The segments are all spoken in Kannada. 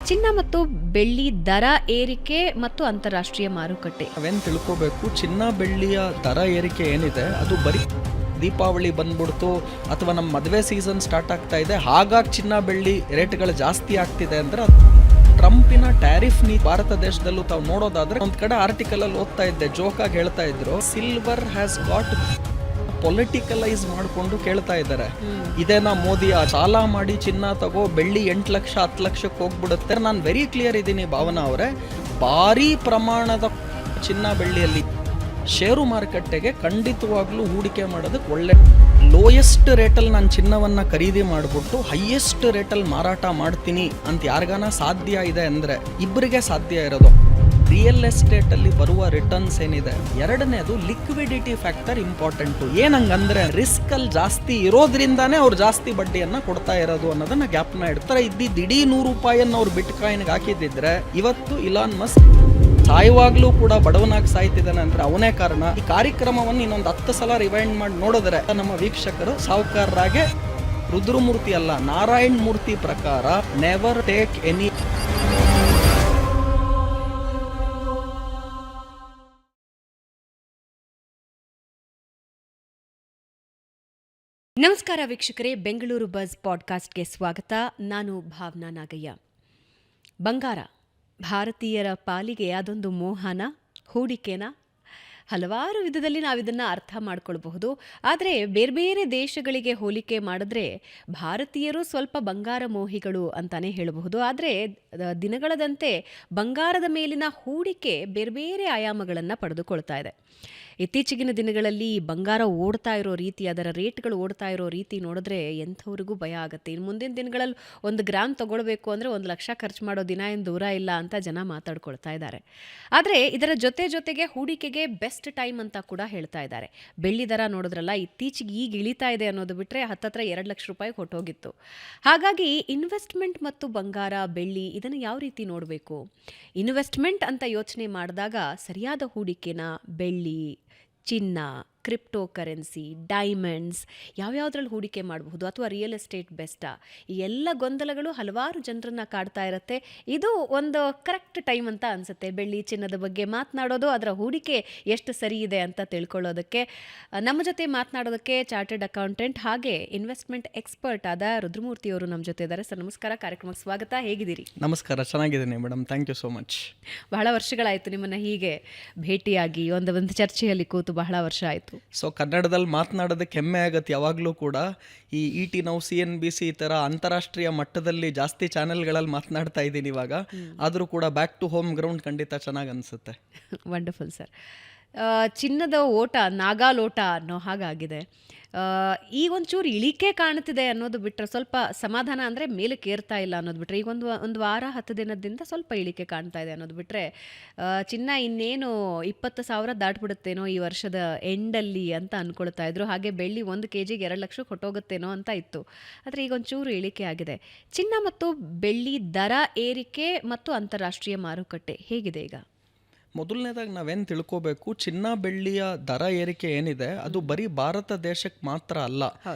ಚಿನ್ನ ಮತ್ತು ಬೆಳ್ಳಿ ದರ ಏರಿಕೆ ಮತ್ತು ಅಂತಾರಾಷ್ಟ್ರೀಯ ಮಾರುಕಟ್ಟೆ. ನಾವೇನು ತಿಳ್ಕೋಬೇಕು, ಚಿನ್ನ ಬೆಳ್ಳಿಯ ದರ ಏರಿಕೆ ಏನಿದೆ ಅದು ಬರೀ ದೀಪಾವಳಿ ಬಂದ್ಬಿಡ್ತು ಅಥವಾ ನಮ್ಮ ಮದುವೆ ಸೀಸನ್ ಸ್ಟಾರ್ಟ್ ಆಗ್ತಾ ಇದೆ ಹಾಗಾಗಿ ಚಿನ್ನ ಬೆಳ್ಳಿ ರೇಟ್ಗಳು ಜಾಸ್ತಿ ಆಗ್ತಿದೆ ಅಂದ್ರೆ ಟ್ರಂಪಿನ ಟ್ಯಾರಿಫ್ ನೀತಿ ಭಾರತ ದೇಶದಲ್ಲೂ ತಾವು ನೋಡೋದಾದ್ರೆ ಒಂದ್ ಕಡೆ ಆರ್ಟಿಕಲ್ ಅಲ್ಲಿ ಓದ್ತಾ ಇದ್ದೆ, ಜೋಕಾಗಿ ಹೇಳ್ತಾ ಇದ್ರು, ಸಿಲ್ವರ್ ಹ್ಯಾಸ್ ಗಾಟ್ ಪೊಲಿಟಿಕಲೈಸ್ ಮಾಡ್ಕೊಂಡು ಕೇಳ್ತಾ ಇದ್ದಾರೆ. ಇದೇನಾ ಮೋದಿ ಸಾಲ ಮಾಡಿ ಚಿನ್ನ ತಗೋ, ಬೆಳ್ಳಿ 8 ಲಕ್ಷ 10 ಲಕ್ಷಕ್ಕೆ ಹೋಗ್ಬಿಡುತ್ತೆ. ನಾನು ವೆರಿ ಕ್ಲಿಯರ್ ಇದ್ದೀನಿ ಭಾವನಾ ಅವರೇ, ಭಾರಿ ಪ್ರಮಾಣದ ಚಿನ್ನ ಬೆಳ್ಳಿಯಲ್ಲಿ ಷೇರು ಮಾರುಕಟ್ಟೆಗೆ ಖಂಡಿತವಾಗ್ಲೂ ಹೂಡಿಕೆ ಮಾಡೋದಕ್ಕೆ ಒಳ್ಳೆ ಲೋಯೆಸ್ಟ್ ರೇಟಲ್ಲಿ ನಾನು ಚಿನ್ನವನ್ನು ಖರೀದಿ ಮಾಡಿಬಿಟ್ಟು ಹೈಯೆಸ್ಟ್ ರೇಟಲ್ಲಿ ಮಾರಾಟ ಮಾಡ್ತೀನಿ ಅಂತ ಯಾರಿಗಾನ ಸಾಧ್ಯ ಇದೆ ಅಂದರೆ ಇಬ್ಬರಿಗೆ ಸಾಧ್ಯ ಇರೋದು. ರಿಯಲ್ ಎಸ್ಟೇಟಲ್ಲಿ ಬರುವ ರಿಟರ್ನ್ಸ್ ಏನಿದೆ, ಎರಡನೇದು ಲಿಕ್ವಿಡಿಟಿ ಫ್ಯಾಕ್ಟರ್ ಇಂಪಾರ್ಟೆಂಟು. ಏನಂಗಂದ್ರೆ ರಿಸ್ಕಲ್ಲಿ ಜಾಸ್ತಿ ಇರೋದ್ರಿಂದಾನೇ ಅವ್ರು ಜಾಸ್ತಿ ಬಡ್ಡಿಯನ್ನು ಕೊಡ್ತಾ ಇರೋದು ಅನ್ನೋದನ್ನ ಗ್ಯಾಪ್ನ ಇಡ್ತಾರೆ. ಇಡೀ 100 ರೂಪಾಯಿಯನ್ನು ಅವ್ರು ಬಿಟ್ ಕಾಯಿನ್ಗೆ ಹಾಕಿದ್ದಿದ್ರೆ ಇವತ್ತು ಇಲಾನ್ ಮಸ್ಕ್ ಸಾಯುವಾಗ್ಲೂ ಕೂಡ ಬಡವನಾಗಿ ಸಾಯ್ತಿದ್ದಾನೆ ಅಂದ್ರೆ ಅವನೇ ಕಾರಣ. ಈ ಕಾರ್ಯಕ್ರಮವನ್ನು ಇನ್ನೊಂದು 10 ಸಲ ರಿವೈಂಡ್ ಮಾಡಿ ನೋಡಿದ್ರೆ ನಮ್ಮ ವೀಕ್ಷಕರು ಸಾಹುಕಾರರಾಗೆ ರುದ್ರಮೂರ್ತಿ ಅಲ್ಲ ನಾರಾಯಣ್ ಮೂರ್ತಿ ಪ್ರಕಾರ ನೆವರ್ ಟೇಕ್ ಎನಿ. ನಮಸ್ಕಾರ ವೀಕ್ಷಕರೇ, ಬೆಂಗಳೂರು ಬಜ್ ಪಾಡ್ಕಾಸ್ಟ್ಗೆ ಸ್ವಾಗತ. ನಾನು ಭಾವನಾ ನಾಗಯ್ಯ. ಬಂಗಾರ ಭಾರತೀಯರ ಪಾಲಿಗೆ ಅದೊಂದು ಮೋಹನ, ಹೂಡಿಕೆನ ಹಲವಾರು ವಿಧದಲ್ಲಿ ನಾವಿದನ್ನು ಅರ್ಥ ಮಾಡ್ಕೊಳ್ಬಹುದು. ಆದರೆ ಬೇರೆ ಬೇರೆ ದೇಶಗಳಿಗೆ ಹೋಲಿಕೆ ಮಾಡಿದ್ರೆ ಭಾರತೀಯರು ಸ್ವಲ್ಪ ಬಂಗಾರ ಮೋಹಿಗಳು ಅಂತಾನೆ ಹೇಳಬಹುದು. ಆದರೆ ದಿನಗಳದಂತೆ ಬಂಗಾರದ ಮೇಲಿನ ಹೂಡಿಕೆ ಬೇರೆ ಬೇರೆ ಆಯಾಮಗಳನ್ನು ಪಡೆದುಕೊಳ್ತಾ ಇದೆ. ಇತ್ತೀಚಿನ ದಿನಗಳಲ್ಲಿ ಬಂಗಾರ ಓಡ್ತಾ ಇರೋ ರೀತಿ, ಅದರ ರೇಟ್ಗಳು ಓಡ್ತಾ ಇರೋ ರೀತಿ ನೋಡಿದ್ರೆ ಎಂಥವ್ರಿಗೂ ಭಯ ಆಗುತ್ತೆ. ಇನ್ನು ಮುಂದಿನ ದಿನಗಳಲ್ಲಿ 1 ಗ್ರಾಮ್ ತಗೊಳ್ಬೇಕು ಅಂದರೆ 1 ಲಕ್ಷ ಖರ್ಚು ಮಾಡೋ ದಿನ ಏನು ದೂರ ಇಲ್ಲ ಅಂತ ಜನ ಮಾತಾಡ್ಕೊಳ್ತಾ ಇದ್ದಾರೆ. ಆದರೆ ಇದರ ಜೊತೆಗೆ ಹೂಡಿಕೆಗೆ ಬೆಸ್ಟ್ ಟೈಮ್ ಅಂತ ಕೂಡ ಹೇಳ್ತಾ ಇದ್ದಾರೆ. ಬೆಳ್ಳಿ ದರ ನೋಡಿದ್ರಲ್ಲ, ಇತ್ತೀಚೆಗೆ ಈಗ ಇಳಿತಾ ಇದೆ ಅನ್ನೋದು ಬಿಟ್ಟರೆ ಹತ್ತತ್ರ 2 ಲಕ್ಷ ರೂಪಾಯಿಗೆ ಹೊಟ್ಟೋಗಿತ್ತು. ಹಾಗಾಗಿ ಇನ್ವೆಸ್ಟ್ಮೆಂಟ್ ಮತ್ತು ಬಂಗಾರ ಬೆಳ್ಳಿ ಇದನ್ನು ಯಾವ ರೀತಿ ನೋಡಬೇಕು? ಇನ್ವೆಸ್ಟ್ಮೆಂಟ್ ಅಂತ ಯೋಚನೆ ಮಾಡಿದಾಗ ಸರಿಯಾದ ಹೂಡಿಕೆನ ಬೆಳ್ಳಿ, ಚಿನ್ನ, ಕ್ರಿಪ್ಟೋ ಕರೆನ್ಸಿ, ಡೈಮಂಡ್ಸ್ ಯಾವ್ಯಾವುದ್ರಲ್ಲಿ ಹೂಡಿಕೆ ಮಾಡಬಹುದು ಅಥವಾ ರಿಯಲ್ ಎಸ್ಟೇಟ್ ಬೆಸ್ಟಾ? ಈ ಎಲ್ಲ ಗೊಂದಲಗಳು ಹಲವಾರು ಜನರನ್ನ ಕಾಡ್ತಾ ಇರುತ್ತೆ. ಇದು ಒಂದು ಕರೆಕ್ಟ್ ಟೈಮ್ ಅಂತ ಅನಿಸುತ್ತೆ ಬೆಳ್ಳಿ ಚಿನ್ನದ ಬಗ್ಗೆ ಮಾತನಾಡೋದು, ಅದರ ಹೂಡಿಕೆ ಎಷ್ಟು ಸರಿ ಇದೆ ಅಂತ ತಿಳ್ಕೊಳ್ಳೋದಕ್ಕೆ. ನಮ್ಮ ಜೊತೆ ಮಾತನಾಡೋದಕ್ಕೆ ಚಾರ್ಟರ್ಡ್ ಅಕೌಂಟೆಂಟ್ ಹಾಗೆ ಇನ್ವೆಸ್ಟ್ಮೆಂಟ್ ಎಕ್ಸ್ಪರ್ಟ್ ಆದ ರುದ್ರಮೂರ್ತಿ ಅವರು ನಮ್ಮ ಜೊತೆ ಇದ್ದಾರೆ. ಸರ್ ನಮಸ್ಕಾರ, ಕಾರ್ಯಕ್ರಮಕ್ಕೆ ಸ್ವಾಗತ. ಹೇಗಿದ್ದೀರಿ? ನಮಸ್ಕಾರ, ಚೆನ್ನಾಗಿದ್ದೀನಿ madam, thank you so much. ಬಹಳ ವರ್ಷಗಳಾಯಿತು ನಿಮ್ಮನ್ನು ಹೀಗೆ ಭೇಟಿಯಾಗಿ, ಒಂದು ಚರ್ಚೆಯಲ್ಲಿ ಕೂತು ಬಹಳ ವರ್ಷ ಆಯಿತು. ಸೊ ಕನ್ನಡದಲ್ಲಿ ಮಾತನಾಡೋದಕ್ಕೆ ಹೆಮ್ಮೆ ಆಗುತ್ತೆ ಯಾವಾಗಲೂ ಕೂಡ. ಈ ET ನಾವು CNBC ಈ ಥರ ಅಂತಾರಾಷ್ಟ್ರೀಯ ಮಟ್ಟದಲ್ಲಿ ಜಾಸ್ತಿ ಚಾನೆಲ್ಗಳಲ್ಲಿ ಮಾತನಾಡ್ತಾ ಇದ್ದೀನಿ ಇವಾಗ. ಆದರೂ ಕೂಡ ಬ್ಯಾಕ್ ಟು ಹೋಮ್ ಗ್ರೌಂಡ್ ಖಂಡಿತ ಚೆನ್ನಾಗಿ ಅನಿಸುತ್ತೆ. Wonderful sir. ಚಿನ್ನದ ಓಟ ನಾಗಾಲೋಟ ಅನ್ನೋ ಹಾಗಾಗಿದೆ. ಈಗ ಒಂಚೂರು ಇಳಿಕೆ ಕಾಣ್ತಿದೆ ಅನ್ನೋದು ಬಿಟ್ಟರೆ, ಸ್ವಲ್ಪ ಸಮಾಧಾನ ಅಂದರೆ ಮೇಲಕ್ಕೆ ಏರ್ತಾ ಇಲ್ಲ ಅನ್ನೋದು ಬಿಟ್ಟರೆ, ಈಗ ಒಂದು ವಾರ 10 ದಿನದಿಂದ ಸ್ವಲ್ಪ ಇಳಿಕೆ ಕಾಣ್ತಾ ಇದೆ ಅನ್ನೋದು ಬಿಟ್ಟರೆ, ಚಿನ್ನ ಇನ್ನೇನು 20,000 ದಾಟ್ಬಿಡುತ್ತೇನೋ ಈ ವರ್ಷದ ಎಂಡಲ್ಲಿ ಅಂತ ಅಂದ್ಕೊಳ್ತಾ ಇದ್ರು. ಹಾಗೆ ಬೆಳ್ಳಿ 1 kg 2 ಲಕ್ಷಕ್ಕೆ ಹೊಟ್ಟೋಗುತ್ತೇನೋ ಅಂತ ಇತ್ತು. ಆದರೆ ಈಗ ಒಂಚೂರು ಇಳಿಕೆ ಆಗಿದೆ. ಚಿನ್ನ ಮತ್ತು ಬೆಳ್ಳಿ ದರ ಏರಿಕೆ ಮತ್ತು ಅಂತಾರಾಷ್ಟ್ರೀಯ ಮಾರುಕಟ್ಟೆ ಹೇಗಿದೆ ಈಗ? ಮೊದಲನೇದಾಗಿ ನಾವೇನು ತಿಳ್ಕೋಬೇಕು, ಚಿನ್ನ ಬೆಳ್ಳಿಯ ದರ ಏರಿಕೆ ಏನಿದೆ ಅದು ಬರೀ ಭಾರತ ದೇಶಕ್ಕೆ ಮಾತ್ರ ಅಲ್ಲ.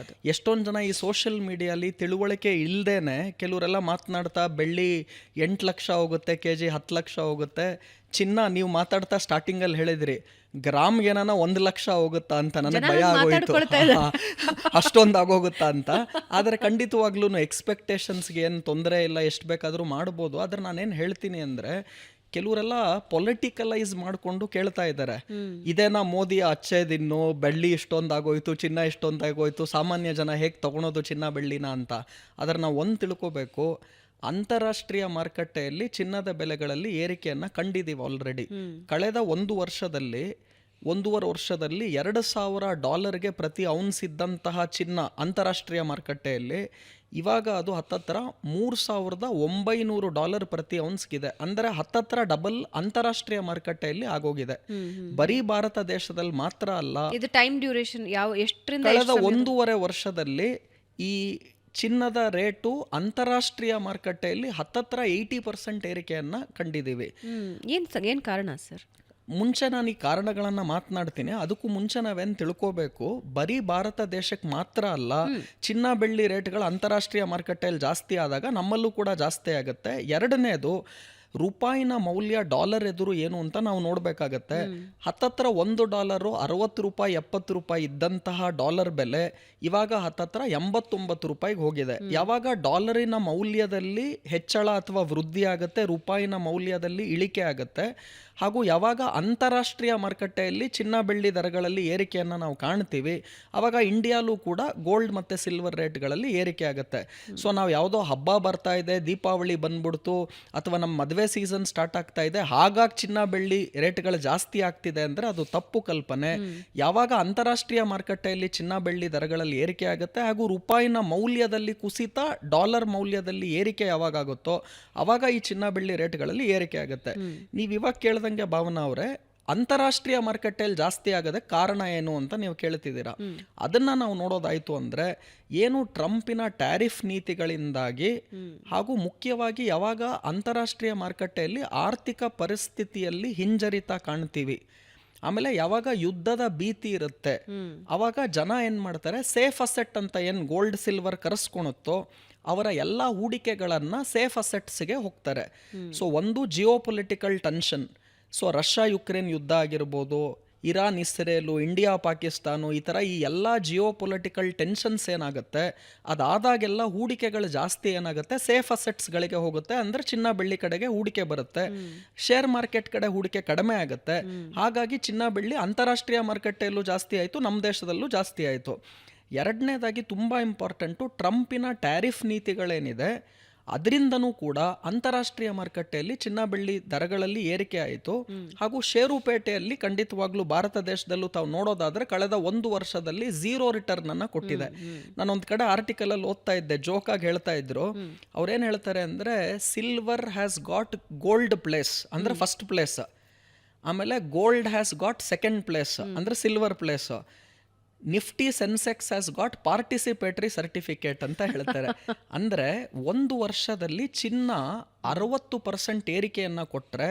ಎಷ್ಟೊಂದು ಜನ ಈ ಸೋಷಿಯಲ್ ಮೀಡಿಯಲ್ಲಿ ತಿಳುವಳಿಕೆ ಇಲ್ಲದೇನೆ ಕೆಲವರೆಲ್ಲ ಮಾತನಾಡ್ತಾ ಬೆಳ್ಳಿ 8 ಲಕ್ಷ ಹೋಗುತ್ತೆ, KG 10 ಲಕ್ಷ ಹೋಗುತ್ತೆ. ಚಿನ್ನ ನೀವು ಮಾತಾಡ್ತಾ ಸ್ಟಾರ್ಟಿಂಗಲ್ಲಿ ಹೇಳಿದ್ರಿ ಗ್ರಾಮ್ಗೆ ಏನಾನ 1 ಲಕ್ಷ ಹೋಗುತ್ತಾ ಅಂತ, ನನಗೆ ಭಯ ಆಗೋಯ್ತು ಅಷ್ಟೊಂದು ಆಗೋಗುತ್ತಾ ಅಂತ. ಆದರೆ ಖಂಡಿತವಾಗ್ಲೂ ಎಕ್ಸ್ಪೆಕ್ಟೇಷನ್ಸ್ಗೆ ಏನು ತೊಂದರೆ ಇಲ್ಲ, ಎಷ್ಟು ಬೇಕಾದರೂ ಮಾಡ್ಬೋದು. ಆದರೆ ನಾನೇನು ಹೇಳ್ತೀನಿ ಅಂದರೆ, ಕೆಲವರೆಲ್ಲ ಪೊಲಿಟಿಕಲೈಸ್ ಮಾಡಿಕೊಂಡು ಕೇಳ್ತಾ ಇದ್ದಾರೆ, ಇದೇನಾ ಮೋದಿಯ ಅಚ್ಚೇದಿನ್ನು, ಬೆಳ್ಳಿ ಇಷ್ಟೊಂದಾಗೋಯ್ತು, ಚಿನ್ನ ಇಷ್ಟೊಂದಾಗೋಯ್ತು, ಸಾಮಾನ್ಯ ಜನ ಹೇಗೆ ತಗೊಳೋದು ಚಿನ್ನ ಬೆಳ್ಳಿನ ಅಂತ. ಆದರೆ ನಾವು ಒಂದು ತಿಳ್ಕೋಬೇಕು, ಅಂತಾರಾಷ್ಟ್ರೀಯ ಮಾರುಕಟ್ಟೆಯಲ್ಲಿ ಚಿನ್ನದ ಬೆಲೆಗಳಲ್ಲಿ ಏರಿಕೆಯನ್ನು ಕಂಡಿದ್ದೀವಿ ಆಲ್ರೆಡಿ. ಕಳೆದ 1 ವರ್ಷದಲ್ಲಿ 1.5 ವರ್ಷದಲ್ಲಿ $2,000 ಪ್ರತಿ ಔನ್ಸ್ ಇದ್ದಂತಹ ಚಿನ್ನ ಅಂತಾರಾಷ್ಟ್ರೀಯ ಮಾರುಕಟ್ಟೆಯಲ್ಲಿ ಇವಾಗ ಅದು ಹತ್ತತ್ರ $3,900 ಪ್ರತಿ ಔನ್ಸ್ಗಿದೆ. ಅಂದರೆ ಹತ್ತತ್ರ ಡಬಲ್ ಅಂತಾರಾಷ್ಟ್ರೀಯ ಮಾರುಕಟ್ಟೆಯಲ್ಲಿ ಆಗೋಗಿದೆ. ಬರೀ ಭಾರತ ದೇಶದಲ್ಲಿ ಮಾತ್ರ ಅಲ್ಲ, ಇದು ಟೈಮ್ ಡ್ಯೂರೇಷನ್ ಎಷ್ಟರಿಂದ ಕಳೆದ 1.5 ವರ್ಷದಲ್ಲಿ ಈ ಚಿನ್ನದ ರೇಟು ಅಂತಾರಾಷ್ಟ್ರೀಯ ಮಾರುಕಟ್ಟೆಯಲ್ಲಿ ಹತ್ತತ್ರ 80% ಏರಿಕೆಯನ್ನು ಕಂಡಿದ್ದೀವಿ. ಏನು ಕಾರಣ ಸರ್? ಮುಂಚೆ ನಾನು ಈ ಕಾರಣಗಳನ್ನು ಮಾತನಾಡ್ತೀನಿ. ಅದಕ್ಕೂ ಮುಂಚೆ ನಾವೇನು ತಿಳ್ಕೋಬೇಕು, ಬರೀ ಭಾರತ ದೇಶಕ್ಕೆ ಮಾತ್ರ ಅಲ್ಲ, ಚಿನ್ನ ಬೆಳ್ಳಿ ರೇಟ್ಗಳು ಅಂತಾರಾಷ್ಟ್ರೀಯ ಮಾರುಕಟ್ಟೆಯಲ್ಲಿ ಜಾಸ್ತಿ ಆದಾಗ ನಮ್ಮಲ್ಲೂ ಕೂಡ ಜಾಸ್ತಿ ಆಗುತ್ತೆ. ಎರಡನೇದು, ರೂಪಾಯಿನ ಮೌಲ್ಯ ಡಾಲರ್ ಎದುರು ಏನು ಅಂತ ನಾವು ನೋಡಬೇಕಾಗತ್ತೆ. ಹತ್ತತ್ರ $1 ₹60 ₹70 ಇದ್ದಂತಹ ಡಾಲರ್ ಬೆಲೆ ಇವಾಗ ಹತ್ತತ್ರ $89 ಹೋಗಿದೆ. ಯಾವಾಗ ಡಾಲರಿನ ಮೌಲ್ಯದಲ್ಲಿ ಹೆಚ್ಚಳ ಅಥವಾ ವೃದ್ಧಿ ಆಗುತ್ತೆ, ರೂಪಾಯಿನ ಮೌಲ್ಯದಲ್ಲಿ ಇಳಿಕೆ ಆಗುತ್ತೆ, ಹಾಗೂ ಯಾವಾಗ ಅಂತಾರಾಷ್ಟ್ರೀಯ ಮಾರುಕಟ್ಟೆಯಲ್ಲಿ ಚಿನ್ನ ಬೆಳ್ಳಿ ದರಗಳಲ್ಲಿ ಏರಿಕೆಯನ್ನು ನಾವು ಕಾಣ್ತೀವಿ, ಆವಾಗ ಇಂಡಿಯಾಲೂ ಕೂಡ ಗೋಲ್ಡ್ ಮತ್ತು ಸಿಲ್ವರ್ ರೇಟ್ಗಳಲ್ಲಿ ಏರಿಕೆ ಆಗುತ್ತೆ. ಸೊ ನಾವು ಯಾವುದೋ ಹಬ್ಬ ಬರ್ತಾ ಇದೆ, ದೀಪಾವಳಿ ಬಂದ್ಬಿಡ್ತು, ಅಥವಾ ನಮ್ಮ ಮದುವೆ ಸೀಸನ್ ಸ್ಟಾರ್ಟ್ ಆಗ್ತಾ ಇದೆ, ಹಾಗಾಗಿ ಚಿನ್ನ ಬೆಳ್ಳಿ ರೇಟ್ಗಳು ಜಾಸ್ತಿ ಆಗ್ತಿದೆ ಅಂದರೆ ಅದು ತಪ್ಪು ಕಲ್ಪನೆ. ಯಾವಾಗ ಅಂತಾರಾಷ್ಟ್ರೀಯ ಮಾರುಕಟ್ಟೆಯಲ್ಲಿ ಚಿನ್ನ ಬೆಳ್ಳಿ ದರಗಳಲ್ಲಿ ಏರಿಕೆ ಆಗುತ್ತೆ ಹಾಗೂ ರೂಪಾಯಿನ ಮೌಲ್ಯದಲ್ಲಿ ಕುಸಿತ, ಡಾಲರ್ ಮೌಲ್ಯದಲ್ಲಿ ಏರಿಕೆ ಯಾವಾಗ ಆಗುತ್ತೋ ಅವಾಗ ಈ ಚಿನ್ನ ಬೆಳ್ಳಿ ರೇಟ್ಗಳಲ್ಲಿ ಏರಿಕೆ ಆಗುತ್ತೆ. ನೀವು ಇವಾಗ ಕೇಳ್ದಂಗೆ ಭಾವನಾ ಅವರೇ, ಅಂತಾರಾಷ್ಟ್ರೀಯ ಮಾರುಕಟ್ಟೆಯಲ್ಲಿ ಜಾಸ್ತಿ ಆಗದೆ ಕಾರಣ ಏನು ಅಂತ ನೀವು ಕೇಳ್ತಿದ್ದೀರಾ. ಅದನ್ನ ನಾವು ನೋಡೋದಾಯ್ತು ಅಂದ್ರೆ, ಏನು ಟ್ರಂಪಿನ ಟ್ಯಾರಿಫ್ ನೀತಿಗಳಿಂದಾಗಿ ಹಾಗೂ ಮುಖ್ಯವಾಗಿ ಯಾವಾಗ ಅಂತಾರಾಷ್ಟ್ರೀಯ ಮಾರುಕಟ್ಟೆಯಲ್ಲಿ ಆರ್ಥಿಕ ಪರಿಸ್ಥಿತಿಯಲ್ಲಿ ಹಿಂಜರಿತ ಕಾಣ್ತೀವಿ, ಆಮೇಲೆ ಯಾವಾಗ ಯುದ್ಧದ ಭೀತಿ ಇರುತ್ತೆ, ಅವಾಗ ಜನ ಏನ್ ಮಾಡ್ತಾರೆ, ಸೇಫ್ ಅಸೆಟ್ ಅಂತ ಏನು ಗೋಲ್ಡ್ ಸಿಲ್ವರ್ ಕರೆಸ್ಕೊಳುತ್ತೋ ಅವರ ಎಲ್ಲ ಹೂಡಿಕೆಗಳನ್ನ ಸೇಫ್ ಅಸೆಟ್ಸ್ಗೆ ಹೋಗ್ತಾರೆ. ಸೊ ಒಂದು Jio political tension, so Russia Ukraine ಯುದ್ಧ ಆಗಿರ್ಬೋದು, ಇರಾನ್ ಇಸ್ರೇಲು, ಇಂಡಿಯಾ ಪಾಕಿಸ್ತಾನು, ಈ ಥರ ಈ ಎಲ್ಲ ಜಿಯೋ ಪೊಲಿಟಿಕಲ್ ಟೆನ್ಷನ್ಸ್ ಏನಾಗುತ್ತೆ, ಅದಾದಾಗೆಲ್ಲ ಹೂಡಿಕೆಗಳು ಜಾಸ್ತಿ ಏನಾಗುತ್ತೆ, ಸೇಫ್ ಅಸೆಟ್ಸ್ಗಳಿಗೆ ಹೋಗುತ್ತೆ. ಅಂದರೆ ಚಿನ್ನ ಬೆಳ್ಳಿ ಕಡೆಗೆ ಹೂಡಿಕೆ ಬರುತ್ತೆ, ಶೇರ್ ಮಾರ್ಕೆಟ್ ಕಡೆ ಹೂಡಿಕೆ ಕಡಿಮೆ ಆಗುತ್ತೆ. ಹಾಗಾಗಿ ಚಿನ್ನ ಬೆಳ್ಳಿ ಅಂತಾರಾಷ್ಟ್ರೀಯ ಮಾರುಕಟ್ಟೆಯಲ್ಲೂ ಜಾಸ್ತಿ ಆಯಿತು, ನಮ್ಮ ದೇಶದಲ್ಲೂ ಜಾಸ್ತಿ ಆಯಿತು. ಎರಡನೇದಾಗಿ ತುಂಬ ಇಂಪಾರ್ಟೆಂಟು, ಟ್ರಂಪಿನ ಟ್ಯಾರಿಫ್ ನೀತಿಗಳೇನಿದೆ ಅದರಿಂದನೂ ಕೂಡ ಅಂತಾರಾಷ್ಟ್ರೀಯ ಮಾರುಕಟ್ಟೆಯಲ್ಲಿ ಚಿನ್ನ ಬೆಳ್ಳಿ ದರಗಳಲ್ಲಿ ಏರಿಕೆ ಆಯಿತು. ಹಾಗೂ ಷೇರುಪೇಟೆಯಲ್ಲಿ ಖಂಡಿತವಾಗ್ಲೂ ಭಾರತ ದೇಶದಲ್ಲೂ ತಾವು ನೋಡೋದಾದ್ರೆ ಕಳೆದ 1 ವರ್ಷದಲ್ಲಿ 0 ರಿಟರ್ನ್ ಅನ್ನ ಕೊಟ್ಟಿದೆ. ನಾನೊಂದು ಕಡೆ ಆರ್ಟಿಕಲ್ ಅಲ್ಲಿ ಓದ್ತಾ ಇದ್ದೆ, ಜೋಕಾಗಿ ಹೇಳ್ತಾ ಇದ್ರು. ಅವ್ರೇನ್ ಹೇಳ್ತಾರೆ ಅಂದ್ರೆ, silver has got gold place ಅಂದ್ರೆ ಫಸ್ಟ್ ಪ್ಲೇಸ್, ಆಮೇಲೆ gold has got second place ಅಂದ್ರೆ silver place, Nifty Sensex has got participatory certificate ಅಂತ ಹೇಳ್ತಾರೆ. ಅಂದರೆ 1 ವರ್ಷದಲ್ಲಿ ಚಿನ್ನ 60% ಏರಿಕೆಯನ್ನು ಕೊಟ್ಟರೆ,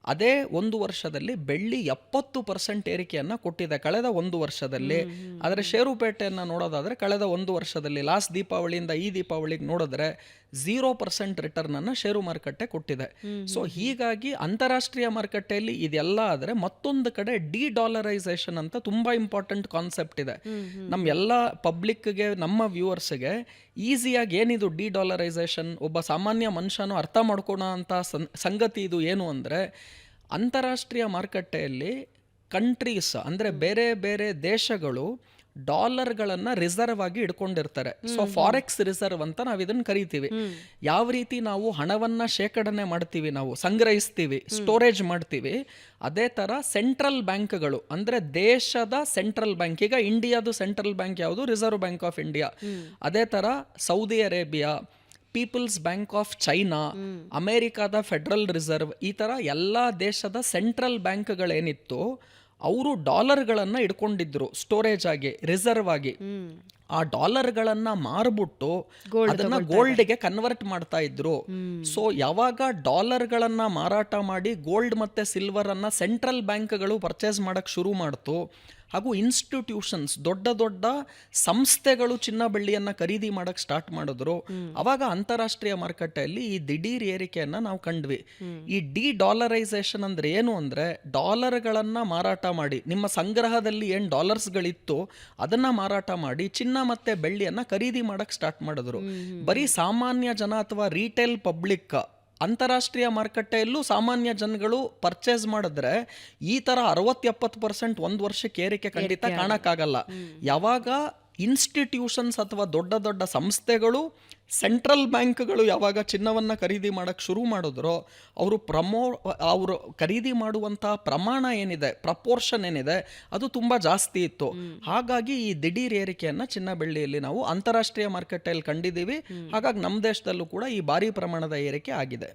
ಅದೇ 1 ವರ್ಷದಲ್ಲಿ ಬೆಳ್ಳಿ 70% ಏರಿಕೆಯನ್ನು ಕೊಟ್ಟಿದೆ ಕಳೆದ 1 ವರ್ಷದಲ್ಲಿ. ಆದರೆ ಷೇರುಪೇಟೆಯನ್ನು ನೋಡೋದಾದರೆ ಕಳೆದ 1 ವರ್ಷದಲ್ಲಿ ಲಾಸ್ಟ್ ದೀಪಾವಳಿಯಿಂದ ಈ ದೀಪಾವಳಿಗೆ ನೋಡಿದ್ರೆ 0% ರಿಟರ್ನ್ ಅನ್ನು ಷೇರು ಮಾರುಕಟ್ಟೆ ಕೊಟ್ಟಿದೆ. ಸೊ ಹೀಗಾಗಿ ಅಂತಾರಾಷ್ಟ್ರೀಯ ಮಾರುಕಟ್ಟೆಯಲ್ಲಿ ಇದೆಲ್ಲ ಆದರೆ ಮತ್ತೊಂದು ಕಡೆ ಡಿ-ಡಾಲರೈಸೇಷನ್ ಅಂತ ತುಂಬಾ ಇಂಪಾರ್ಟೆಂಟ್ ಕಾನ್ಸೆಪ್ಟ್ ಇದೆ. ನಮ್ಮ ಎಲ್ಲ ಪಬ್ಲಿಕ್ಗೆ, ನಮ್ಮ ವ್ಯೂವರ್ಸ್ಗೆ ಈಸಿಯಾಗಿ ಏನಿದು ಡಿ-ಡಾಲರೈಸೇಷನ್, ಒಬ್ಬ ಸಾಮಾನ್ಯ ಮನುಷ್ಯನು ಅರ್ಥ ಮಾಡ್ಕೊಳೋ ಅಂತ ಸಂಗತಿ ಇದು ಏನು ಅಂದರೆ, ಅಂತಾರಾಷ್ಟ್ರೀಯ ಮಾರುಕಟ್ಟೆಯಲ್ಲಿ ಕಂಟ್ರೀಸ್ ಅಂದರೆ ಬೇರೆ ಬೇರೆ ದೇಶಗಳು ಡಾಲರ್ಗಳನ್ನು ರಿಸರ್ವ್ ಆಗಿ ಇಟ್ಕೊಂಡಿರ್ತಾರೆ. ಸೊ ಫಾರೆಕ್ಸ್ ರಿಸರ್ವ್ ಅಂತ ನಾವು ಇದನ್ನ ಕರಿತೀವಿ. ಯಾವ ರೀತಿ ನಾವು ಹಣವನ್ನ ಶೇಖರಣೆ ಮಾಡ್ತೀವಿ, ನಾವು ಸಂಗ್ರಹಿಸ್ತೀವಿ, ಸ್ಟೋರೇಜ್ ಮಾಡ್ತೀವಿ, ಅದೇ ತರ ಸೆಂಟ್ರಲ್ ಬ್ಯಾಂಕ್ಗಳು ಅಂದ್ರೆ ದೇಶದ ಸೆಂಟ್ರಲ್ ಬ್ಯಾಂಕ್, ಈಗ ಇಂಡಿಯಾದು ಸೆಂಟ್ರಲ್ ಬ್ಯಾಂಕ್ ಯಾವುದು, ರಿಸರ್ವ್ ಬ್ಯಾಂಕ್ ಆಫ್ ಇಂಡಿಯಾ. ಅದೇ ತರ Saudi Arabia, people's bank of China, ಅಮೆರಿಕಾದ ಫೆಡರಲ್ ರಿಸರ್ವ್, ಈ ತರ ಎಲ್ಲಾ ದೇಶದ ಸೆಂಟ್ರಲ್ ಬ್ಯಾಂಕ್ಗಳೇನಿತ್ತು ಅವರು ಡಾಲರ್ಗಳನ್ನ ಇಟ್ಕೊಂಡಿದ್ರು ಸ್ಟೋರೇಜ್ ಆಗಿ, ರಿಸರ್ವ್ ಆಗಿ. ಆ ಡಾಲರ್ಗಳನ್ನ ಮಾರ್ಬಿಟ್ಟು ಅದನ್ನ ಗೋಲ್ಡ್ಗೆ ಕನ್ವರ್ಟ್ ಮಾಡ್ತಾ ಇದ್ರು. ಸೊ ಯಾವಾಗ ಡಾಲರ್ಗಳನ್ನ ಮಾರಾಟ ಮಾಡಿ ಗೋಲ್ಡ್ ಮತ್ತೆ ಸಿಲ್ವರ್ ಅನ್ನ ಸೆಂಟ್ರಲ್ ಬ್ಯಾಂಕ್ಗಳು ಪರ್ಚೇಸ್ ಮಾಡಕ್ ಶುರು ಮಾಡ್ತು, ಹಾಗೂ ಇನ್ಸ್ಟಿಟ್ಯೂಷನ್ಸ್, ದೊಡ್ಡ ದೊಡ್ಡ ಸಂಸ್ಥೆಗಳು ಚಿನ್ನ ಬೆಳ್ಳಿಯನ್ನ ಖರೀದಿ ಮಾಡಕ್ ಸ್ಟಾರ್ಟ್ ಮಾಡಿದ್ರು, ಅವಾಗ ಅಂತಾರಾಷ್ಟ್ರೀಯ ಮಾರುಕಟ್ಟೆಯಲ್ಲಿ ಈ ದಿಢೀರ್ ಏರಿಕೆಯನ್ನ ನಾವು ಕಂಡ್ವಿ. ಈ ಡಿ-ಡಾಲರೈಸೇಷನ್ ಅಂದ್ರೆ ಏನು ಅಂದ್ರೆ, ಡಾಲರ್ಗಳನ್ನ ಮಾರಾಟ ಮಾಡಿ, ನಿಮ್ಮ ಸಂಗ್ರಹದಲ್ಲಿ ಏನ್ ಡಾಲರ್ಸ್ಗಳಿತ್ತು ಅದನ್ನ ಮಾರಾಟ ಮಾಡಿ ಚಿನ್ನ ಮತ್ತೆ ಬೆಳ್ಳಿಯನ್ನ ಖರೀದಿ ಮಾಡಕ್ ಸ್ಟಾರ್ಟ್ ಮಾಡಿದ್ರು. ಬರೀ ಸಾಮಾನ್ಯ ಜನ ಅಥವಾ ರಿಟೇಲ್ ಪಬ್ಲಿಕ್ ಅಂತಾರಾಷ್ಟ್ರೀಯ ಮಾರುಕಟ್ಟೆಯಲ್ಲೂ ಸಾಮಾನ್ಯ ಜನಗಳು ಪರ್ಚೇಸ್ ಮಾಡಿದ್ರೆ ಈ ತರ 60-70% 1 ವರ್ಷಕ್ಕೆ ಏರಿಕೆ ಖಂಡಿತ ಕಾಣಕ್ಕಾಗಲ್ಲ. ಯಾವಾಗ ಇನ್ಸ್ಟಿಟ್ಯೂಷನ್ಸ್ ಅಥವಾ ದೊಡ್ಡ ದೊಡ್ಡ ಸಂಸ್ಥೆಗಳು, ಸೆಂಟ್ರಲ್ ಬ್ಯಾಂಕ್ಗಳು ಯಾವಾಗ ಚಿನ್ನವನ್ನು ಖರೀದಿ ಮಾಡಕ್ಕೆ ಶುರು ಮಾಡಿದ್ರೋ, ಅವರು ಖರೀದಿ ಮಾಡುವಂತಹ ಪ್ರಮಾಣ ಏನಿದೆ, ಪ್ರಪೋರ್ಷನ್ ಏನಿದೆ, ಅದು ತುಂಬ ಜಾಸ್ತಿ ಇತ್ತು. ಹಾಗಾಗಿ ಈ ದಿಢೀರ್ ಏರಿಕೆಯನ್ನು ಚಿನ್ನ ಬೆಳ್ಳಿಯಲ್ಲಿ ನಾವು ಅಂತಾರಾಷ್ಟ್ರೀಯ ಮಾರುಕಟ್ಟೆಯಲ್ಲಿ ಕಂಡಿದ್ದೀವಿ. ಹಾಗಾಗಿ ನಮ್ಮ ದೇಶದಲ್ಲೂ ಕೂಡ ಈ ಭಾರಿ ಪ್ರಮಾಣದ ಏರಿಕೆ ಆಗಿದೆ.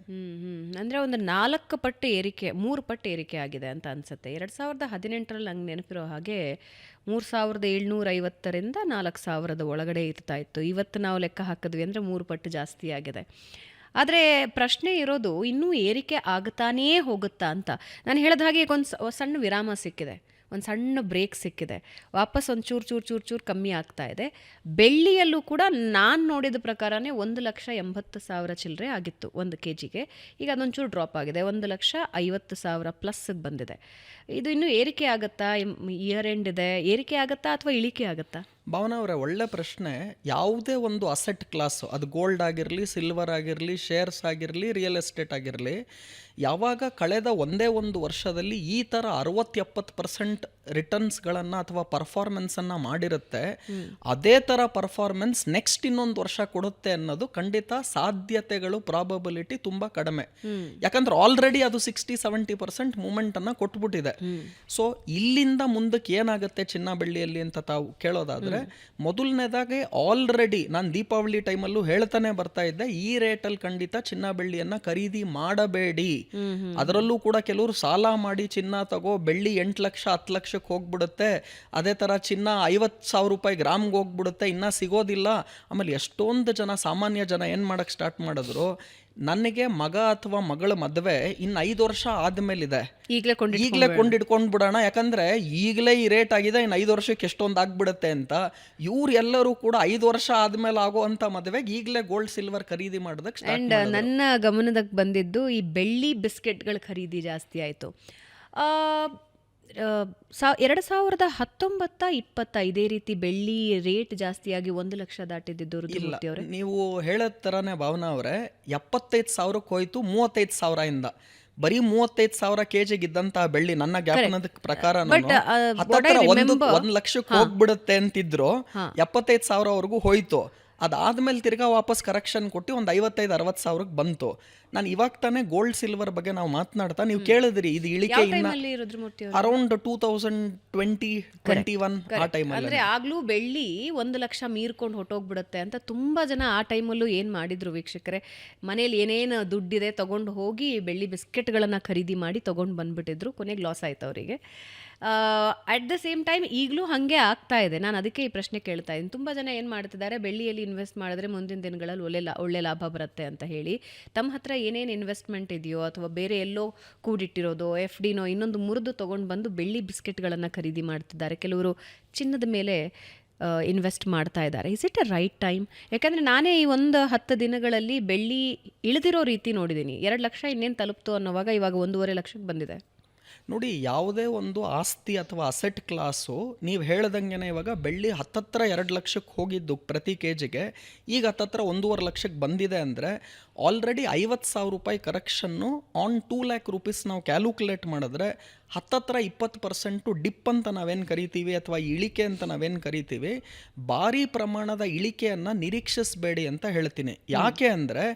ಅಂದರೆ ಒಂದು 4 ಪಟ್ಟು ಏರಿಕೆ, 3 ಪಟ್ಟು ಏರಿಕೆ ಆಗಿದೆ ಅಂತ ಅನ್ಸುತ್ತೆ. 2018ರಲ್ಲಿ ನಂಗೆ ನೆನಪಿರೋ ಹಾಗೆ 3750ರಿಂದ 4000 ಒಳಗಡೆ ಇರ್ತಾ ಇತ್ತು. ಇವತ್ತು ನಾವು ಲೆಕ್ಕ ಹಾಕಿದ್ವಿ ಅಂದರೆ 3 ಪಟ್ಟು ಜಾಸ್ತಿ ಆಗಿದೆ. ಆದರೆ ಪ್ರಶ್ನೆ ಇರೋದು ಇನ್ನೂ ಏರಿಕೆ ಆಗುತ್ತಾನೇ ಹೋಗುತ್ತಾ ಅಂತ. ನಾನು ಹೇಳಿದ ಹಾಗೆ ಈಗ ಒಂದು ಸಣ್ಣ ವಿರಾಮ ಸಿಕ್ಕಿದೆ, ಒಂದು ಸಣ್ಣ ಬ್ರೇಕ್ ಸಿಕ್ಕಿದೆ, ವಾಪಸ್ ಒಂದು ಚೂರು ಕಮ್ಮಿ ಆಗ್ತಾ ಇದೆ. ಬೆಳ್ಳಿಯಲ್ಲೂ ಕೂಡ ನಾನು ನೋಡಿದ ಪ್ರಕಾರನೇ 1,80,000 ಚಿಲ್ಲರೆ ಆಗಿತ್ತು ಒಂದು ಕೆಜಿಗೆ. ಈಗ ಅದೊಂಚೂರು ಡ್ರಾಪ್ ಆಗಿದೆ, 1,50,000 ಪ್ಲಸ್ಗೆ ಬಂದಿದೆ. ಇದು ಇನ್ನೂ ಏರಿಕೆ ಆಗುತ್ತಾ? ಇಯರ್ ಎಂಡ್ ಇದೆ, ಏರಿಕೆ ಆಗುತ್ತಾ ಅಥವಾ ಇಳಿಕೆ ಆಗುತ್ತಾ? ಭಾವನಾ ಅವರೇ, ಒಳ್ಳೆ ಪ್ರಶ್ನೆ. ಯಾವುದೇ ಒಂದು ಅಸೆಟ್ ಕ್ಲಾಸು, ಅದು ಗೋಲ್ಡ್ ಆಗಿರಲಿ, ಸಿಲ್ವರ್ ಆಗಿರಲಿ, ಶೇರ್ಸ್ ಆಗಿರಲಿ, ರಿಯಲ್ ಎಸ್ಟೇಟ್ ಆಗಿರಲಿ, ಯಾವಾಗ ಕಳೆದ ಒಂದೇ ಒಂದು ವರ್ಷದಲ್ಲಿ ಈ ಥರ 60-70% ರಿಟರ್ನ್ಸ್ಗಳನ್ನು ಅಥವಾ ಪರ್ಫಾರ್ಮೆನ್ಸನ್ನು ಮಾಡಿರುತ್ತೆ, ಅದೇ ಥರ ಪರ್ಫಾರ್ಮೆನ್ಸ್ ನೆಕ್ಸ್ಟ್ ಇನ್ನೊಂದು ವರ್ಷ ಕೊಡುತ್ತೆ ಅನ್ನೋದು ಖಂಡಿತ ಸಾಧ್ಯತೆಗಳು, ಪ್ರಾಬಬಿಲಿಟಿ ತುಂಬ ಕಡಿಮೆ. ಯಾಕಂದ್ರೆ ಆಲ್ರೆಡಿ ಅದು 60-70% ಮೂಮೆಂಟನ್ನು ಕೊಟ್ಬಿಟ್ಟಿದೆ. ಸೊ ಇಲ್ಲಿಂದ ಮುಂದಕ್ಕೆ ಏನಾಗುತ್ತೆ ಚಿನ್ನ ಬೆಳ್ಳಿಯಲ್ಲಿ ಅಂತ ತಾವು ಕೇಳೋದಾದರೆ, ಮೊದಲನೇದಾಗಿ ಆಲ್ರೆಡಿ ನಾನು ದೀಪಾವಳಿ ಟೈಮಲ್ಲೂ ಹೇಳ್ತಾನೆ ಬರ್ತಾ ಇದ್ದೆ, ಈ ರೇಟಲ್ಲಿ ಖಂಡಿತ ಚಿನ್ನ ಬೆಳ್ಳಿಯನ್ನ ಖರೀದಿ ಮಾಡಬೇಡಿ. ಅದರಲ್ಲೂ ಕೂಡ ಕೆಲವರು ಸಾಲ ಮಾಡಿ ಚಿನ್ನ ತಗೋ, ಬೆಳ್ಳಿ 8 ಲಕ್ಷ 10 ಲಕ್ಷಕ್ಕೆ ಹೋಗ್ಬಿಡುತ್ತೆ, ಅದೇ ತರ ಚಿನ್ನ 50,000 ರೂಪಾಯಿ ಗ್ರಾಮ್ಗೆ ಹೋಗ್ಬಿಡುತ್ತೆ, ಇನ್ನ ಸಿಗೋದಿಲ್ಲ. ಆಮೇಲೆ ಎಷ್ಟೊಂದು ಜನ, ಸಾಮಾನ್ಯ ಜನ ಏನ್ ಮಾಡಕ್ ಸ್ಟಾರ್ಟ್ ಮಾಡಿದ್ರು, ನನಗೆ ಮಗ ಅಥವಾ ಮಗಳ ಮದುವೆ ಇನ್ನು 5 ವರ್ಷ ಆದ್ಮೇಲಿದೆ, ಈಗಲೇ ಕೊಂಡಿಡ್ಕೊಂಡ್ ಬಿಡೋಣ, ಯಾಕಂದ್ರೆ ಈಗಲೇ ಈ ರೇಟ್ ಆಗಿದೆ, ಇನ್ನು 5 ವರ್ಷಕ್ಕೆ ಎಷ್ಟೊಂದು ಆಗ್ಬಿಡುತ್ತೆ ಅಂತ. ಇವ್ರು ಎಲ್ಲರೂ ಕೂಡ 5 ವರ್ಷ ಆದ್ಮೇಲೆ ಆಗುವಂತ ಮದುವೆಗೆ ಈಗಲೇ ಗೋಲ್ಡ್ ಸಿಲ್ವರ್ ಖರೀದಿ ಮಾಡೋದಕ್ಕೆ ಸ್ಟಾರ್ಟ್ ಮಾಡಿದ್ರು. ನನ್ನ ಗಮನಕ್ಕೆ ಬಂದಿದ್ದು ಈ ಬೆಳ್ಳಿ ಬಿಸ್ಕೆಟ್ಗಳ ಖರೀದಿ ಜಾಸ್ತಿ ಆಯಿತು. 2019-20 ಇದೇ ರೀತಿ ಬೆಳ್ಳಿ ರೇಟ್ ಜಾಸ್ತಿಯಾಗಿ 1 ಲಕ್ಷ ದಾಟಿದ್ದು ರುದ್ರಮೂರ್ತಿ ಅವರೇ? ನೀವು ಹೇಳೋ ಥರನೇ ಭಾವನಾ ಅವರೇ, 75,000ಕ್ಕೆ ಹೋಯ್ತು 35,000 ಇಂದ. ಬರೀ 35,000 ಕೆಜಿಗೆ ಇದ್ದಂತಹ ಬೆಳ್ಳಿ ನನ್ನ ಜ್ಞಾಪನದ ಪ್ರಕಾರ 1 ಲಕ್ಷಕ್ಕೆ ಹೋಗ್ಬಿಡುತ್ತೆ ಅಂತಿದ್ರು, 75,000ವರೆಗೂ ಹೋಯ್ತು. ಅದಾದ್ಮೇಲೆ ತಿರ್ಗಾ ವಾಪಸ್ ಕರೆಕ್ಷನ್ ಕೊಟ್ಟು ಒಂದು 55,000-60,000ಕ್ಕೆ ಬಂತು. ನಾನು ಇವಾಗ ತಾನೇ ಗೋಲ್ಡ್ ಸಿಲ್ವರ್ ಬಗ್ಗೆ ನಾವು ಮಾತನಾಡ್ತಾ ನೀವು ಕೇಳಿದ್ರಿ, ಇದು ಇಳಿಕೆ ಅರೌಂಡ್ 2020-21 ಆ ಟೈಮಲ್ಲಿ. ಅಂದ್ರೆ ಆಗ್ಲೂ ಬೆಳ್ಳಿ 1 ಲಕ್ಷ ಮೀರ್ಕೊಂಡು ಹೊಟ್ಟೋಗ್ಬಿಡುತ್ತೆ ಅಂತ ತುಂಬಾ ಜನ ಆ ಟೈಮಲ್ಲೂ ಏನ್ ಮಾಡಿದ್ರು ವೀಕ್ಷಕರೇ, ಮನೇಲಿ ಏನೇನು ದುಡ್ಡಿದೆ ತಗೊಂಡು ಹೋಗಿ ಬೆಳ್ಳಿ ಬಿಸ್ಕೆಟ್ಗಳನ್ನ ಖರೀದಿ ಮಾಡಿ ತಗೊಂಡು ಬಂದ್ಬಿಟ್ಟಿದ್ರು. ಕೊನೆಗೆ ಲಾಸ್ ಆಯ್ತು ಅವರಿಗೆ. ಅಟ್ ದ ಸೇಮ್ ಟೈಮ್ ಈಗಲೂ ಹಾಗೆ ಆಗ್ತಾ ಇದೆ. ನಾನು ಅದಕ್ಕೆ ಈ ಪ್ರಶ್ನೆ ಕೇಳ್ತಾ ಇದ್ದೀನಿ. ತುಂಬ ಜನ ಏನು ಮಾಡ್ತಿದ್ದಾರೆ, ಬೆಳ್ಳಿಯಲ್ಲಿ ಇನ್ವೆಸ್ಟ್ ಮಾಡಿದ್ರೆ ಮುಂದಿನ ದಿನಗಳಲ್ಲಿ ಒಳ್ಳೆ ಲಾಭ ಬರುತ್ತೆ ಅಂತ ಹೇಳಿ ತಮ್ಮ ಹತ್ರ ಏನೇನು ಇನ್ವೆಸ್ಟ್ಮೆಂಟ್ ಇದೆಯೋ ಅಥವಾ ಬೇರೆ ಎಲ್ಲೋ ಕೂಡಿಟ್ಟಿರೋದು, FDನೋ ಇನ್ನೊಂದು ಮುರಿದು ತೊಗೊಂಡು ಬಂದು ಬೆಳ್ಳಿ ಬಿಸ್ಕೆಟ್ಗಳನ್ನು ಖರೀದಿ ಮಾಡ್ತಿದ್ದಾರೆ. ಕೆಲವರು ಚಿನ್ನದ ಮೇಲೆ ಇನ್ವೆಸ್ಟ್ ಮಾಡ್ತಾ ಇದ್ದಾರೆ. Is it a right time? ಯಾಕಂದರೆ ನಾನೇ ಈ ಒಂದು 10 ದಿನಗಳಲ್ಲಿ ಬೆಳ್ಳಿ ಇಳಿದಿರೋ ರೀತಿ ನೋಡಿದ್ದೀನಿ. 2 ಲಕ್ಷ ಇನ್ನೇನು ತಲುಪ್ತು ಅನ್ನೋವಾಗ ಇವಾಗ 1.5 ಲಕ್ಷಕ್ಕೆ ಬಂದಿದೆ. ನೋಡಿ, ಯಾವುದೇ ಒಂದು ಆಸ್ತಿ ಅಥವಾ ಅಸೆಟ್ ಕ್ಲಾಸು ನೀವು ಹೇಳ್ದಂಗೆ ಇವಾಗ ಬೆಳ್ಳಿ ಹತ್ತತ್ರ 2 ಲಕ್ಷಕ್ಕೆ ಹೋಗಿದ್ದು ಪ್ರತಿ ಕೆಜಿಗೆ, ಈಗ ಹತ್ತತ್ರ 1.5 ಲಕ್ಷಕ್ಕೆ ಬಂದಿದೆ ಅಂದರೆ ಆಲ್ರೆಡಿ 50,000 ರೂಪಾಯಿ ಕರೆಕ್ಷನ್ನು ಆನ್ 2 ಲ್ಯಾಕ್ ರುಪೀಸ್ ನಾವು ಕ್ಯಾಲ್ಕುಲೇಟ್ ಮಾಡಿದ್ರೆ ಹತ್ತತ್ರ 20% ಡಿಪ್ ಅಂತ ನಾವೇನು ಕರಿತೀವಿ ಅಥವಾ ಇಳಿಕೆ ಅಂತ ನಾವೇನು ಕರಿತೀವಿ, ಭಾರಿ ಪ್ರಮಾಣದ ಇಳಿಕೆಯನ್ನು ನಿರೀಕ್ಷಿಸಬೇಡಿ ಅಂತ ಹೇಳ್ತೀನಿ. ಯಾಕೆ ಅಂದರೆ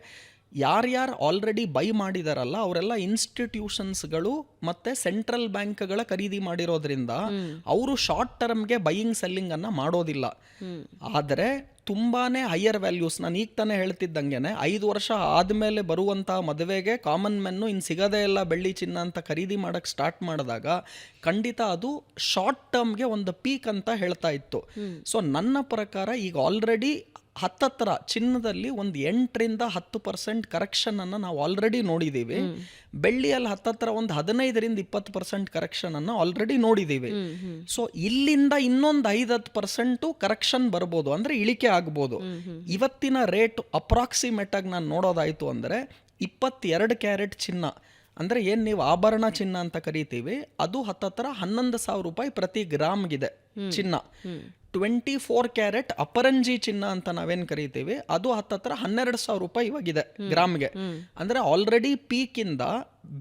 ಯಾರ್ಯಾರು ಆಲ್ರೆಡಿ ಬೈ ಮಾಡಿದಾರಲ್ಲ ಅವರೆಲ್ಲ ಇನ್ಸ್ಟಿಟ್ಯೂಷನ್ಸ್ಗಳು ಮತ್ತೆ ಸೆಂಟ್ರಲ್ ಬ್ಯಾಂಕ್ಗಳ ಖರೀದಿ ಮಾಡಿರೋದ್ರಿಂದ ಅವರು ಶಾರ್ಟ್ ಟರ್ಮ್ಗೆ ಬೈಯಿಂಗ್ ಸೆಲ್ಲಿಂಗ್ ಅನ್ನ ಮಾಡೋದಿಲ್ಲ. ಆದರೆ ತುಂಬಾನೇ ಹೈಯರ್ ವ್ಯಾಲ್ಯೂಸ್, ನಾನು ಈಗ ತಾನೇ ಹೇಳ್ತಿದ್ದಂಗೆನೆ 5 ವರ್ಷ ಆದಮೇಲೆ ಬರುವಂತಹ ಮದುವೆಗೆ ಕಾಮನ್ ಮೆನ್ನು ಇನ್ನು ಸಿಗದೇ ಇಲ್ಲ ಬೆಳ್ಳಿ ಚಿನ್ನ ಅಂತ ಖರೀದಿ ಮಾಡಕ್ಕೆ ಸ್ಟಾರ್ಟ್ ಮಾಡಿದಾಗ ಖಂಡಿತ ಅದು ಶಾರ್ಟ್ ಟರ್ಮ್ಗೆ ಒಂದು ಪೀಕ್ ಅಂತ ಹೇಳ್ತಾ ಇತ್ತು. ಸೊ ನನ್ನ ಪ್ರಕಾರ ಈಗ ಆಲ್ರೆಡಿ ಹತ್ತತ್ರ ಚಿನ್ನದಲ್ಲಿ ಒಂದು 8-10% ಕರೆಕ್ಷನ್ ಅನ್ನು ನಾವು ಆಲ್ರೆಡಿ ನೋಡಿದ್ದೀವಿ. ಬೆಳ್ಳಿಯಲ್ಲಿ ಹತ್ತತ್ರ ಒಂದು 15-20% ಕರೆಕ್ಷನ್ ಅನ್ನು ಆಲ್ರೆಡಿ ನೋಡಿದ್ದೀವಿ. ಸೊ ಇಲ್ಲಿಂದ ಇನ್ನೊಂದು 5-10% ಕರೆಕ್ಷನ್ ಬರ್ಬೋದು, ಅಂದ್ರೆ ಇಳಿಕೆ ಆಗ್ಬೋದು. ಇವತ್ತಿನ ರೇಟ್ ಅಪ್ರಾಕ್ಸಿಮೇಟ್ ಆಗಿ ನಾನು ನೋಡೋದಾಯ್ತು ಅಂದ್ರೆ 22 ಕ್ಯಾರೆಟ್ ಚಿನ್ನ, ಅಂದ್ರೆ ಏನ್ ನೀವು ಆಭರಣ ಚಿನ್ನ ಅಂತ ಕರಿತೀವಿ, ಅದು ಹತ್ತತ್ರ 11,000 ರೂಪಾಯಿ ಪ್ರತಿ ಗ್ರಾಮ್ಗಿದೆ ಚಿನ್ನ. 24 ಕ್ಯಾರೆಟ್ ಅಪರಂಜಿ ಚಿನ್ನ ಅಂತ ನಾವೇನ್ ಕರಿತೀವಿ, ಅದು ಹತ್ತತ್ರ 12,000 ರೂಪಾಯಿ ಇವಾಗಿದೆ ಗ್ರಾಮ್ಗೆ. ಅಂದ್ರೆ ಆಲ್ರೆಡಿ ಪೀಕ್ ಇಂದ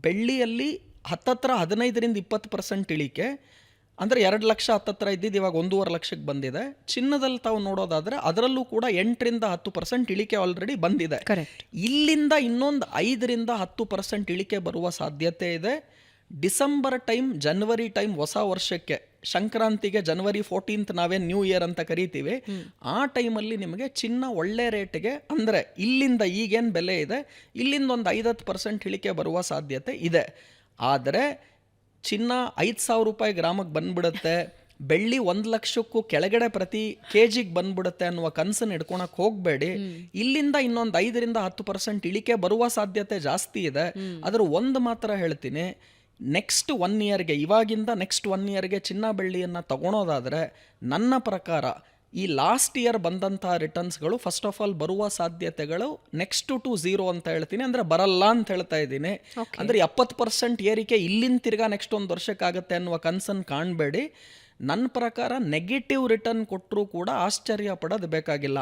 ಬೆಳ್ಳಿಯಲ್ಲಿ ಹತ್ತತ್ರ 15-20% ಇಳಿಕೆ, ಅಂದ್ರೆ 2 ಲಕ್ಷ ಹತ್ತತ್ರ ಇದ್ದಿದ್ದು ಇವಾಗ 1.5 ಲಕ್ಷಕ್ಕೆ ಬಂದಿದೆ. ಚಿನ್ನದಲ್ಲಿ ತಾವು ನೋಡೋದಾದ್ರೆ ಅದರಲ್ಲೂ ಕೂಡ 8-10% ಇಳಿಕೆ ಆಲ್ರೆಡಿ ಬಂದಿದೆ. ಇಲ್ಲಿಂದ ಇನ್ನೊಂದು 5-10% ಇಳಿಕೆ ಬರುವ ಸಾಧ್ಯತೆ ಇದೆ. ಡಿಸೆಂಬರ್ ಟೈಮ್, ಜನವರಿ ಟೈಮ್, ಹೊಸ ವರ್ಷಕ್ಕೆ ಸಂಕ್ರಾಂತಿಗೆ ಜನವರಿ 14th ನಾವೇನು ನ್ಯೂ ಇಯರ್ ಅಂತ ಕರಿತೀವಿ, ಆ ಟೈಮಲ್ಲಿ ನಿಮಗೆ ಚಿನ್ನ ಒಳ್ಳೆ ರೇಟ್ಗೆ, ಅಂದರೆ ಇಲ್ಲಿಂದ ಈಗೇನು ಬೆಲೆ ಇದೆ ಇಲ್ಲಿಂದ ಒಂದು 5-10% ಇಳಿಕೆ ಬರುವ ಸಾಧ್ಯತೆ ಇದೆ. ಆದರೆ ಚಿನ್ನ 5,000 ರೂಪಾಯಿ ಗ್ರಾಮಕ್ಕೆ ಬಂದ್ಬಿಡುತ್ತೆ, ಬೆಳ್ಳಿ 1,00,000ಕ್ಕೂ ಕೆಳಗಡೆ ಪ್ರತಿ ಕೆಜಿಗೆ ಬಂದ್ಬಿಡುತ್ತೆ ಅನ್ನುವ ಕನಸನ್ನು ಇಟ್ಕೊಳಕ್ ಹೋಗ್ಬೇಡಿ. ಇಲ್ಲಿಂದ ಇನ್ನೊಂದು 5-10% ಇಳಿಕೆ ಬರುವ ಸಾಧ್ಯತೆ ಜಾಸ್ತಿ ಇದೆ. ಅದ್ರ ಒಂದು ಮಾತ್ರ ಹೇಳ್ತೀನಿ, ನೆಕ್ಸ್ಟ್ 1 ಇಯರ್ಗೆ, ಇವಾಗಿಂದ ನೆಕ್ಸ್ಟ್ 1 ಇಯರ್ಗೆ ಚಿನ್ನ ಬೆಳ್ಳಿಯನ್ನು ತಗೊಳೋದಾದರೆ ನನ್ನ ಪ್ರಕಾರ ಈ ಲಾಸ್ಟ್ ಇಯರ್ ಬಂದಂಥ ರಿಟರ್ನ್ಸ್ಗಳು ಫಸ್ಟ್ ಆಫ್ ಆಲ್ ಬರುವ ಸಾಧ್ಯತೆಗಳು ನೆಕ್ಸ್ಟ್ ಟು 0 ಅಂತ ಹೇಳ್ತೀನಿ. ಅಂದರೆ ಬರಲ್ಲ ಅಂತ ಹೇಳ್ತಾ ಇದ್ದೀನಿ. ಅಂದರೆ 70% ಏರಿಕೆ ಇಲ್ಲಿಂದ ತಿರ್ಗಾ ನೆಕ್ಸ್ಟ್ 1 ವರ್ಷಕ್ಕಾಗತ್ತೆ ಅನ್ನುವ ಕನ್ಸನ್ ಕಾಣಬೇಡಿ. ನನ್ನ ಪ್ರಕಾರ ನೆಗೆಟಿವ್ ರಿಟರ್ನ್ ಕೊಟ್ಟರು ಕೂಡ ಆಶ್ಚರ್ಯ ಪಡೋದು ಬೇಕಾಗಿಲ್ಲ.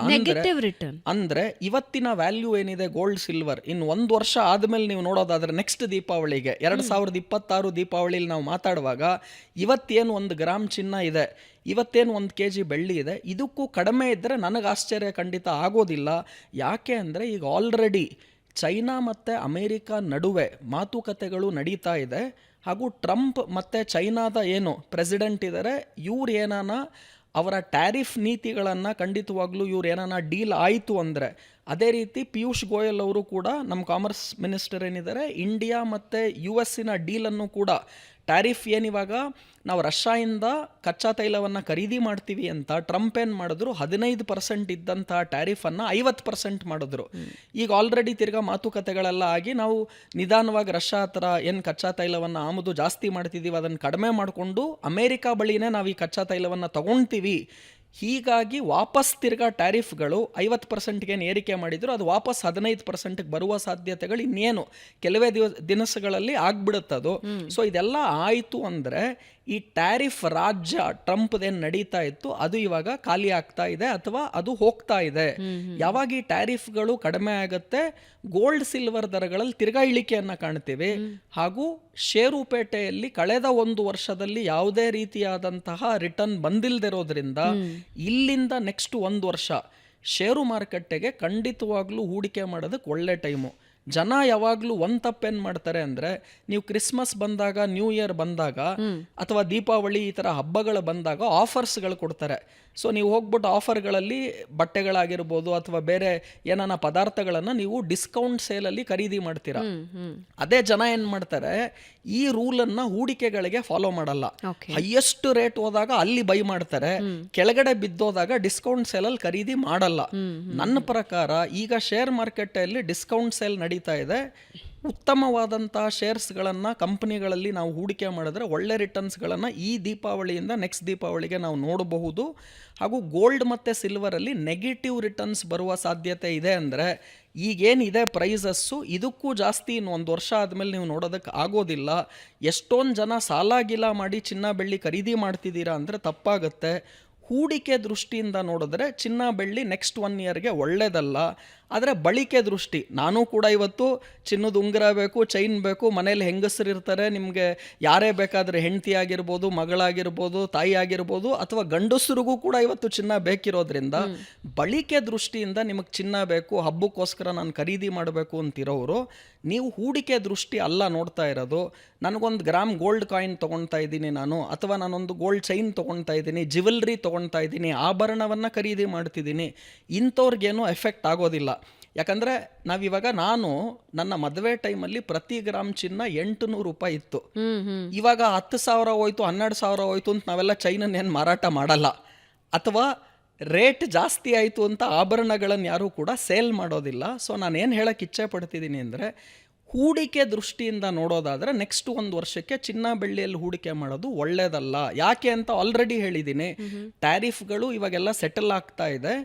ಅಂದ್ರೆ ಇವತ್ತಿನ ವ್ಯಾಲ್ಯೂ ಏನಿದೆ ಗೋಲ್ಡ್ ಸಿಲ್ವರ್, ಇನ್ನು 1 ವರ್ಷ ಆದ್ಮೇಲೆ ನೀವು ನೋಡೋದಾದ್ರೆ ನೆಕ್ಸ್ಟ್ ದೀಪಾವಳಿಗೆ 2026 ದೀಪಾವಳಿಲಿ ನಾವು ಮಾತಾಡುವಾಗ ಇವತ್ತೇನು 1 ಗ್ರಾಮ್ ಚಿನ್ನ ಇದೆ, ಇವತ್ತೇನು 1 kg ಬೆಳ್ಳಿ ಇದೆ, ಇದಕ್ಕೂ ಕಡಿಮೆ ಇದ್ದರೆ ನನಗೆ ಆಶ್ಚರ್ಯ ಖಂಡಿತ ಆಗೋದಿಲ್ಲ. ಯಾಕೆ ಅಂದರೆ ಈಗ ಆಲ್ರೆಡಿ ಚೈನಾ ಮತ್ತು ಅಮೇರಿಕಾ ನಡುವೆ ಮಾತುಕತೆಗಳು ನಡೀತಾ ಇದೆ. ಹಾಗೂ ಟ್ರಂಪ್ ಮತ್ತು ಚೈನಾದ ಏನು ಪ್ರೆಸಿಡೆಂಟ್ ಇದ್ದಾರೆ, ಇವ್ರು ಏನಾನ ಅವರ ಟ್ಯಾರಿಫ್ ನೀತಿಗಳನ್ನು ಖಂಡಿತವಾಗ್ಲೂ ಇವ್ರು ಏನಾನ ಡೀಲ್ ಆಯಿತು ಅಂದರೆ, ಅದೇ ರೀತಿ ಪಿಯೂಷ್ ಗೋಯಲ್ ಅವರು ಕೂಡ ನಮ್ಮ ಕಾಮರ್ಸ್ ಮಿನಿಸ್ಟರ್ ಏನಿದ್ದಾರೆ, ಇಂಡಿಯಾ ಮತ್ತು US ಡೀಲನ್ನು ಕೂಡ ಟ್ಯಾರಿಫ್ ಏನಿವಾಗ ನಾವು ರಷ್ಯಾಯಿಂದ ಕಚ್ಚಾ ತೈಲವನ್ನು ಖರೀದಿ ಮಾಡ್ತೀವಿ ಅಂತ ಟ್ರಂಪ್ ಏನು ಮಾಡಿದ್ರು, 15% ಇದ್ದಂಥ ಟ್ಯಾರಿಫನ್ನು 50% ಮಾಡಿದ್ರು. ಈಗ ಆಲ್ರೆಡಿ ತಿರ್ಗಾ ಮಾತುಕತೆಗಳೆಲ್ಲ ಆಗಿ ನಾವು ನಿಧಾನವಾಗಿ ರಷ್ಯಾ ಹತ್ರ ಏನು ಕಚ್ಚಾ ತೈಲವನ್ನು ಆಮದು ಜಾಸ್ತಿ ಮಾಡ್ತಿದ್ದೀವಿ ಅದನ್ನು ಕಡಿಮೆ ಮಾಡಿಕೊಂಡು ಅಮೇರಿಕಾ ಬಳಿನೇ ನಾವು ಈ ಕಚ್ಚಾ ತೈಲವನ್ನು ತಗೊಳ್ತೀವಿ. ಹೀಗಾಗಿ ವಾಪಸ್ ತಿರ್ಗಾ ಟ್ಯಾರಿಫ್ಗಳು 50%ಗೆ ಏರಿಕೆ ಮಾಡಿದ್ರು, ಅದು ವಾಪಸ್ 15%ಗೆ ಬರುವ ಸಾಧ್ಯತೆಗಳು ಇನ್ನೇನು ಕೆಲವೇ ದಿನಗಳಲ್ಲಿ ಆಗ್ಬಿಡುತ್ತದು. ಸೊ ಇದೆಲ್ಲ ಆಯಿತು ಅಂದರೆ ಈ ಟ್ಯಾರಿಫ್ ರಾಜ್ಯ ಟ್ರಂಪ್ದೇನು ನಡೀತಾ ಇತ್ತು ಅದು ಇವಾಗ ಖಾಲಿ ಆಗ್ತಾ ಇದೆ ಅಥವಾ ಅದು ಹೋಗ್ತಾ ಇದೆ. ಯಾವಾಗ ಈ ಟ್ಯಾರಿಫ್ಗಳು ಕಡಿಮೆ ಆಗುತ್ತೆ, ಗೋಲ್ಡ್ ಸಿಲ್ವರ್ ದರಗಳಲ್ಲಿ ತಿರ್ಗಾ ಇಳಿಕೆಯನ್ನು ಕಾಣ್ತೀವಿ. ಹಾಗೂ ಷೇರುಪೇಟೆಯಲ್ಲಿ ಕಳೆದ 1 ವರ್ಷದಲ್ಲಿ ಯಾವುದೇ ರೀತಿಯಾದಂತಹ ರಿಟರ್ನ್ ಬಂದಿಲ್ಲದಿರೋದ್ರಿಂದ ಇಲ್ಲಿಂದ ನೆಕ್ಸ್ಟ್ 1 ವರ್ಷ ಷೇರು ಮಾರುಕಟ್ಟೆಗೆ ಖಂಡಿತವಾಗ್ಲೂ ಹೂಡಿಕೆ ಮಾಡೋದಕ್ಕೆ ಒಳ್ಳೆ ಟೈಮು. ಜನ ಯಾವಾಗಲೂ ಒಂದು ತಪ್ಪೇನು ಮಾಡ್ತಾರೆ ಅಂದರೆ, ನೀವು ಕ್ರಿಸ್ಮಸ್ ಬಂದಾಗ, ನ್ಯೂ ಇಯರ್ ಬಂದಾಗ ಅಥವಾ ದೀಪಾವಳಿ ಈ ಥರ ಹಬ್ಬಗಳು ಬಂದಾಗ ಆಫರ್ಸ್ಗಳು ಕೊಡ್ತಾರೆ. ಸೊ ನೀವು ಹೋಗ್ಬಿಟ್ಟು ಆಫರ್ಗಳಲ್ಲಿ ಬಟ್ಟೆಗಳಾಗಿರ್ಬೋದು ಅಥವಾ ಬೇರೆ ಏನಾನ ಪದಾರ್ಥಗಳನ್ನು ನೀವು ಡಿಸ್ಕೌಂಟ್ ಸೇಲಲ್ಲಿ ಖರೀದಿ ಮಾಡ್ತೀರಾ. ಅದೇ ಜನ ಏನು ಮಾಡ್ತಾರೆ, ಈ ರೂಲನ್ನು ಹೂಡಿಕೆಗಳಿಗೆ ಫಾಲೋ ಮಾಡಲ್ಲ. ಹೈಯೆಸ್ಟ್ ರೇಟ್ ಹೋದಾಗ ಅಲ್ಲಿ ಬೈ ಮಾಡ್ತಾರೆ, ಕೆಳಗಡೆ ಬಿದ್ದೋದಾಗ ಡಿಸ್ಕೌಂಟ್ ಸೇಲಲ್ಲಿ ಖರೀದಿ ಮಾಡಲ್ಲ. ನನ್ನ ಪ್ರಕಾರ ಈಗ ಶೇರ್ ಮಾರ್ಕೆಟಲ್ಲಿ ಡಿಸ್ಕೌಂಟ್ ಸೇಲ್ ನಡೀತಾ ಇದೆ. ಉತ್ತಮವಾದಂಥ ಶೇರ್ಸ್ಗಳನ್ನು ಕಂಪ್ನಿಗಳಲ್ಲಿ ನಾವು ಹೂಡಿಕೆ ಮಾಡಿದ್ರೆ ಒಳ್ಳೆ ರಿಟರ್ನ್ಸ್ಗಳನ್ನು ಈ ದೀಪಾವಳಿಯಿಂದ ನೆಕ್ಸ್ಟ್ ದೀಪಾವಳಿಗೆ ನಾವು ನೋಡಬಹುದು. ಹಾಗೂ ಗೋಲ್ಡ್ ಮತ್ತು ಸಿಲ್ವರಲ್ಲಿ ನೆಗೆಟಿವ್ ರಿಟರ್ನ್ಸ್ ಬರುವ ಸಾಧ್ಯತೆ ಇದೆ. ಅಂದರೆ ಈಗೇನಿದೆ ಪ್ರೈಸಸ್ಸು ಇದಕ್ಕೂ ಜಾಸ್ತಿ ಇನ್ನು 1 ವರ್ಷ ಆದಮೇಲೆ ನೀವು ನೋಡೋದಕ್ಕೆ ಆಗೋದಿಲ್ಲ. ಎಷ್ಟೊಂದು ಜನ ಸಾಲ ಗೀಲ ಮಾಡಿ ಚಿನ್ನ ಬೆಳ್ಳಿ ಖರೀದಿ ಮಾಡ್ತಿದ್ದೀರಾ ಅಂದರೆ ತಪ್ಪಾಗುತ್ತೆ. ಹೂಡಿಕೆ ದೃಷ್ಟಿಯಿಂದ ನೋಡಿದ್ರೆ ಚಿನ್ನ ಬೆಳ್ಳಿ ನೆಕ್ಸ್ಟ್ 1 ಇಯರ್ಗೆ ಒಳ್ಳೇದಲ್ಲ. ಆದರೆ ಬಳಿಕೆ ದೃಷ್ಟಿ, ನಾನು ಕೂಡ ಇವತ್ತು ಚಿನ್ನದ ಉಂಗುರ ಬೇಕು, ಚೈನ್ ಬೇಕು, ಮನೇಲಿ ಹೆಂಗಸರು ಇರ್ತಾರೆ, ನಿಮಗೆ ಯಾರೇ ಬೇಕಾದರೆ ಹೆಂಡತಿ ಆಗಿರ್ಬೋದು, ಮಗಳಾಗಿರ್ಬೋದು, ತಾಯಿ ಆಗಿರ್ಬೋದು ಅಥವಾ ಗಂಡಸರಿಗೂ ಕೂಡ ಇವತ್ತು ಚಿನ್ನ ಬೇಕಿರೋದ್ರಿಂದ ಬಳಿಕೆ ದೃಷ್ಟಿಯಿಂದ ನಿಮಗೆ ಚಿನ್ನ ಬೇಕು, ಹಬ್ಬಕ್ಕೋಸ್ಕರ ನಾನು ಖರೀದಿ ಮಾಡಬೇಕು ಅಂತಿರೋರು ನೀವು ಹೂಡಿಕೆ ದೃಷ್ಟಿ ಅಲ್ಲ ನೋಡ್ತಾ ಇರೋದು. ನನಗೊಂದು ಗ್ರಾಮ್ ಗೋಲ್ಡ್ ಕಾಯಿನ್ ತೊಗೊಳ್ತಾ ಇದ್ದೀನಿ ನಾನು, ಅಥವಾ ನಾನೊಂದು ಗೋಲ್ಡ್ ಚೈನ್ ತೊಗೊಳ್ತಾ ಇದ್ದೀನಿ, ಜ್ಯುವೆಲ್ರಿ ತೊಗೊಳ್ತಾ ಇದ್ದೀನಿ, ಆಭರಣವನ್ನು ಖರೀದಿ ಮಾಡ್ತಿದ್ದೀನಿ, ಇಂಥವ್ರಿಗೇನು ಎಫೆಕ್ಟ್ ಆಗೋದಿಲ್ಲ. ಯಾಕಂದರೆ ನಾನು ನನ್ನ ಮದುವೆ ಟೈಮಲ್ಲಿ ಪ್ರತಿ ಗ್ರಾಮ್ ಚಿನ್ನ 800 ರೂಪಾಯಿ ಇತ್ತು. ಇವಾಗ 10,000 ಹೋಯ್ತು, 12,000 ಹೋಯ್ತು ಅಂತ ನಾವೆಲ್ಲ ಚೈನನ್ನು ಏನು ಮಾರಾಟ ಮಾಡಲ್ಲ. ಅಥವಾ ರೇಟ್ ಜಾಸ್ತಿ ಆಯಿತು ಅಂತ ಆಭರಣಗಳನ್ನು ಯಾರೂ ಕೂಡ ಸೇಲ್ ಮಾಡೋದಿಲ್ಲ. ಸೊ ನಾನೇನು ಹೇಳಕ್ಕೆ ಇಚ್ಛೆ ಪಡ್ತಿದ್ದೀನಿ ಅಂದರೆ, ಹೂಡಿಕೆ ದೃಷ್ಟಿಯಿಂದ ನೋಡೋದಾದರೆ ನೆಕ್ಸ್ಟ್ 1 ವರ್ಷಕ್ಕೆ ಚಿನ್ನ ಬೆಳ್ಳಿಯಲ್ಲಿ ಹೂಡಿಕೆ ಮಾಡೋದು ಒಳ್ಳೇದಲ್ಲ. ಯಾಕೆ ಅಂತ ಆಲ್ರೆಡಿ ಹೇಳಿದ್ದೀನಿ. ಟ್ಯಾರಿಫ್ಗಳು ಇವಾಗೆಲ್ಲ ಸೆಟಲ್ ಆಗ್ತಾ ಇದೆ,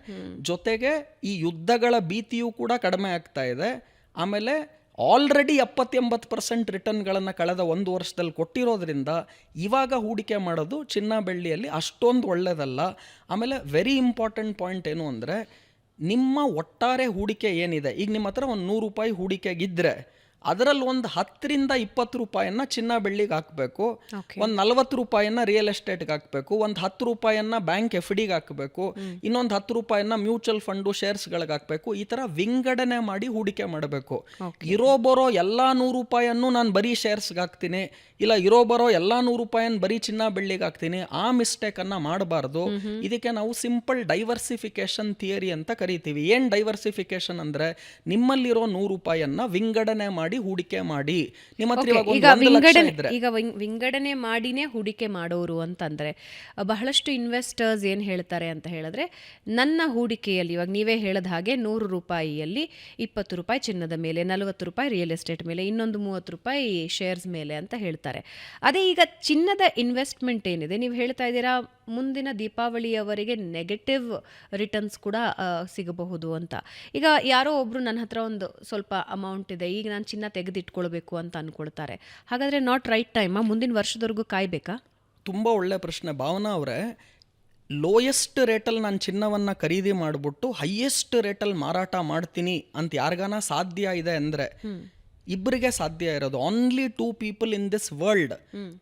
ಜೊತೆಗೆ ಈ ಯುದ್ಧಗಳ ಭೀತಿಯೂ ಕೂಡ ಕಡಿಮೆ ಆಗ್ತಾ ಇದೆ. ಆಮೇಲೆ ಆಲ್ರೆಡಿ 70-80% ರಿಟರ್ನ್ಗಳನ್ನು ಕಳೆದ 1 ವರ್ಷದಲ್ಲಿ ಕೊಟ್ಟಿರೋದ್ರಿಂದ ಇವಾಗ ಹೂಡಿಕೆ ಮಾಡೋದು ಚಿನ್ನ ಬೆಳ್ಳಿಯಲ್ಲಿ ಅಷ್ಟೊಂದು ಒಳ್ಳೆಯದಲ್ಲ. ಆಮೇಲೆ ವೆರಿ ಇಂಪಾರ್ಟೆಂಟ್ ಪಾಯಿಂಟ್ ಏನು ಅಂದರೆ, ನಿಮ್ಮ ಒಟ್ಟಾರೆ ಹೂಡಿಕೆ ಏನಿದೆ, ಈಗ ನಿಮ್ಮ ಹತ್ರ ಒಂದು 100 ರೂಪಾಯಿ ಹೂಡಿಕೆಗಿದ್ದರೆ ಅದರಲ್ಲಿ ಒಂದು 10-20 ರೂಪಾಯಿಯನ್ನು ಚಿನ್ನ ಬೆಳ್ಳಿಗೆ ಹಾಕಬೇಕು, ಒಂದು 40 ರೂಪಾಯಿಯನ್ನು ರಿಯಲ್ ಎಸ್ಟೇಟ್ಗೆ ಹಾಕಬೇಕು, ಒಂದು 10 ರೂಪಾಯಿಯನ್ನು ಬ್ಯಾಂಕ್ FDಗೆ ಹಾಕಬೇಕು, ಇನ್ನೊಂದು 10 ರೂಪಾಯಿಯನ್ನು ಮ್ಯೂಚುವಲ್ ಫಂಡು ಶೇರ್ಸ್ಗಳಿಗೆ ಹಾಕಬೇಕು. ಈ ಥರ ವಿಂಗಡಣೆ ಮಾಡಿ ಹೂಡಿಕೆ ಮಾಡಬೇಕು. ಬರೋ ಎಲ್ಲ 100 ರೂಪಾಯಿಯನ್ನು ನಾನು ಬರೀ ಶೇರ್ಸ್ಗೆ ಹಾಕ್ತೀನಿ, ಇಲ್ಲ ಬರೋ ಎಲ್ಲ 100 ರೂಪಾಯಿಯನ್ನು ಬರೀ ಚಿನ್ನ ಬೆಳ್ಳಿಗೆ ಹಾಕ್ತೀನಿ, ಆ ಮಿಸ್ಟೇಕನ್ನು ಮಾಡಬಾರ್ದು. ಇದಕ್ಕೆ ನಾವು ಸಿಂಪಲ್ ಡೈವರ್ಸಿಫಿಕೇಶನ್ ಥಿಯರಿ ಅಂತ ಕರಿತೀವಿ. ಏನು ಡೈವರ್ಸಿಫಿಕೇಶನ್ ಅಂದರೆ, ನಿಮ್ಮಲ್ಲಿರೋ 100 ರೂಪಾಯಿಯನ್ನು ವಿಂಗಡಣೆ ಮಾಡಿ ಮಾಡಿ ಹೂಡಿಕೆ ಮಾಡಿ. ನಿಮ್ಮ ಹತ್ರ Okay, ಇವಾಗ ಈಗ ಒಂದು 1 ಲಕ್ಷ ಇದ್ರೆ ವಿಂಗಡಣೆ ಮಾಡಿನೇ ಹೂಡಿಕೆ ಮಾಡೋರು ಅಂತಂದ್ರೆ ಬಹಳಷ್ಟು ಇನ್ವೆಸ್ಟರ್ಸ್ ಏನು ಹೇಳ್ತಾರೆ ಅಂತ ಹೇಳಿದ್ರೆ, ನನ್ನ ಹೂಡಿಕೆಯಲ್ಲಿ ಇವಾಗ ನೀವೇ ಹೇಳದ ಹಾಗೆ 100 ರೂಪಾಯಿಯಲ್ಲಿ 20 ರೂಪಾಯಿ ಚಿನ್ನದ ಮೇಲೆ, 40 ರೂಪಾಯಿ ರಿಯಲ್ ಎಸ್ಟೇಟ್ ಮೇಲೆ, ಇನ್ನೊಂದು 30 ರೂಪಾಯಿ ಶೇರ್ಸ್ ಮೇಲೆ ಅಂತ ಹೇಳ್ತಾರೆ. ಅದೇ ಈಗ ಚಿನ್ನದ ಇನ್ವೆಸ್ಟ್ಮೆಂಟ್ ಏನಿದೆ, ನೀವು ಹೇಳ್ತಾ ಇದ್ದೀರಾ ಮುಂದಿನ ದೀಪಾವಳಿಯವರೆಗೆ ನೆಗೆಟಿವ್ ರಿಟರ್ನ್ಸ್ ಕೂಡ ಸಿಗಬಹುದು ಅಂತ. ಈಗ ಯಾರೋ ಒಬ್ರು ನನ್ನ ಹತ್ರ ಒಂದು ಸ್ವಲ್ಪ ಅಮೌಂಟ್ ಇದೆ, ಈಗ ನಾನು ಚಿನ್ನ ತೆಗೆದಿಟ್ಕೊಳ್ಬೇಕು ಅಂತ ಅನ್ಕೊಳ್ತಾರೆ. ಹಾಗಾದ್ರೆ ನಾಟ್ ರೈಟ್ ಟೈಮಾ? ಮುಂದಿನ ವರ್ಷದವರೆಗೂ ಕಾಯ್ಬೇಕಾ? ತುಂಬ ಒಳ್ಳೆ ಪ್ರಶ್ನೆ ಭಾವನಾ ಅವರೇ. ಲೋಯೆಸ್ಟ್ ರೇಟಲ್ಲಿ ನಾನು ಚಿನ್ನವನ್ನು ಖರೀದಿ ಮಾಡಿಬಿಟ್ಟು ಹೈಯೆಸ್ಟ್ ರೇಟಲ್ಲಿ ಮಾರಾಟ ಮಾಡ್ತೀನಿ ಅಂತ ಯಾರಿಗಾನ ಸಾಧ್ಯ ಇದೆ ಅಂದರೆ ಇಬ್ಬರಿಗೆ ಸಾಧ್ಯ ಇರೋದು. Only 2 people in this world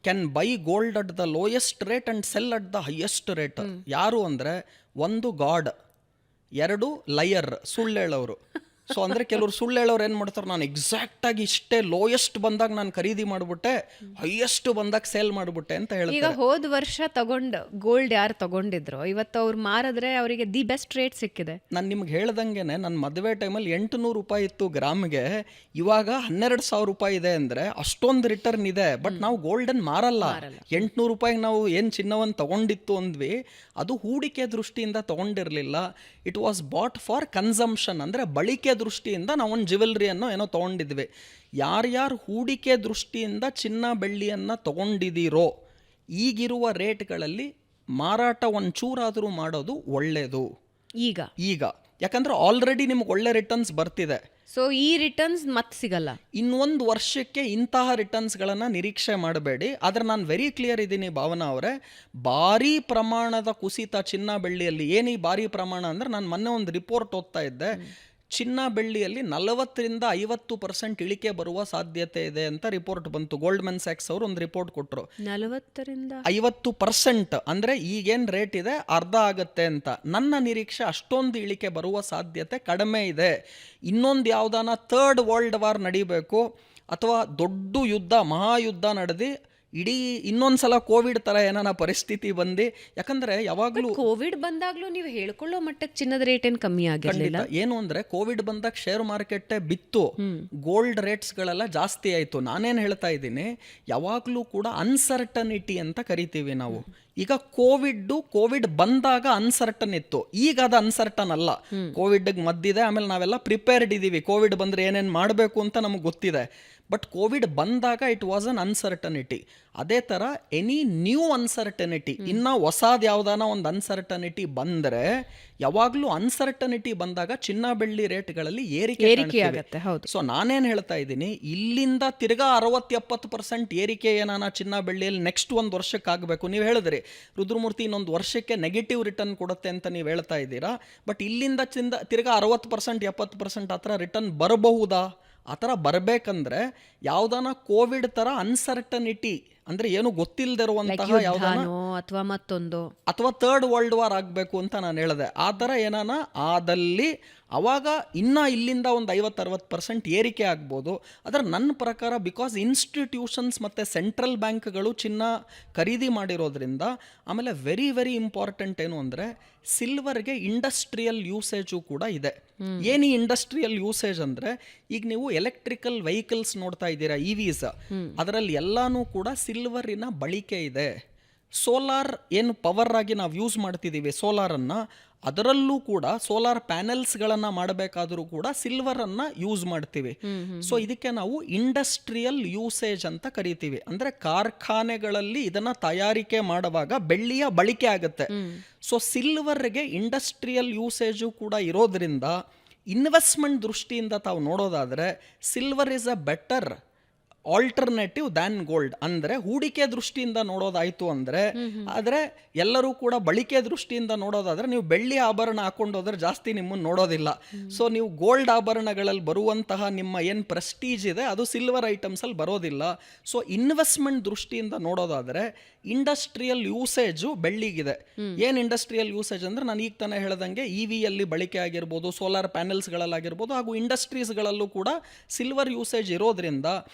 can buy gold at the lowest rate and sell at the highest rate. ಯಾರು ಅಂದರೆ, ಒಂದು ಗಾಡ್, 2 ಲಯರ್, ಸುಳ್ಳೇಳವರು. ಸೊ ಅಂದರೆ ಕೆಲವರು ಸುಳ್ಳು ಹೇಳೋರು ಏನು ಮಾಡ್ತಾರೆ, ನಾನು ಎಕ್ಸಾಕ್ಟಾಗಿ ಇಷ್ಟೇ ಲೋಯೆಸ್ಟ್ ಬಂದಾಗ ನಾನು ಖರೀದಿ ಮಾಡಿಬಿಟ್ಟೆ, ಹೈಯೆಸ್ಟ್ ಬಂದಾಗ ಸೇಲ್ ಮಾಡಿಬಿಟ್ಟೆ ಅಂತ ಹೇಳ್ತಾರೆ. ಈಗ ಹೋದ ವರ್ಷ ಗೋಲ್ಡ್ ಯಾರು ತಗೊಂಡಿದ್ರು, ಇವತ್ತು ಅವ್ರು ಮಾರಿದ್ರೆ ಅವರಿಗೆ ದಿ ಬೆಸ್ಟ್ ರೇಟ್ ಸಿಕ್ಕಿದೆ. ನಾನು ನಿಮ್ಗೆ ಹೇಳ್ದಂಗೆ ನನ್ನ ಮದುವೆ ಟೈಮಲ್ಲಿ 800 ರೂಪಾಯಿ ಇತ್ತು ಗ್ರಾಮ್ಗೆ, ಇವಾಗ 12,000 ರೂಪಾಯಿ ಇದೆ ಅಂದರೆ ಅಷ್ಟೊಂದು ರಿಟರ್ನ್ ಇದೆ. ಬಟ್ ನಾವು ಗೋಲ್ಡನ್ ಮಾರಲ್ಲ. 800 ರೂಪಾಯಿಗೆ ನಾವು ಏನು ಚಿನ್ನವನ್ನು ತಗೊಂಡಿತ್ತು ಅಂದ್ವಿ, ಅದು ಹೂಡಿಕೆ ದೃಷ್ಟಿಯಿಂದ ತಗೊಂಡಿರಲಿಲ್ಲ. It was bought for consumption, ಅಂದರೆ ಬಳಕೆ ದೃಷ್ಟಿಯಿಂದ ನಾವೊಂದು ಜ್ಯುವೆಲ್ರಿಯನ್ನು ಏನೋ ತೊಗೊಂಡಿದ್ವಿ. ಯಾರ್ಯಾರು ಹೂಡಿಕೆ ದೃಷ್ಟಿಯಿಂದ ಚಿನ್ನ ಬೆಳ್ಳಿಯನ್ನು ತೊಗೊಂಡಿದ್ದೀರೋ ಈಗಿರುವ ರೇಟ್ಗಳಲ್ಲಿ ಮಾರಾಟ ಒಂಚೂರಾದರೂ ಮಾಡೋದು ಒಳ್ಳೆಯದು ಈಗ. ಯಾಕಂದರೆ ಆಲ್ರೆಡಿ ನಿಮ್ಗೆ ಒಳ್ಳೆ ರಿಟರ್ನ್ಸ್ ಬರ್ತಿದೆ. ಸೊ ಈ ರಿಟರ್ನ್ಸ್ ಮತ್ತೆ ಸಿಗಲ್ಲ. ಇನ್ನೊಂದು ವರ್ಷಕ್ಕೆ ಇಂತಹ ರಿಟರ್ನ್ಸ್ಗಳನ್ನು ನಿರೀಕ್ಷೆ ಮಾಡಬೇಡಿ. ಆದರೆ ನಾನು ವೆರಿ ಕ್ಲಿಯರ್ ಇದ್ದೀನಿ ಭಾವನಾ ಅವರೇ, ಭಾರೀ ಪ್ರಮಾಣದ ಕುಸಿತ ಚಿನ್ನ ಬೆಳ್ಳಿಯಲ್ಲಿ. ಏನು ಈ ಭಾರೀ ಪ್ರಮಾಣ ಅಂದರೆ, ನಾನು ಮೊನ್ನೆ ಒಂದು ರಿಪೋರ್ಟ್ ಓದ್ತಾ ಇದ್ದೆ, ಚಿನ್ನ ಬೆಳ್ಳಿಯಲ್ಲಿ 40-50% ಇಳಿಕೆ ಬರುವ ಸಾಧ್ಯತೆ ಇದೆ ಅಂತ ರಿಪೋರ್ಟ್ ಬಂತು. ಗೋಲ್ಡ್ಮನ್ ಸ್ಯಾಕ್ಸ್ ಅವರು ಒಂದು ರಿಪೋರ್ಟ್ ಕೊಟ್ಟರು. 40-50% ಅಂದರೆ ಈಗೇನು ರೇಟ್ ಇದೆ ಅರ್ಧ ಆಗುತ್ತೆ ಅಂತ. ನನ್ನ ನಿರೀಕ್ಷೆ ಅಷ್ಟೊಂದು ಇಳಿಕೆ ಬರುವ ಸಾಧ್ಯತೆ ಕಡಿಮೆ ಇದೆ. ಇನ್ನೊಂದು ಯಾವುದಾನ 3rd ವರ್ಲ್ಡ್ ವಾರ್ ನಡಿಬೇಕು ಅಥವಾ ದೊಡ್ಡ ಯುದ್ಧ, ಮಹಾಯುದ್ಧ ನಡೆದು ಇಡೀ ಇನ್ನೊಂದ್ಸಲ ಕೋವಿಡ್ ತರ ಏನಾನ ಪರಿಸ್ಥಿತಿ ಬಂದು, ಯಾಕಂದ್ರೆ ಯಾವಾಗಲೂ ಕೋವಿಡ್ ಬಂದಾಗ್ಲೂ ನೀವು ಹೇಳ್ಕೊಳ್ಳೋ ಮಟ್ಟಕ್ಕೆ ಚಿನ್ನದ ರೇಟ್ ಏನು ಕಮ್ಮಿ ಆಗಿರಲಿಲ್ಲ. ಏನು ಅಂದ್ರೆ ಕೋವಿಡ್ ಬಂದಾಗ ಶೇರ್ ಮಾರ್ಕೆಟ್ ಬಿತ್ತು, ಗೋಲ್ಡ್ ರೇಟ್ಸ್ ಗಳೆಲ್ಲ ಜಾಸ್ತಿ ಆಯ್ತು. ನಾನೇನು ಹೇಳ್ತಾ ಇದ್ದೀನಿ, ಯಾವಾಗಲೂ ಕೂಡ ಅನ್ಸರ್ಟನಿಟಿ ಅಂತ ಕರಿತೀವಿ ನಾವು. ಈಗ ಕೋವಿಡ್ ಬಂದಾಗ ಅನ್ಸರ್ಟನ್ ಇತ್ತು, ಈಗ ಅದು ಅನ್ಸರ್ಟನ್ ಅಲ್ಲ. ಕೋವಿಡ್ ಮದ್ದಿದೆ, ಆಮೇಲೆ ನಾವೆಲ್ಲ ಪ್ರಿಪೇರ್ಡ್ ಇದ್ದೀವಿ, ಕೋವಿಡ್ ಬಂದ್ರೆ ಏನೇನು ಮಾಡಬೇಕು ಅಂತ ನಮಗೆ ಗೊತ್ತಿದೆ. ಬಟ್ ಕೋವಿಡ್ ಬಂದಾಗ ಇಟ್ ವಾಸ್ ಅನ್ ಅನ್ಸರ್ಟನಿಟಿ. ಅದೇ ಥರ ಎನಿ ನ್ಯೂ ಅನ್ಸರ್ಟನಿಟಿ, ಇನ್ನು ಹೊಸದು ಯಾವುದಾನ ಒಂದು ಅನ್ಸರ್ಟನಿಟಿ ಬಂದರೆ, ಯಾವಾಗಲೂ ಅನ್ಸರ್ಟನಿಟಿ ಬಂದಾಗ ಚಿನ್ನ ಬೆಳ್ಳಿ ರೇಟ್ಗಳಲ್ಲಿ ಏರಿಕೆ ಆಗುತ್ತೆ. ಸೊ ನಾನೇನು ಹೇಳ್ತಾ ಇದ್ದೀನಿ, ಇಲ್ಲಿಂದ ತಿರ್ಗಾ 60-70% ಏರಿಕೆ ಏನಾನ ಚಿನ್ನ ಬೆಳ್ಳಿಯಲ್ಲಿ ನೆಕ್ಸ್ಟ್ ಒಂದು ವರ್ಷಕ್ಕೆ ಆಗಬೇಕು. ನೀವು ಹೇಳಿದ್ರಿ ರುದ್ರಮೂರ್ತಿ ಇನ್ನೊಂದು ವರ್ಷಕ್ಕೆ ನೆಗೆಟಿವ್ ರಿಟರ್ನ್ ಕೊಡುತ್ತೆ ಅಂತ ನೀವು ಹೇಳ್ತಾ ಇದ್ದೀರಾ. ಬಟ್ ಇಲ್ಲಿಂದ ತಿರ್ಗಾ 60-70% ಆ ಥರ ರಿಟರ್ನ್ ಬರಬಹುದಾ? ಆ ಥರ ಬರಬೇಕಂದ್ರೆ ಯಾವುದಾನ ಕೋವಿಡ್ ಥರ ಅನ್ಸರ್ಟನಿಟಿ, ಅಂದರೆ ಏನು ಗೊತ್ತಿಲ್ಲದಿರುವಂತಹ ಯಾವುದಾನ ಅಥವಾ ಮತ್ತೊಂದು ಅಥವಾ 3rd ವರ್ಲ್ಡ್ ವಾರ್ ಆಗಬೇಕು ಅಂತ ನಾನು ಹೇಳಿದೆ. ಆ ಥರ ಏನಾನ ಆದಲ್ಲಿ ಅವಾಗ ಇನ್ನೂ ಇಲ್ಲಿಂದ ಒಂದು 50-60% ಏರಿಕೆ ಆಗ್ಬೋದು. ಆದರೆ ನನ್ನ ಪ್ರಕಾರ ಬಿಕಾಸ್ ಇನ್ಸ್ಟಿಟ್ಯೂಷನ್ಸ್ ಮತ್ತು ಸೆಂಟ್ರಲ್ ಬ್ಯಾಂಕ್ಗಳು ಚಿನ್ನ ಖರೀದಿ ಮಾಡಿರೋದ್ರಿಂದ, ಆಮೇಲೆ ವೆರಿ ವೆರಿ ಇಂಪಾರ್ಟೆಂಟ್ ಏನು ಅಂದರೆ, ಸಿಲ್ವರ್ಗೆ ಇಂಡಸ್ಟ್ರಿಯಲ್ ಯೂಸೇಜು ಕೂಡ ಇದೆ. ಏನು ಇಂಡಸ್ಟ್ರಿಯಲ್ ಯೂಸೇಜ್ ಅಂದರೆ, ಈಗ ನೀವು ಎಲೆಕ್ಟ್ರಿಕಲ್ ವೆಹಿಕಲ್ಸ್ ನೋಡ್ತಾ ಇದ್ದೀರಾ, EVs, ಅದರಲ್ಲಿ ಎಲ್ಲಾನು ಕೂಡ ಸಿಲ್ವರಿನ ಬಳಕೆ ಇದೆ. ಸೋಲಾರ್ ಏನು ಪವರ್ ಆಗಿ ನಾವು ಯೂಸ್ ಮಾಡ್ತಿದ್ದೀವಿ ಸೋಲಾರನ್ನು, ಅದರಲ್ಲೂ ಕೂಡ ಸೋಲಾರ್ ಪ್ಯಾನೆಲ್ಸ್ಗಳನ್ನು ಮಾಡಬೇಕಾದರೂ ಕೂಡ ಸಿಲ್ವರನ್ನು ಯೂಸ್ ಮಾಡ್ತೀವಿ. ಸೊ ಇದಕ್ಕೆ ನಾವು ಇಂಡಸ್ಟ್ರಿಯಲ್ ಯೂಸೇಜ್ ಅಂತ ಕರಿತೀವಿ. ಅಂದರೆ ಕಾರ್ಖಾನೆಗಳಲ್ಲಿ ಇದನ್ನು ತಯಾರಿಕೆ ಮಾಡುವಾಗ ಬೆಳ್ಳಿಯ ಬಳಕೆ ಆಗುತ್ತೆ. ಸೊ ಸಿಲ್ವರ್ಗೆ ಇಂಡಸ್ಟ್ರಿಯಲ್ ಯೂಸೇಜು ಕೂಡ ಇರೋದ್ರಿಂದ ಇನ್ವೆಸ್ಟ್ಮೆಂಟ್ ದೃಷ್ಟಿಯಿಂದ ತಾವು ನೋಡೋದಾದರೆ silver is a better alternative than gold. ಅಂದರೆ ಹೂಡಿಕೆ ದೃಷ್ಟಿಯಿಂದ ನೋಡೋದಾಯ್ತು ಅಂದರೆ, ಆದರೆ ಎಲ್ಲರೂ ಕೂಡ ಬಳಕೆ ದೃಷ್ಟಿಯಿಂದ ನೋಡೋದಾದರೆ ನೀವು ಬೆಳ್ಳಿ ಆಭರಣ ಹಾಕೊಂಡೋದ್ರೆ ಜಾಸ್ತಿ ನಿಮ್ಮನ್ನು ನೋಡೋದಿಲ್ಲ. ಸೊ ನೀವು ಗೋಲ್ಡ್ ಆಭರಣಗಳಲ್ಲಿ ಬರುವಂತಹ ನಿಮ್ಮ ಏನು ಪ್ರೆಸ್ಟೀಜ್ ಇದೆ ಅದು ಸಿಲ್ವರ್ ಐಟಮ್ಸಲ್ಲಿ ಬರೋದಿಲ್ಲ. ಸೊ ಇನ್ವೆಸ್ಟ್ಮೆಂಟ್ ದೃಷ್ಟಿಯಿಂದ ನೋಡೋದಾದರೆ ಇಂಡಸ್ಟ್ರಿಯಲ್ ಯೂಸೇಜು ಬೆಳ್ಳಿಗಿದೆ. ಏನು ಇಂಡಸ್ಟ್ರಿಯಲ್ ಯೂಸೇಜ್ ಅಂದರೆ, ನಾನು ಈಗ ತಾನೇ ಹೇಳ್ದಂಗೆ EVಯಲ್ಲಿ ಬಳಕೆ ಆಗಿರ್ಬೋದು, ಸೋಲಾರ್ ಪ್ಯಾನೆಲ್ಸ್ಗಳಲ್ಲಾಗಿರ್ಬೋದು, ಹಾಗೂ ಇಂಡಸ್ಟ್ರೀಸ್ಗಳಲ್ಲೂ ಕೂಡ ಸಿಲ್ವರ್ ಯೂಸೇಜ್ ಇರೋದ್ರಿಂದ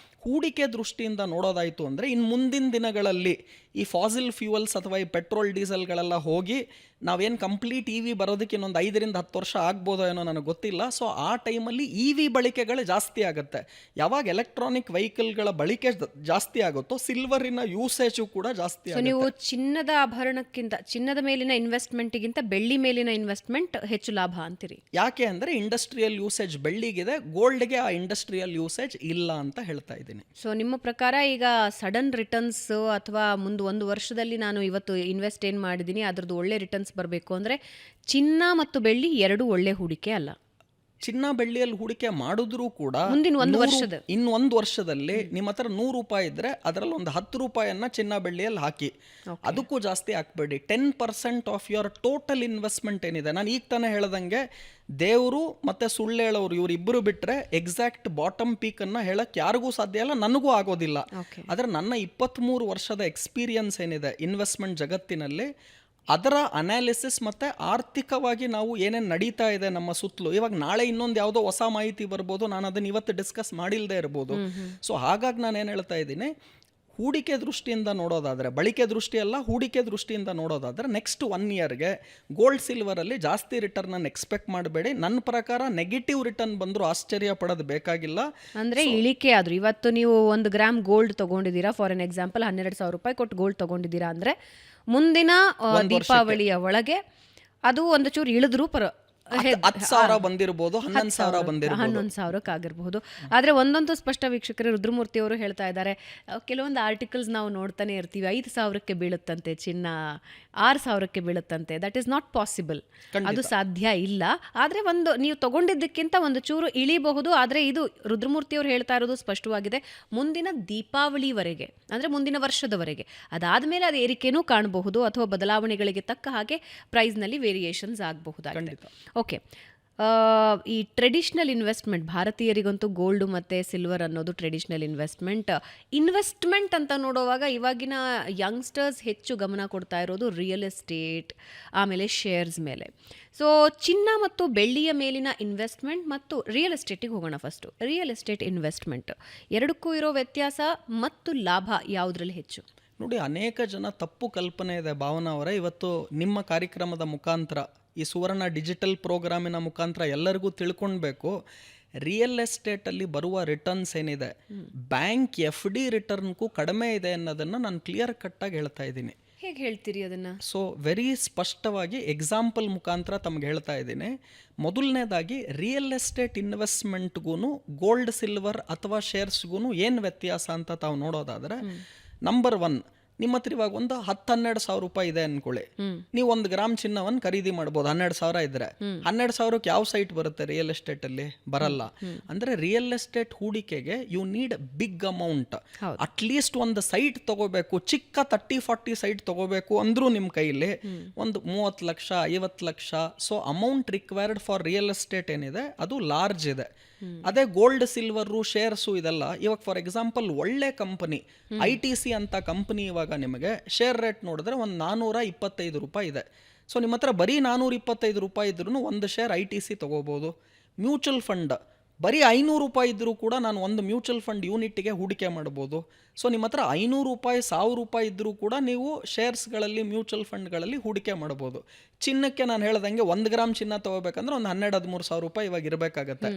ಹೂಡಿಕೆ ದೃಷ್ಟಿಯಿಂದ ನೋಡೋದಾಯಿತು ಅಂದರೆ, ಇನ್ನು ಮುಂದಿನ ದಿನಗಳಲ್ಲಿ ಈ ಫಾಸಿಲ್ ಫ್ಯೂಯಲ್ಸ್ ಅಥವಾ ಈ ಪೆಟ್ರೋಲ್ ಡೀಸೆಲ್ಗಳೆಲ್ಲ ಹೋಗಿ ನಾವೇನು ಕಂಪ್ಲೀಟ್ ಇ ವಿ ಬರೋದಕ್ಕೆ ಇನ್ನೊಂದು 5-10 ವರ್ಷ ಆಗ್ಬೋದೋ ಏನೋ ನನಗೆ ಗೊತ್ತಿಲ್ಲ. ಸೊ ಆ ಟೈಮಲ್ಲಿ ಇ ವಿ ಬಳಕೆಗಳು ಜಾಸ್ತಿ ಆಗುತ್ತೆ. ಯಾವಾಗ ಎಲೆಕ್ಟ್ರಾನಿಕ್ ವೆಹಿಕಲ್ಗಳ ಬಳಕೆ ಜಾಸ್ತಿ ಆಗುತ್ತೋ ಸಿಲ್ವರಿನ ಯೂಸೇಜು ಕೂಡ ಜಾಸ್ತಿ ಸೊ ನೀವು ಚಿನ್ನದ ಆಭರಣಕ್ಕಿಂತ, ಚಿನ್ನದ ಮೇಲಿನ ಇನ್ವೆಸ್ಟ್ಮೆಂಟ್ಗಿಂತ ಬೆಳ್ಳಿ ಮೇಲಿನ ಇನ್ವೆಸ್ಟ್ಮೆಂಟ್ ಹೆಚ್ಚು ಲಾಭ ಅಂತೀರಿ. ಯಾಕೆ ಅಂದರೆ ಇಂಡಸ್ಟ್ರಿಯಲ್ ಯೂಸೇಜ್ ಬೆಳ್ಳಿಗಿದೆ, ಗೋಲ್ಡ್ಗೆ ಆ ಇಂಡಸ್ಟ್ರಿಯಲ್ ಯೂಸೇಜ್ ಇಲ್ಲ ಅಂತ ಹೇಳ್ತಾ ಇದ್ದೀನಿ. ಸೊ ನಿಮ್ಮ ಪ್ರಕಾರ ಈಗ ಸಡನ್ ರಿಟರ್ನ್ಸ್ ಅಥವಾ ಮುಂದೆ 1 ವರ್ಷದಲ್ಲಿ ನಾನು ಇವತ್ತು ಇನ್ವೆಸ್ಟ್ ಏನು ಮಾಡಿದ್ದೀನಿ ಅದರದ್ದು ಒಳ್ಳೆ ರಿಟರ್ನ್ಸ್ ಬರಬೇಕು ಅಂದರೆ ಚಿನ್ನ ಮತ್ತು ಬೆಳ್ಳಿ ಎರಡೂ ಒಳ್ಳೆ ಹೂಡಿಕೆ ಅಲ್ಲ. ಚಿನ್ನ ಬೆಳ್ಳಿಯಲ್ಲಿ ಹೂಡಿಕೆ ಮಾಡಿದ್ರೂ ಕೂಡ ಮುಂದಿನ 1 ವರ್ಷದಲ್ಲಿ ನಿಮ್ಮ ಹತ್ರ 100 ರೂಪಾಯಿ ಇದ್ರೆ ಅದರಲ್ಲಿ ಒಂದು 10 ರೂಪಾಯಿಯನ್ನ ಚಿನ್ನ ಬೆಳ್ಳಿಯಲ್ಲಿ ಹಾಕಿ. ಅದಕ್ಕೂ ಜಾಸ್ತಿ ಹಾಕ್ಬೇಡಿ. 10% ಆಫ್ ಯುವರ್ ಟೋಟಲ್ ಇನ್ವೆಸ್ಟ್ಮೆಂಟ್ ಏನಿದೆ, ನಾನು ಈಗ ತಾನೇ ಹೇಳ್ದಂಗೆ ದೇವರು ಮತ್ತೆ ಸುಳ್ಳು ಹೇಳೋರು ಇವರಿಬ್ಬರು ಬಿಟ್ರೆ ಎಕ್ಸಾಕ್ಟ್ ಬಾಟಮ್ ಪೀಕ್ ಅನ್ನ ಹೇಳಕ್ ಯಾರಿಗೂ ಸಾಧ್ಯ ಇಲ್ಲ, ನನಗೂ ಆಗೋದಿಲ್ಲ. ಆದ್ರೆ ನನ್ನ 23 ವರ್ಷದ ಎಕ್ಸ್ಪೀರಿಯನ್ಸ್ ಏನಿದೆ ಇನ್ವೆಸ್ಟ್ಮೆಂಟ್ ಜಗತ್ತಿನಲ್ಲಿ, ಅದರ ಅನಾಲಿಸಿಸ್ ಮತ್ತು ಆರ್ಥಿಕವಾಗಿ ನಾವು ಏನೇನು ನಡೀತಾ ಇದೆ ನಮ್ಮ ಸುತ್ತಲೂ, ಇವಾಗ ನಾಳೆ ಇನ್ನೊಂದು ಯಾವುದೋ ಹೊಸ ಮಾಹಿತಿ ಬರ್ಬೋದು, ನಾನು ಅದನ್ನು ಇವತ್ತು ಡಿಸ್ಕಸ್ ಮಾಡಿಲ್ಲದೆ ಇರ್ಬೋದು. ಸೊ ಹಾಗಾಗಿ ನಾನು ಏನು ಹೇಳ್ತಾ ಇದ್ದೀನಿ, ಹೂಡಿಕೆ ದೃಷ್ಟಿಯಿಂದ ನೋಡೋದಾದರೆ, ಬಳಕೆ ದೃಷ್ಟಿ ಅಲ್ಲ ಹೂಡಿಕೆ ದೃಷ್ಟಿಯಿಂದ ನೋಡೋದಾದರೆ ನೆಕ್ಸ್ಟ್ 1 ಇಯರ್ಗೆ ಗೋಲ್ಡ್ ಸಿಲ್ವರಲ್ಲಿ ಜಾಸ್ತಿ ರಿಟರ್ನನ್ನು ಎಕ್ಸ್ಪೆಕ್ಟ್ ಮಾಡಬೇಡಿ. ನನ್ನ ಪ್ರಕಾರ ನೆಗೆಟಿವ್ ರಿಟರ್ನ್ ಬಂದರೂ ಆಶ್ಚರ್ಯ ಪಡೋದು ಬೇಕಾಗಿಲ್ಲ. ಅಂದರೆ ಇಳಿಕೆ ಆದರೂ ಇವತ್ತು ನೀವು 1 ಗ್ರಾಮ್ ಗೋಲ್ಡ್ ತೊಗೊಂಡಿದ್ದೀರಾ, ಫಾರ್ ಎನ್ ಎಕ್ಸಾಂಪಲ್ 12,000 ರೂಪಾಯಿ ಕೊಟ್ಟು ಗೋಲ್ಡ್ ತೊಗೊಂಡಿದ್ದೀರಾ ಅಂದರೆ ಮುಂದಿನ ದೀಪಾವಳಿಯ ಒಳಗೆ ಅದು ಒಂದು ಚೂರು ಇಳಿದ್ರೂ 10,000 ಬಂದಿರಬಹುದು, 11,000 ಬಂದಿರಬಹುದು, 11,000 ಆಗಿರಬಹುದು. ಆದರೆ ಒಂದೊಂದು ಸ್ಪಷ್ಟ ವೀಕ್ಷಕರು ರುದ್ರಮೂರ್ತಿ ಅವರು ಹೇಳ್ತಾ ಇದ್ದಾರೆ, ಕೆಲವೊಂದು ಆರ್ಟಿಕಲ್ಸ್ ನಾವು ನೋಡ್ತಾನೆ ಇರ್ತೀವಿ, 5,000ಕ್ಕೆ ಬೀಳುತ್ತಂತೆ ಚಿನ್ನ, 6,000ಕ್ಕೆ ಬೀಳುತ್ತಂತೆ. ದಟ್ ಈಸ್ ನಾಟ್ ಪಾಸಿಬಲ್, ಅದು ಸಾಧ್ಯ ಇಲ್ಲ. ಆದರೆ ಒಂದು ನೀವು ತಗೊಂಡಿದ್ದಕ್ಕಿಂತ ಒಂದು ಚೂರು ಇಳಿಬಹುದು. ಆದರೆ ಇದು ರುದ್ರಮೂರ್ತಿ ಅವರು ಹೇಳ್ತಾ ಇರೋದು ಸ್ಪಷ್ಟವಾಗಿದೆ, ಮುಂದಿನ ದೀಪಾವಳಿವರೆಗೆ ಅಂದರೆ ಮುಂದಿನ ವರ್ಷದವರೆಗೆ. ಅದಾದಮೇಲೆ ಅದು ಏರಿಕೆನೂ ಕಾಣಬಹುದು ಅಥವಾ ಬದಲಾವಣೆಗಳಿಗೆ ತಕ್ಕ ಹಾಗೆ ಪ್ರೈಸ್ನಲ್ಲಿ ವೇರಿಯೇಷನ್ಸ್ ಆಗಬಹುದಾಗಿದೆ. ಓಕೆ, ಈ ಟ್ರೆಡಿಷ್ನಲ್ ಇನ್ವೆಸ್ಟ್ಮೆಂಟ್, ಭಾರತೀಯರಿಗಂತೂ ಗೋಲ್ಡು ಮತ್ತು ಸಿಲ್ವರ್ ಅನ್ನೋದು ಟ್ರೆಡಿಷ್ನಲ್ ಇನ್ವೆಸ್ಟ್ಮೆಂಟ್ ಅಂತ ನೋಡುವಾಗ ಇವಾಗಿನ ಯಂಗ್ಸ್ಟರ್ಸ್ ಹೆಚ್ಚು ಗಮನ ಕೊಡ್ತಾ ಇರೋದು ರಿಯಲ್ ಎಸ್ಟೇಟ್, ಆಮೇಲೆ ಶೇರ್ಸ್ ಮೇಲೆ. ಸೊ ಚಿನ್ನ ಮತ್ತು ಬೆಳ್ಳಿಯ ಮೇಲಿನ ಇನ್ವೆಸ್ಟ್ಮೆಂಟ್ ಮತ್ತು ರಿಯಲ್ ಎಸ್ಟೇಟಿಗೆ ಹೋಗೋಣ. ಫಸ್ಟು ರಿಯಲ್ ಎಸ್ಟೇಟ್ ಇನ್ವೆಸ್ಟ್ಮೆಂಟ್ ಎರಡಕ್ಕೂ ಇರೋ ವ್ಯತ್ಯಾಸ ಮತ್ತು ಲಾಭ ಯಾವುದರಲ್ಲಿ ಹೆಚ್ಚು? ನೋಡಿ, ಅನೇಕ ಜನ ತಪ್ಪು ಕಲ್ಪನೆ ಇದೆ ಭಾವನಾ ಅವರೇ. ಇವತ್ತು ನಿಮ್ಮ ಕಾರ್ಯಕ್ರಮದ ಮುಖಾಂತರ, ಈ ಸುವರ್ಣ ಡಿಜಿಟಲ್ ಪ್ರೋಗ್ರಾಮಿನ ಮುಖಾಂತರ ಎಲ್ಲರಿಗೂ ತಿಳ್ಕೊಳ್ಬೇಕು, ರಿಯಲ್ ಎಸ್ಟೇಟಲ್ಲಿ ಬರುವ ರಿಟರ್ನ್ಸ್ ಏನಿದೆ ಬ್ಯಾಂಕ್ FD ರಿಟರ್ನ್ಗೂ ಕಡಿಮೆ ಇದೆ ಅನ್ನೋದನ್ನು ನಾನು ಕ್ಲಿಯರ್ ಕಟ್ಟಾಗಿ ಹೇಳ್ತಾ ಇದ್ದೀನಿ. ಹೇಗೆ ಹೇಳ್ತೀರಿ ಅದನ್ನು? ಸೊ ವೆರಿ ಸ್ಪಷ್ಟವಾಗಿ ಎಕ್ಸಾಂಪಲ್ ಮುಖಾಂತರ ತಮಗೆ ಹೇಳ್ತಾ ಇದ್ದೀನಿ. ಮೊದಲನೇದಾಗಿ ರಿಯಲ್ ಎಸ್ಟೇಟ್ ಇನ್ವೆಸ್ಟ್ಮೆಂಟ್ಗೂ ಗೋಲ್ಡ್ ಸಿಲ್ವರ್ ಅಥವಾ ಶೇರ್ಸ್ಗೂ ಏನು ವ್ಯತ್ಯಾಸ ಅಂತ ತಾವು ನೋಡೋದಾದರೆ, ನಂಬರ್ 1, ನಿಮ್ಮ ಹತ್ರ ಇವಾಗ ಒಂದು 10-12 ರೂಪಾಯಿ ಇದೆ ಅನ್ಕೊಳ್ಳಿ, ನೀವು 1 ಗ್ರಾಮ್ ಚಿನ್ನವನ್ನು ಖರೀದಿ ಮಾಡ್ಬೋದು. 12,000 ಇದ್ರೆ 12,000ಕ್ಕೆ ಯಾವ ಸೈಟ್ ಬರುತ್ತೆ ರಿಯಲ್ ಎಸ್ಟೇಟ್ ಅಲ್ಲಿ? ಬರಲ್ಲ. ಅಂದ್ರೆ ರಿಯಲ್ ಎಸ್ಟೇಟ್ ಹೂಡಿಕೆಗೆ you need big amount. At least ಒಂದು ಸೈಟ್ ತಗೋಬೇಕು, ಚಿಕ್ಕ 30-40 ಸೈಟ್ ತಗೋಬೇಕು ಅಂದ್ರೂ ನಿಮ್ಮ ಕೈಲಿ ಒಂದು 30 lakh 50 lakh. So amount required for real estate ಏನಿದೆ ಅದು ಲಾರ್ಜ್ ಇದೆ. ಅದೇ ಗೋಲ್ಡ್ ಸಿಲ್ವರು ಶೇರ್ಸು ಇದೆಲ್ಲ, ಇವಾಗ ಫಾರ್ ಎಕ್ಸಾಂಪಲ್ ಒಳ್ಳೆ ಕಂಪನಿ ITC ಅಂತ ಕಂಪನಿ ಇವಾಗ ನಿಮಗೆ ಶೇರ್ ರೇಟ್ ನೋಡಿದ್ರೆ ಒಂದು 425 ರೂಪಾಯಿ ಇದೆ. ಸೊ ನಿಮ್ಮ ಹತ್ರ ಬರೀ 425 ರೂಪಾಯಿ ಇದ್ರೂ ಒಂದು ಶೇರ್ ITC ತಗೋಬೋದು. ಮ್ಯೂಚುವಲ್ ಫಂಡ್ ಬರೀ 500 ರೂಪಾಯಿ ಇದ್ರೂ ಕೂಡ ನಾನು ಒಂದು ಮ್ಯೂಚುವಲ್ ಫಂಡ್ ಯೂನಿಟ್ಗೆ ಹೂಡಿಕೆ ಮಾಡ್ಬೋದು. ಸೊ ನಿಮ್ಮ ಹತ್ರ 500 ರೂಪಾಯಿ 1000 ರೂಪಾಯಿ ಇದ್ರೂ ಕೂಡ ನೀವು ಶೇರ್ಸ್ಗಳಲ್ಲಿ ಮ್ಯೂಚುವಲ್ ಫಂಡ್ಗಳಲ್ಲಿ ಹೂಡಿಕೆ ಮಾಡ್ಬೋದು. ಚಿನ್ನಕ್ಕೆ ನಾನು ಹೇಳ್ದಂಗೆ 1 ಗ್ರಾಮ್ ಚಿನ್ನ ತಗೋಬೇಕಂದ್ರೆ ಒಂದು 12-13 ಸಾವಿರ ರೂಪಾಯಿ ಇವಾಗ ಇರಬೇಕಾಗತ್ತೆ.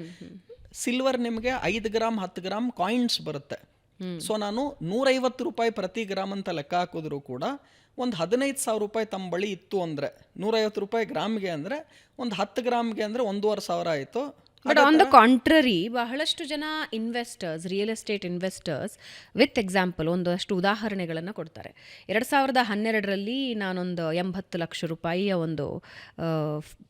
ಸಿಲ್ವರ್ ನಿಮಗೆ 5 ಗ್ರಾಮ್ 10 ಗ್ರಾಮ್ ಕಾಯಿನ್ಸ್ ಬರುತ್ತೆ. ಸೊ ನಾನು 150 ರೂಪಾಯಿ ಪ್ರತಿ ಗ್ರಾಮ್ ಅಂತ ಲೆಕ್ಕ ಹಾಕಿದ್ರು ಕೂಡ ಒಂದು 15,000 ರೂಪಾಯಿ ತಮ್ಮ ಬಳಿ ಇತ್ತು ಅಂದರೆ 150 ರೂಪಾಯಿ ಗ್ರಾಮ್ಗೆ ಅಂದರೆ ಒಂದು 10 ಗ್ರಾಮ್ಗೆ ಅಂದರೆ 1,500 ಆಯಿತು. ಬಟ್ ಆನ್ ದ ಕಾಂಟ್ರರಿ ಬಹಳಷ್ಟು ಜನ investors, real estate investors with example ಒಂದಷ್ಟು ಉದಾಹರಣೆಗಳನ್ನು ಕೊಡ್ತಾರೆ. 2012ರಲ್ಲಿ ನಾನೊಂದು 80 ಲಕ್ಷ ರೂಪಾಯಿಯ ಒಂದು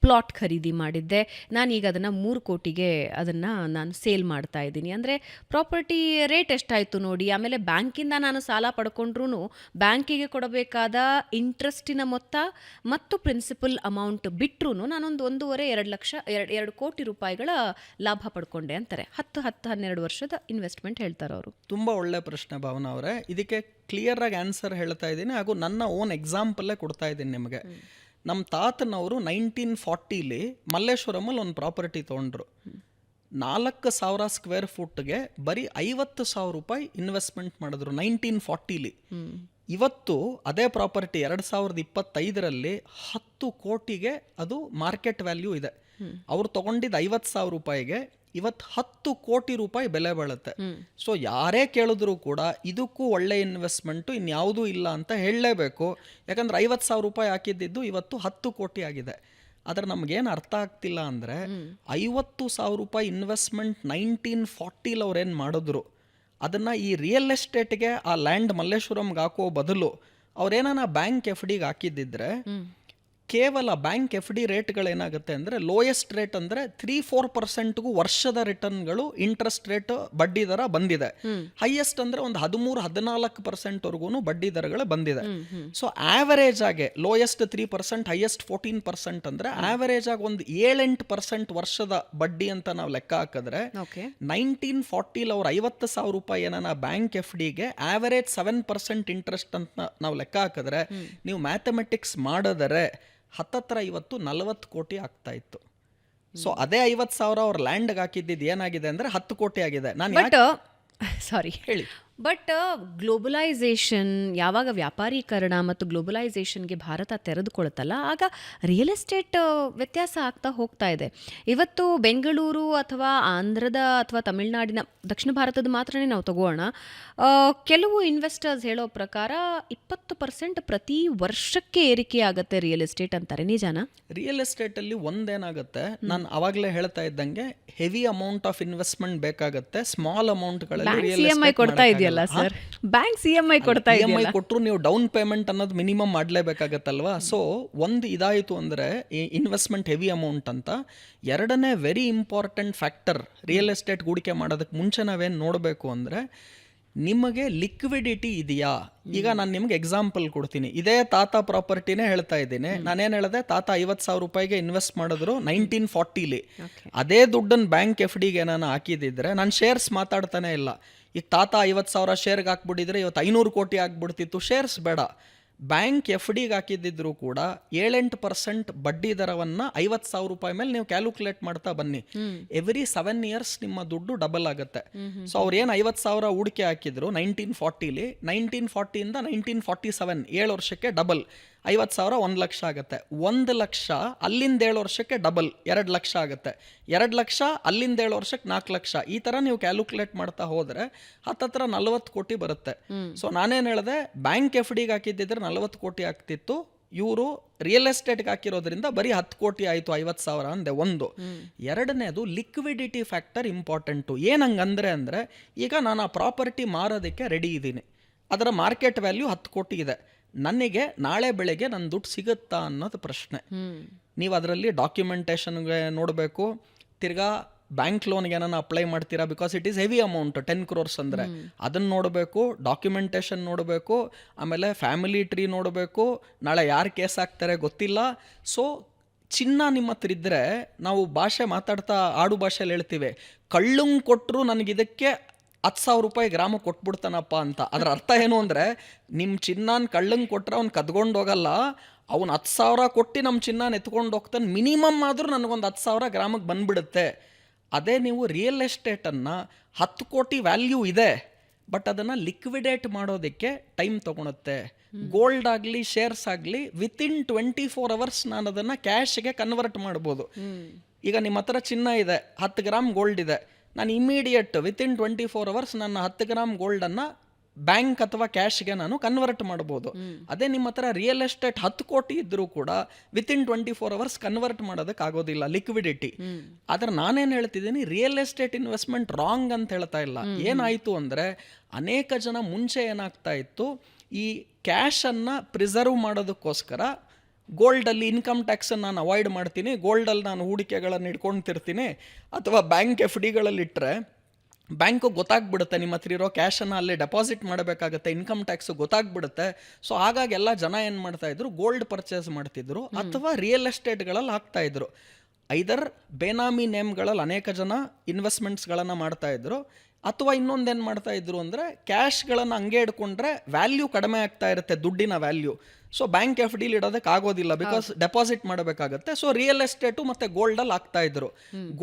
ಪ್ಲಾಟ್ ಖರೀದಿ ಮಾಡಿದ್ದೆ, ನಾನೀಗ ಅದನ್ನು 3 ಕೋಟಿಗೆ ಅದನ್ನು ನಾನು ಸೇಲ್ ಮಾಡ್ತಾ ಇದ್ದೀನಿ. ಅಂದರೆ ಪ್ರಾಪರ್ಟಿ ರೇಟ್ ಎಷ್ಟಾಯಿತು ನೋಡಿ. ಆಮೇಲೆ ಬ್ಯಾಂಕಿಂದ ನಾನು ಸಾಲ ಪಡ್ಕೊಂಡ್ರೂ ಬ್ಯಾಂಕಿಗೆ ಕೊಡಬೇಕಾದ ಇಂಟ್ರೆಸ್ಟಿನ ಮೊತ್ತ ಮತ್ತು ಪ್ರಿನ್ಸಿಪಲ್ ಅಮೌಂಟ್ ಬಿಟ್ಟರೂ ನಾನೊಂದು 1.5-2 ಲಕ್ಷ 2 ಕೋಟಿ ರೂಪಾಯಿಗಳ ಲಾಭ ಪಡ್ಕೊಂಡೆ ಅಂತಾರೆ. 10-12 ವರ್ಷದ ಇನ್ವೆಸ್ಟ್ಮೆಂಟ್ ಹೇಳ್ತಾರೆ ಅವರು. ತುಂಬಾ ಒಳ್ಳೆ ಪ್ರಶ್ನೆ ಭಾವನಾ ಅವರೇ. ಇದಕ್ಕೆ ಕ್ಲಿಯರ್ ಆಗಿ ಆನ್ಸರ್ ಹೇಳ್ತಾ ಇದ್ದೀನಿ ಹಾಗೂ ನನ್ನ ಓನ್ ಎಕ್ಸಾಂಪಲ್ಲೇ ಕೊಡ್ತಾ ಇದ್ದೀನಿ ನಿಮಗೆ. ನಮ್ಮ ತಾತನವರು 1940ಲಿ ಮಲ್ಲೇಶ್ವರಮಲ್ಲಿ ಒಂದು ಪ್ರಾಪರ್ಟಿ ತೊಗೊಂಡ್ರು. 4,000 ಸ್ಕ್ವೇರ್ ಫುಟ್ಗೆ ಬರೀ 50,000 ರೂಪಾಯಿ ಇನ್ವೆಸ್ಟ್ಮೆಂಟ್ ಮಾಡಿದ್ರು 1940ಲಿ. ಇವತ್ತು ಅದೇ ಪ್ರಾಪರ್ಟಿ 2025ರಲ್ಲಿ 10 ಕೋಟಿಗೆ ಅದು ಮಾರ್ಕೆಟ್ ವ್ಯಾಲ್ಯೂ ಇದೆ. ಅವ್ರು ತಗೊಂಡಿದ್ದು 50,000 ರೂಪಾಯಿಗೆ ಇವತ್ತು 10 ಕೋಟಿ ರೂಪಾಯಿ ಬೆಲೆ ಬಾಳುತ್ತೆ. ಸೊ ಯಾರೇ ಕೇಳಿದ್ರು ಕೂಡ ಇದಕ್ಕೂ ಒಳ್ಳೆ ಇನ್ವೆಸ್ಟ್ಮೆಂಟು ಇನ್ಯಾವುದೂ ಇಲ್ಲ ಅಂತ ಹೇಳಲೇಬೇಕು. ಯಾಕಂದ್ರೆ 50,000 ರೂಪಾಯಿ ಹಾಕಿದ್ದು ಇವತ್ತು 10 ಕೋಟಿ ಆಗಿದೆ. ಆದರೆ ನಮಗೇನು ಅರ್ಥ ಆಗ್ತಿಲ್ಲ ಅಂದರೆ 50,000 ರೂಪಾಯಿ ಇನ್ವೆಸ್ಟ್ಮೆಂಟ್ 1940 ಅವ್ರೇನು ಮಾಡಿದ್ರು ಅದನ್ನು ಈ ರಿಯಲ್ ಎಸ್ಟೇಟ್ಗೆ ಆ ಲ್ಯಾಂಡ್ ಮಲ್ಲೇಶ್ವರಂಗೆ ಹಾಕೋ ಬದಲು ಅವ್ರೇನ ಬ್ಯಾಂಕ್ ಎಫ್ ಡಿಗೆ ಹಾಕಿದ್ದಿದ್ರೆ ಕೇವಲ ಬ್ಯಾಂಕ್ ಎಫ್ ಡಿ ರೇಟ್ಗಳೇನಾಗುತ್ತೆ ಅಂದರೆ ಲೋಯೆಸ್ಟ್ ರೇಟ್ ಅಂದರೆ 3-4%ಗೂ ವರ್ಷದ ರಿಟರ್ನ್ಗಳು ಇಂಟ್ರೆಸ್ಟ್ ರೇಟ್ ಬಡ್ಡಿ ದರ ಬಂದಿದೆ. ಹೈಯೆಸ್ಟ್ ಅಂದರೆ ಒಂದು 13-14%ವರ್ಗೂ ಬಡ್ಡಿ ದರಗಳು ಬಂದಿದೆ. ಸೊ ಆವರೇಜ್ ಆಗಿ ಲೋಯೆಸ್ಟ್ 3%, ಹೈಯೆಸ್ಟ್ 14% ಅಂದರೆ ಆವರೇಜ್ ಆಗಿ ಒಂದು 7-8% ವರ್ಷದ ಬಡ್ಡಿ ಅಂತ ನಾವು ಲೆಕ್ಕ ಹಾಕಿದ್ರೆ 1940 ಅವ್ರು 50,000 ರೂಪಾಯಿ ಏನಾನ ಬ್ಯಾಂಕ್ ಎಫ್ ಡಿಗೆ ಆವರೇಜ್ 7% ಇಂಟ್ರೆಸ್ಟ್ ಅಂತ ನಾವು ಲೆಕ್ಕ ಹಾಕಿದ್ರೆ ನೀವು ಮ್ಯಾಥಮೆಟಿಕ್ಸ್ ಮಾಡಿದರೆ ಹತ್ತತ್ರ ಇವತ್ತು 40 ಕೋಟಿ ಆಗ್ತಾ ಇತ್ತು. ಸೊ ಅದೇ 50,000 ಅವ್ರ ಲ್ಯಾಂಡ್ಗೆ ಹಾಕಿದ್ದು ಏನಾಗಿದೆ ಅಂದರೆ 10 ಕೋಟಿ ಆಗಿದೆ. ನಾನು ಸಾರಿ ಹೇಳಿ. ಬಟ್ ಗ್ಲೋಬಲೈಸೇಷನ್ ಯಾವಾಗ ವ್ಯಾಪಾರೀಕರಣ ಮತ್ತು ಗ್ಲೋಬಲೈಸೇಷನ್ಗೆ ಭಾರತ ತೆರೆದುಕೊಳ್ತಲ್ಲ ಆಗ ರಿಯಲ್ ಎಸ್ಟೇಟ್ ವ್ಯತ್ಯಾಸ ಆಗ್ತಾ ಹೋಗ್ತಾ ಇದೆ. ಇವತ್ತು ಬೆಂಗಳೂರು ಅಥವಾ ಆಂಧ್ರದ ಅಥವಾ ತಮಿಳುನಾಡಿನ ದಕ್ಷಿಣ ಭಾರತದ ಮಾತ್ರನೇ ನಾವು ತಗೋಣ, ಕೆಲವು ಇನ್ವೆಸ್ಟರ್ಸ್ ಹೇಳೋ ಪ್ರಕಾರ 20% ಪ್ರತಿ ವರ್ಷಕ್ಕೆ ಏರಿಕೆ ಆಗುತ್ತೆ ರಿಯಲ್ ಎಸ್ಟೇಟ್ ಅಂತಾರೆ. ನಿಜಾನಾ? ರಿಯಲ್ ಎಸ್ಟೇಟಲ್ಲಿ ಒಂದೇನಾಗುತ್ತೆ, ನಾನು ಅವಾಗಲೇ ಹೇಳ್ತಾ ಇದ್ದಂಗೆ ಹೆವಿ ಅಮೌಂಟ್ ಆಫ್ ಇನ್ವೆಸ್ಟ್ಮೆಂಟ್ ಬೇಕಾಗುತ್ತೆ. ಸ್ಮಾಲ್ ಅಮೌಂಟ್ಗಳಲ್ಲಿ ಕೊಡ್ತಾ ಇದೆಯಲ್ಲ ಸರ್, ಬ್ಯಾಂಕ್ CMI ಕೊಡ್ತಾ EMI ಕೊಟ್ಟರು ನೀವು ಡೌನ್ ಪೇಮೆಂಟ್ ಅನ್ನೋದು ಮಿನಿಮಮ್ ಮಾಡಲೇಬೇಕಾಗತ್ತಲ್ವಾ. ಸೊ ಒಂದು ಇದಾಯಿತು ಅಂದರೆ ಇನ್ವೆಸ್ಟ್ಮೆಂಟ್ ಹೆವಿ ಅಮೌಂಟ್ ಅಂತ. ಎರಡನೇ very important factor real estate ಹೂಡಿಕೆ ಮಾಡೋದಕ್ಕೆ ಮುಂಚೆ ನಾವೇನು ನೋಡಬೇಕು ಅಂದರೆ ನಿಮಗೆ ಲಿಕ್ವಿಡಿಟಿ ಇದೆಯಾ. ಈಗ ನಾನು ನಿಮ್ಗೆ ಎಕ್ಸಾಂಪಲ್ ಕೊಡ್ತೀನಿ. ಇದೇ ತಾತ ಪ್ರಾಪರ್ಟಿನೇ ಹೇಳ್ತಾ ಇದ್ದೀನಿ. ನಾನೇನು ಹೇಳಿದೆ, ತಾತ 50,000 ರೂಪಾಯಿಗೆ ಇನ್ವೆಸ್ಟ್ ಮಾಡಿದ್ರು 1940. ಅದೇ ದುಡ್ಡನ್ನು ಬ್ಯಾಂಕ್ ಎಫ್ ಡಿಗೆ ನಾನು ಹಾಕಿದ್ದಿದ್ರೆ ನಾನು ಶೇರ್ಸ್ ಮಾತಾಡ್ತಾನೆ ಇಲ್ಲ. ಈಗ ತಾತ 50,000 ಶೇರ್ಗೆ ಹಾಕ್ಬಿಟ್ಟಿದ್ರೆ ಇವತ್ತು 500 ಕೋಟಿ ಆಗ್ಬಿಡ್ತಿತ್ತು. ಶೇರ್ಸ್ ಬೇಡ, ಬ್ಯಾಂಕ್ ಎಫ್ ಡಿಗೆ ಹಾಕಿದ್ದಿದ್ರು ಕೂಡ 7-8% ಬಡ್ಡಿ ದರವನ್ನು 50,000 ರೂಪಾಯಿ ಮೇಲೆ ನೀವು ಕ್ಯಾಲ್ಕುಲೇಟ್ ಮಾಡ್ತಾ ಬನ್ನಿ. ಎವ್ರಿ 7 ಇಯರ್ಸ್ ನಿಮ್ಮ ದುಡ್ಡು ಡಬಲ್ ಆಗುತ್ತೆ. ಸೊ ಅವ್ರು ಏನು 50,000 ಹೂಡಿಕೆ ಹಾಕಿದ್ರು 1940, 1940ಇಂದ 1947 7 ವರ್ಷಕ್ಕೆ ಡಬಲ್. 50,000 1 ಲಕ್ಷ ಆಗುತ್ತೆ. 1 ಲಕ್ಷ ಅಲ್ಲಿಂದ 7 ವರ್ಷಕ್ಕೆ ಡಬಲ್ 2 ಲಕ್ಷ ಆಗುತ್ತೆ. 2 ಲಕ್ಷ ಅಲ್ಲಿಂದ 7 ವರ್ಷಕ್ಕೆ 4 ಲಕ್ಷ. ಈ ಥರ ನೀವು ಕ್ಯಾಲ್ಕುಲೇಟ್ ಮಾಡ್ತಾ ಹೋದರೆ ಹತ್ತತ್ರ 40 ಕೋಟಿ ಬರುತ್ತೆ. ಸೊ ನಾನೇನು ಹೇಳಿದೆ, ಬ್ಯಾಂಕ್ ಎಫ್ ಡಿಗೆ ಹಾಕಿದ್ದಿದ್ರೆ 40 ಕೋಟಿ ಆಗ್ತಿತ್ತು. ಇವರು ರಿಯಲ್ ಎಸ್ಟೇಟ್ಗೆ ಹಾಕಿರೋದ್ರಿಂದ ಬರೀ 10 ಕೋಟಿ ಆಯಿತು 50,000 ಅಂದೆ. ಒಂದು. ಎರಡನೇದು ಲಿಕ್ವಿಡಿಟಿ ಫ್ಯಾಕ್ಟರ್ ಇಂಪಾರ್ಟೆಂಟು. ಏನಂಗಂದ್ರೆ ಅಂದರೆ ಈಗ ನಾನು ಆ ಪ್ರಾಪರ್ಟಿ ಮಾರೋದಕ್ಕೆ ರೆಡಿ ಇದ್ದೀನಿ, ಅದರ ಮಾರ್ಕೆಟ್ ವ್ಯಾಲ್ಯೂ 10 ಕೋಟಿ ಇದೆ. ನನಗೆ ನಾಳೆ ಬೆಳಗ್ಗೆ ನನ್ನ ದುಡ್ಡು ಸಿಗುತ್ತಾ ಅನ್ನೋದು ಪ್ರಶ್ನೆ. ನೀವು ಅದರಲ್ಲಿ ಡಾಕ್ಯುಮೆಂಟೇಷನ್ಗೆ ನೋಡಬೇಕು, ತಿರ್ಗಾ ಬ್ಯಾಂಕ್ ಲೋನ್ಗೆ ಏನಾನ ಅಪ್ಲೈ ಮಾಡ್ತೀರಾ, because it is heavy amount 10 crores ಅಂದರೆ ಅದನ್ನು ನೋಡಬೇಕು, ಡಾಕ್ಯುಮೆಂಟೇಷನ್ ನೋಡಬೇಕು, ಆಮೇಲೆ ಫ್ಯಾಮಿಲಿ ಟ್ರೀ ನೋಡಬೇಕು, ನಾಳೆ ಯಾರು ಕೇಸ್ ಹಾಕ್ತಾರೆ ಗೊತ್ತಿಲ್ಲ. ಸೊ ಚಿನ್ನ ನಿಮ್ಮ ಹತ್ರ ಇದ್ದರೆ ನಾವು ಭಾಷೆ ಮಾತಾಡ್ತಾ ಆಡು ಭಾಷೆಯಲ್ಲಿ ಹೇಳ್ತೀವಿ, ಕಳ್ಳಂಗೆ ಕೊಟ್ಟರು ನನಗಿದಕ್ಕೆ 10,000 ರೂಪಾಯಿ ಗ್ರಾಮ ಕೊಟ್ಬಿಡ್ತಾನಪ್ಪ ಅಂತ. ಅದರ ಅರ್ಥ ಏನು ಅಂದರೆ ನಿಮ್ಮ ಚಿನ್ನಾನ ಕಳ್ಳಂಗೆ ಕೊಟ್ಟರೆ ಅವ್ನು ಕದ್ಕೊಂಡು ಹೋಗಲ್ಲ, ಅವ್ನು 10,000 ಕೊಟ್ಟು ನಮ್ಮ ಚಿನ್ನಾನ ಎತ್ಕೊಂಡು ಹೋಗ್ತಾನೆ. ಮಿನಿಮಮ್ ಆದರೂ ನನಗೊಂದು 10,000 ಗ್ರಾಮಕ್ಕೆ ಬಂದುಬಿಡುತ್ತೆ. ಅದೇ ನೀವು ರಿಯಲ್ ಎಸ್ಟೇಟನ್ನು 10 ಕೋಟಿ ವ್ಯಾಲ್ಯೂ ಇದೆ, ಬಟ್ ಅದನ್ನು ಲಿಕ್ವಿಡೇಟ್ ಮಾಡೋದಕ್ಕೆ ಟೈಮ್ ತೊಗೊಳುತ್ತೆ. ಗೋಲ್ಡ್ ಆಗಲಿ ಶೇರ್ಸ್ ಆಗಲಿ ವಿತಿನ್ 24 hours ನಾನು ಅದನ್ನು ಕ್ಯಾಶ್ಗೆ ಕನ್ವರ್ಟ್ ಮಾಡ್ಬೋದು. ಈಗ ನಿಮ್ಮ ಹತ್ರ ಚಿನ್ನ ಇದೆ, 10 ಗ್ರಾಮ್ ಗೋಲ್ಡ್ ಇದೆ, ನಾನು ಇಮಿಡಿಯೇಟ್ ವಿತಿನ್ 24 hours ನನ್ನ 10 ಗ್ರಾಮ್ ಗೋಲ್ಡನ್ನು ಬ್ಯಾಂಕ್ ಅಥವಾ ಕ್ಯಾಶ್ಗೆ ನಾನು ಕನ್ವರ್ಟ್ ಮಾಡ್ಬೋದು. ಅದೇ ನಿಮ್ಮ ಹತ್ರ ರಿಯಲ್ ಎಸ್ಟೇಟ್ 10 ಕೋಟಿ ಇದ್ದರೂ ಕೂಡ ವಿತಿನ್ 24 hours ಕನ್ವರ್ಟ್ ಮಾಡೋದಕ್ಕೆ ಆಗೋದಿಲ್ಲ, ಲಿಕ್ವಿಡಿಟಿ. ಆದ್ರೆ ನಾನೇನು ಹೇಳ್ತಿದ್ದೀನಿ, ರಿಯಲ್ ಎಸ್ಟೇಟ್ ಇನ್ವೆಸ್ಟ್ಮೆಂಟ್ ರಾಂಗ್ ಅಂತ ಹೇಳ್ತಾ ಇಲ್ಲ. ಏನಾಯಿತು ಅಂದರೆ ಅನೇಕ ಜನ ಮುಂಚೆ ಏನಾಗ್ತಾ ಇತ್ತು, ಈ ಕ್ಯಾಶನ್ನು ಪ್ರಿಸರ್ವ್ ಮಾಡೋದಕ್ಕೋಸ್ಕರ ಗೋಲ್ಡಲ್ಲಿ ಇನ್ಕಮ್ ಟ್ಯಾಕ್ಸನ್ನು ನಾನು ಅವಾಯ್ಡ್ ಮಾಡ್ತೀನಿ, ಗೋಲ್ಡಲ್ಲಿ ನಾನು ಹೂಡಿಕೆಗಳನ್ನು ಇಟ್ಕೊಳ್ತಿರ್ತೀನಿ, ಅಥವಾ ಬ್ಯಾಂಕ್ ಎಫ್ ಡಿಗಳಲ್ಲಿ ಇಟ್ಟರೆ ಬ್ಯಾಂಕು ಗೊತ್ತಾಗ್ಬಿಡುತ್ತೆ ನಿಮ್ಮ ಹತ್ರ ಇರೋ ಕ್ಯಾಶನ್ನು ಅಲ್ಲಿ ಡೆಪಾಸಿಟ್ ಮಾಡಬೇಕಾಗತ್ತೆ, ಇನ್ಕಮ್ ಟ್ಯಾಕ್ಸು ಗೊತ್ತಾಗ್ಬಿಡುತ್ತೆ. ಸೊ ಹಾಗಾಗಿ ಎಲ್ಲ ಜನ ಏನು ಮಾಡ್ತಾಯಿದ್ರು, ಗೋಲ್ಡ್ ಪರ್ಚೇಸ್ ಮಾಡ್ತಿದ್ರು ಅಥವಾ ರಿಯಲ್ ಎಸ್ಟೇಟ್ಗಳಲ್ಲಿ ಹಾಕ್ತಾಯಿದ್ರು. ಐದರ್ ಬೇನಾಮಿ ನೇಮ್ಗಳಲ್ಲಿ ಅನೇಕ ಜನ ಇನ್ವೆಸ್ಟ್ಮೆಂಟ್ಸ್ಗಳನ್ನು ಮಾಡ್ತಾಯಿದ್ರು, ಅಥವಾ ಇನ್ನೊಂದೇನು ಮಾಡ್ತಾಯಿದ್ರು ಅಂದರೆ ಕ್ಯಾಶ್ಗಳನ್ನು ಹಂಗೆ ಇಟ್ಕೊಂಡ್ರೆ ವ್ಯಾಲ್ಯೂ ಕಡಿಮೆ ಆಗ್ತಾ ಇರುತ್ತೆ, ದುಡ್ಡಿನ ವ್ಯಾಲ್ಯೂ. ಸೊ ಬ್ಯಾಂಕ್ ಎಫ್ ಡಿಲಿ ಇಡೋದಕ್ಕೆ ಆಗೋದಿಲ್ಲ, ಬಿಕಾಸ್ ಡೆಪಾಸಿಟ್ ಮಾಡಬೇಕಾಗತ್ತೆ. ಸೊ ರಿಯಲ್ ಎಸ್ಟೇಟು ಮತ್ತೆ ಗೋಲ್ಡಲ್ಲಿ ಆಗ್ತಾ ಇದ್ರು.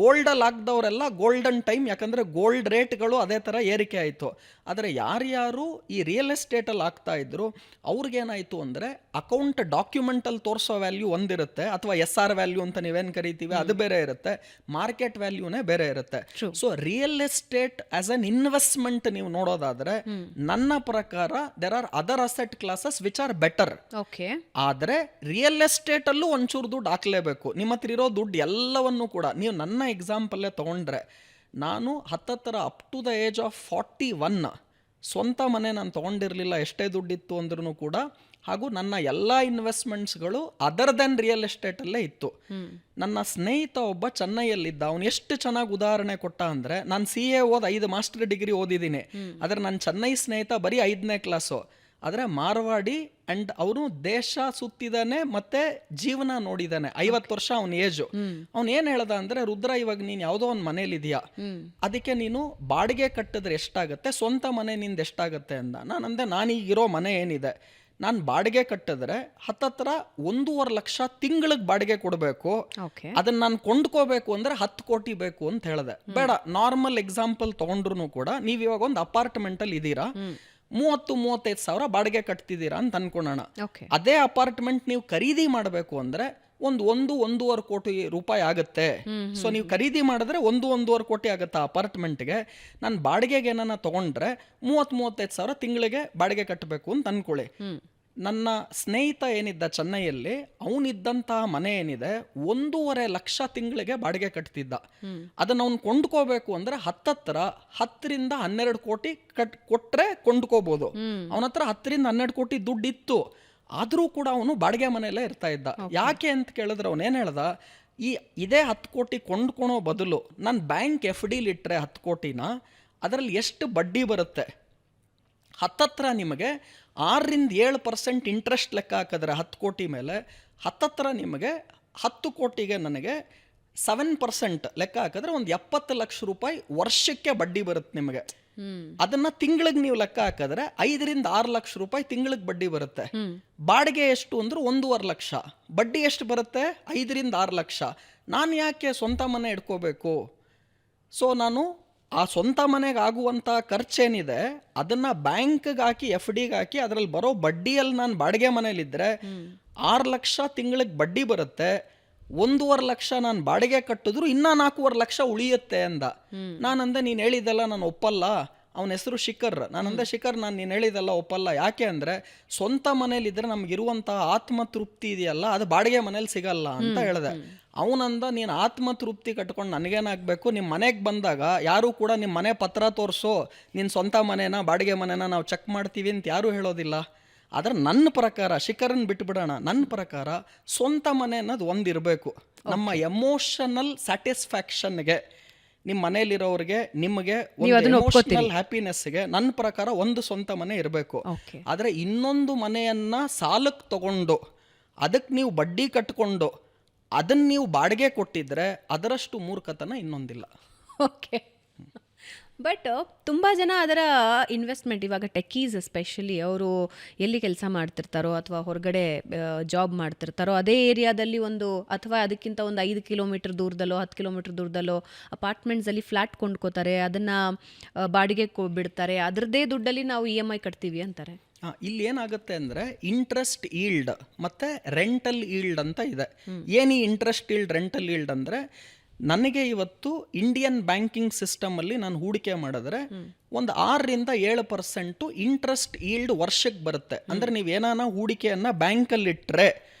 ಗೋಲ್ಡಲ್ಲಿ ಆಗ್ದವರೆಲ್ಲ ಗೋಲ್ಡನ್ ಟೈಮ್, ಯಾಕಂದ್ರೆ ಗೋಲ್ಡ್ ರೇಟ್ಗಳು ಅದೇ ತರ ಏರಿಕೆ ಆಯಿತು. ಆದರೆ ಯಾರ್ಯಾರು ಈ ರಿಯಲ್ ಎಸ್ಟೇಟಲ್ಲಿ ಆಗ್ತಾ ಇದ್ರು ಅವ್ರಿಗೇನಾಯಿತು ಅಂದರೆ ಅಕೌಂಟ್ ಡಾಕ್ಯುಮೆಂಟಲ್ಲಿ ತೋರಿಸೋ ವ್ಯಾಲ್ಯೂ ಒಂದಿರುತ್ತೆ, ಅಥವಾ SR ವ್ಯಾಲ್ಯೂ ಅಂತ ನೀವೇನು ಕರಿತೀವಿ ಅದು ಬೇರೆ ಇರುತ್ತೆ, ಮಾರ್ಕೆಟ್ ವ್ಯಾಲ್ಯೂನೇ ಬೇರೆ ಇರುತ್ತೆ. So real estate as an investment ನೀವು ನೋಡೋದಾದ್ರೆ ನನ್ನ ಪ್ರಕಾರ there are other asset classes which are better. Okay. ಆದರೆ ರಿಯಲ್ ಎಸ್ಟೇಟ್ ಅಲ್ಲೂ ಒಂಚೂರು ದುಡ್ಡು ಹಾಕ್ಲೇಬೇಕು. ನಿಮ್ಮ ಹತ್ರ ಇರೋ ದುಡ್ಡು ಎಲ್ಲವನ್ನೂ ಕೂಡ ನೀವು ನನ್ನ ಎಕ್ಸಾಂಪಲ್ಲೇ ತಗೊಂಡ್ರೆ, ನಾನು ಹತ್ತತ್ರ up to the age of 41 ಸ್ವಂತ ಮನೆ ನಾನು ತೊಗೊಂಡಿರಲಿಲ್ಲ ಎಷ್ಟೇ ದುಡ್ಡಿತ್ತು ಅಂದ್ರೂ ಕೂಡ. ಹಾಗೂ ನನ್ನ ಎಲ್ಲ ಇನ್ವೆಸ್ಟ್ಮೆಂಟ್ಸ್ಗಳು ಅದರ್ ದೆನ್ ರಿಯಲ್ ಎಸ್ಟೇಟಲ್ಲೇ ಇತ್ತು. ನನ್ನ ಸ್ನೇಹಿತ ಒಬ್ಬ ಚೆನ್ನೈಯಲ್ಲಿದ್ದ, ಅವನು ಎಷ್ಟು ಚೆನ್ನಾಗಿ ಉದಾಹರಣೆ ಕೊಟ್ಟ ಅಂದರೆ, ನಾನು CA ಓದಿ 5 ಮಾಸ್ಟರ್ ಡಿಗ್ರಿ ಓದಿದ್ದೀನಿ, ಆದರೆ ನನ್ನ ಚೆನ್ನೈ ಸ್ನೇಹಿತ ಬರೀ 5ನೇ ಕ್ಲಾಸು. ಆದರೆ ಮಾರ್ವಾಡಿ ಅಂಡ್ ಅವನು ದೇಶ ಸುತ್ತಿದಾನೆ ಮತ್ತೆ ಜೀವನ ನೋಡಿದಾನೆ. 50 ವರ್ಷ ಅವನ ಏಜು. ಅವ್ನು ಏನ್ ಹೇಳ್ದ ಅಂದ್ರೆ, ರುದ್ರ ಇವಾಗ ನೀನ್ ಯಾವ್ದೋ ಒಂದು ಮನೇಲಿದೀಯಾ, ಅದಕ್ಕೆ ನೀನು ಬಾಡಿಗೆ ಕಟ್ಟಿದ್ರೆ ಎಷ್ಟಾಗತ್ತೆ, ಸ್ವಂತ ಮನೆ ನಿಂದ ಎಷ್ಟಾಗತ್ತೆ ಅಂದ. ನಾನಂದೆ ನಾನೀಗಿರೋ ಮನೆ ಏನಿದೆ ನಾನು ಬಾಡಿಗೆ ಕಟ್ಟಿದ್ರೆ ಹತ್ತತ್ರ 1.5 ಲಕ್ಷ ತಿಂಗಳಿಗೆ ಬಾಡಿಗೆ ಕೊಡಬೇಕು. ಅದನ್ನ ನಾನು ಕೊಂಡ್ಕೋಬೇಕು ಅಂದ್ರೆ 10 ಕೋಟಿ ಬೇಕು ಅಂತ ಹೇಳಿದೆ. ಬೇಡ, ನಾರ್ಮಲ್ ಎಕ್ಸಾಂಪಲ್ ತಗೊಂಡ್ರು ಕೂಡ ನೀವು ಇವಾಗ ಒಂದು ಅಪಾರ್ಟ್ಮೆಂಟ್ ಅಲ್ಲಿ ಇದೀರಾ, 30-35 ಸಾವಿರ ಬಾಡಿಗೆ ಕಟ್ತಿದ್ದೀರಾ ಅಂತ ಅನ್ಕೊಳ್ಳೋಣ. ಅದೇ ಅಪಾರ್ಟ್ಮೆಂಟ್ ನೀವು ಖರೀದಿ ಮಾಡಬೇಕು ಅಂದ್ರೆ 1-1.5 ಕೋಟಿ ರೂಪಾಯಿ ಆಗುತ್ತೆ. ಸೊ ನೀವು ಖರೀದಿ ಮಾಡಿದ್ರೆ 1-1.5 ಕೋಟಿ ಆಗುತ್ತೆ ಅಪಾರ್ಟ್ಮೆಂಟ್ಗೆ. ನಾನು ಬಾಡಿಗೆಗೆ ಏನಾನ ತಗೊಂಡ್ರೆ 30-35 ಸಾವಿರ ತಿಂಗಳಿಗೆ ಬಾಡಿಗೆ ಕಟ್ಟಬೇಕು ಅಂತ ಅನ್ಕೊಳ್ಳಿ. ನನ್ನ ಸ್ನೇಹಿತ ಏನಿದ್ದ ಚೆನ್ನೈಯಲ್ಲಿ, ಅವನಿದ್ದಂತಹ ಮನೆ ಏನಿದೆ 1.5 ಲಕ್ಷ ತಿಂಗಳಿಗೆ ಬಾಡಿಗೆ ಕಟ್ತಿದ್ದ. ಅದನ್ನ ಅವ್ನು ಕೊಂಡ್ಕೋಬೇಕು ಅಂದ್ರೆ ಹತ್ತತ್ರ 10ರಿಂದ 12 ಕೋಟಿ ಕೊಟ್ರೆ ಕೊಂಡ್ಕೋಬಹುದು. ಅವನ ಹತ್ರ 10ರಿಂದ 12 ಕೋಟಿ ದುಡ್ಡು ಇತ್ತು, ಆದ್ರೂ ಕೂಡ ಅವನು ಬಾಡಿಗೆ ಮನೆಯಲ್ಲೇ ಇರ್ತಾ ಇದ್ದ. ಯಾಕೆ ಅಂತ ಕೇಳಿದ್ರೆ ಅವನೇನ್ ಹೇಳ್ದ, ಇದೇ 10 ಕೋಟಿ ಕೊಂಡ್ಕೊಳೋ ಬದಲು ನಾನು ಬ್ಯಾಂಕ್ FD ಇಟ್ರೆ 10 ಕೋಟಿನ ಅದರಲ್ಲಿ ಎಷ್ಟು ಬಡ್ಡಿ ಬರುತ್ತೆ, ಹತ್ತತ್ರ ನಿಮಗೆ 6-7% ಇಂಟ್ರೆಸ್ಟ್ ಲೆಕ್ಕ ಹಾಕಿದ್ರೆ 10 ಕೋಟಿ ಮೇಲೆ ಹತ್ತತ್ರ ನಿಮಗೆ 10 ಕೋಟಿಗೆ ನನಗೆ 7% ಲೆಕ್ಕ ಹಾಕಿದ್ರೆ ಒಂದು 70 ಲಕ್ಷ ರೂಪಾಯಿ ವರ್ಷಕ್ಕೆ ಬಡ್ಡಿ ಬರುತ್ತೆ ನಿಮಗೆ. ಅದನ್ನ ತಿಂಗಳಿಗೆ ನೀವು ಲೆಕ್ಕ ಹಾಕಿದ್ರೆ 5-6 ಲಕ್ಷ ರೂಪಾಯಿ ತಿಂಗಳಿಗೆ ಬಡ್ಡಿ ಬರುತ್ತೆ. ಬಾಡಿಗೆ ಎಷ್ಟು ಅಂದ್ರೆ 1.5 ಲಕ್ಷ, ಬಡ್ಡಿ ಎಷ್ಟು ಬರುತ್ತೆ 5-6 ಲಕ್ಷ. ನಾನು ಯಾಕೆ ಸ್ವಂತ ಮನೆ ಇಟ್ಕೋಬೇಕು? ಸೊ ನಾನು ಆ ಸ್ವಂತ ಮನೆಗೆ ಆಗುವಂಥ ಖರ್ಚೇನಿದೆ ಅದನ್ನ ಬ್ಯಾಂಕ್ಗೆ ಹಾಕಿ FDಗೆ ಹಾಕಿ ಅದರಲ್ಲಿ ಬರೋ ಬಡ್ಡಿಯಲ್ಲಿ ನಾನು ಬಾಡಿಗೆ ಮನೇಲಿದ್ದರೆ 6 ಲಕ್ಷ ತಿಂಗಳಿಗೆ ಬಡ್ಡಿ ಬರುತ್ತೆ, 1.5 ಲಕ್ಷ ನಾನು ಬಾಡಿಗೆ ಕಟ್ಟಿದ್ರು ಇನ್ನೂ 4.5 ಲಕ್ಷ ಉಳಿಯುತ್ತೆ ಅಂದ. ನಾನಂದೆ ನೀನು ಹೇಳಿದೆಲ್ಲ ನಾನು ಒಪ್ಪಲ್ಲ. ಅವನ ಹೆಸರು ಶಿಖರ್. ನಾನಂದೆ ಶಿಖರ್, ನೀನು ಹೇಳಿದೆಲ್ಲ ಒಪ್ಪಲ್ಲ. ಯಾಕೆ ಅಂದರೆ ಸ್ವಂತ ಮನೇಲಿದ್ರೆ ನಮಗಿರುವಂತಹ ಆತ್ಮತೃಪ್ತಿ ಇದೆಯಲ್ಲ ಅದು ಬಾಡಿಗೆ ಮನೇಲಿ ಸಿಗಲ್ಲ ಅಂತ ಹೇಳಿದೆ. ಅವನಂದ, ನೀನು ಆತ್ಮತೃಪ್ತಿ ಕಟ್ಕೊಂಡು ನನಗೇನಾಗಬೇಕು, ನಿಮ್ಮ ಮನೆಗೆ ಬಂದಾಗ ಯಾರೂ ಕೂಡ ನಿಮ್ಮ ಮನೆ ಪತ್ರ ತೋರಿಸೋ ನಿನ್ನ ಸ್ವಂತ ಮನೇನ ಬಾಡಿಗೆ ಮನೇನ ನಾವು ಚೆಕ್ ಮಾಡ್ತೀವಿ ಅಂತ ಯಾರೂ ಹೇಳೋದಿಲ್ಲ. ಆದರೆ ನನ್ನ ಪ್ರಕಾರ, ಶಿಖರನ್ ಬಿಟ್ಬಿಡೋಣ, ನನ್ನ ಪ್ರಕಾರ ಸ್ವಂತ ಮನೆ ಅನ್ನೋದು ಒಂದಿರಬೇಕು. ನಮ್ಮ ಎಮೋಷನಲ್ ಸ್ಯಾಟಿಸ್ಫ್ಯಾಕ್ಷನ್ಗೆ, ನಿಮ್ಮ ಮನೇಲಿರೋರಿಗೆ ನಿಮಗೆ ಎಮೋಷನಲ್ ಹ್ಯಾಪಿನೆಸ್ಗೆ ನನ್ನ ಪ್ರಕಾರ ಒಂದು ಸ್ವಂತ ಮನೆ ಇರಬೇಕು. ಆದರೆ ಇನ್ನೊಂದು ಮನೆಯನ್ನ ಸಾಲಕ್ಕೆ ತಗೊಂಡು ಅದಕ್ಕೆ ನೀವು ಬಡ್ಡಿ ಕಟ್ಕೊಂಡು ಅದನ್ನ ನೀವು ಬಾಡಿಗೆ ಕೊಟ್ಟಿದ್ರೆ ಅದರಷ್ಟು ಮೂರ್ಖತನ ಇನ್ನೊಂದಿಲ್ಲ. ಓಕೆ. ಬಟ್ ತುಂಬ ಜನ ಅದರ ಇನ್ವೆಸ್ಟ್ಮೆಂಟ್, ಇವಾಗ ಟೆಕ್ಕೀಸ್ ಎಸ್ಪೆಷಲಿ, ಅವರು ಎಲ್ಲಿ ಕೆಲಸ ಮಾಡ್ತಿರ್ತಾರೋ ಅಥವಾ ಹೊರಗಡೆ ಜಾಬ್ ಮಾಡ್ತಿರ್ತಾರೋ ಅದೇ ಏರಿಯಾದಲ್ಲಿ ಒಂದು ಅಥವಾ ಅದಕ್ಕಿಂತ ಒಂದು 5 ಕಿಲೋಮೀಟರ್ ದೂರದಲ್ಲೋ 10 ಕಿಲೋಮೀಟರ್ ದೂರದಲ್ಲೋ ಅಪಾರ್ಟ್ಮೆಂಟ್ಸಲ್ಲಿ ಫ್ಲ್ಯಾಟ್ ಕೊಂಡ್ಕೋತಾರೆ, ಅದನ್ನು ಬಾಡಿಗೆ ಬಿಡ್ತಾರೆ, ಅದರದ್ದೇ ದುಡ್ಡಲ್ಲಿ ನಾವು EMI ಕಟ್ತೀವಿ ಅಂತಾರೆ. ಇಲ್ಲಿ ಏನಾಗುತ್ತೆ ಅಂದರೆ ಇಂಟ್ರೆಸ್ಟ್ ಈಲ್ಡ್ ಮತ್ತು ರೆಂಟಲ್ ಈಲ್ಡ್ ಅಂತ ಇದೆ. ಏನು ಈ ಇಂಟ್ರೆಸ್ಟ್ ಈಲ್ಡ್ ರೆಂಟಲ್ ಈಲ್ಡ್ ಅಂದರೆ, ನನಗೆ ಇವತ್ತು ಇಂಡಿಯನ್ ಬ್ಯಾಂಕಿಂಗ್ ಸಿಸ್ಟಮಲ್ಲಿ ನಾನು ಹೂಡಿಕೆ ಮಾಡಿದ್ರೆ ಒಂದು 6-7% ಇಂಟ್ರೆಸ್ಟ್ ಈಲ್ಡ್ ವರ್ಷಕ್ಕೆ ಬರುತ್ತೆ. ಅಂದರೆ ನೀವು ಏನಾನ ಹೂಡಿಕೆಯನ್ನು ಬ್ಯಾಂಕಲ್ಲಿ ಇಟ್ಟರೆ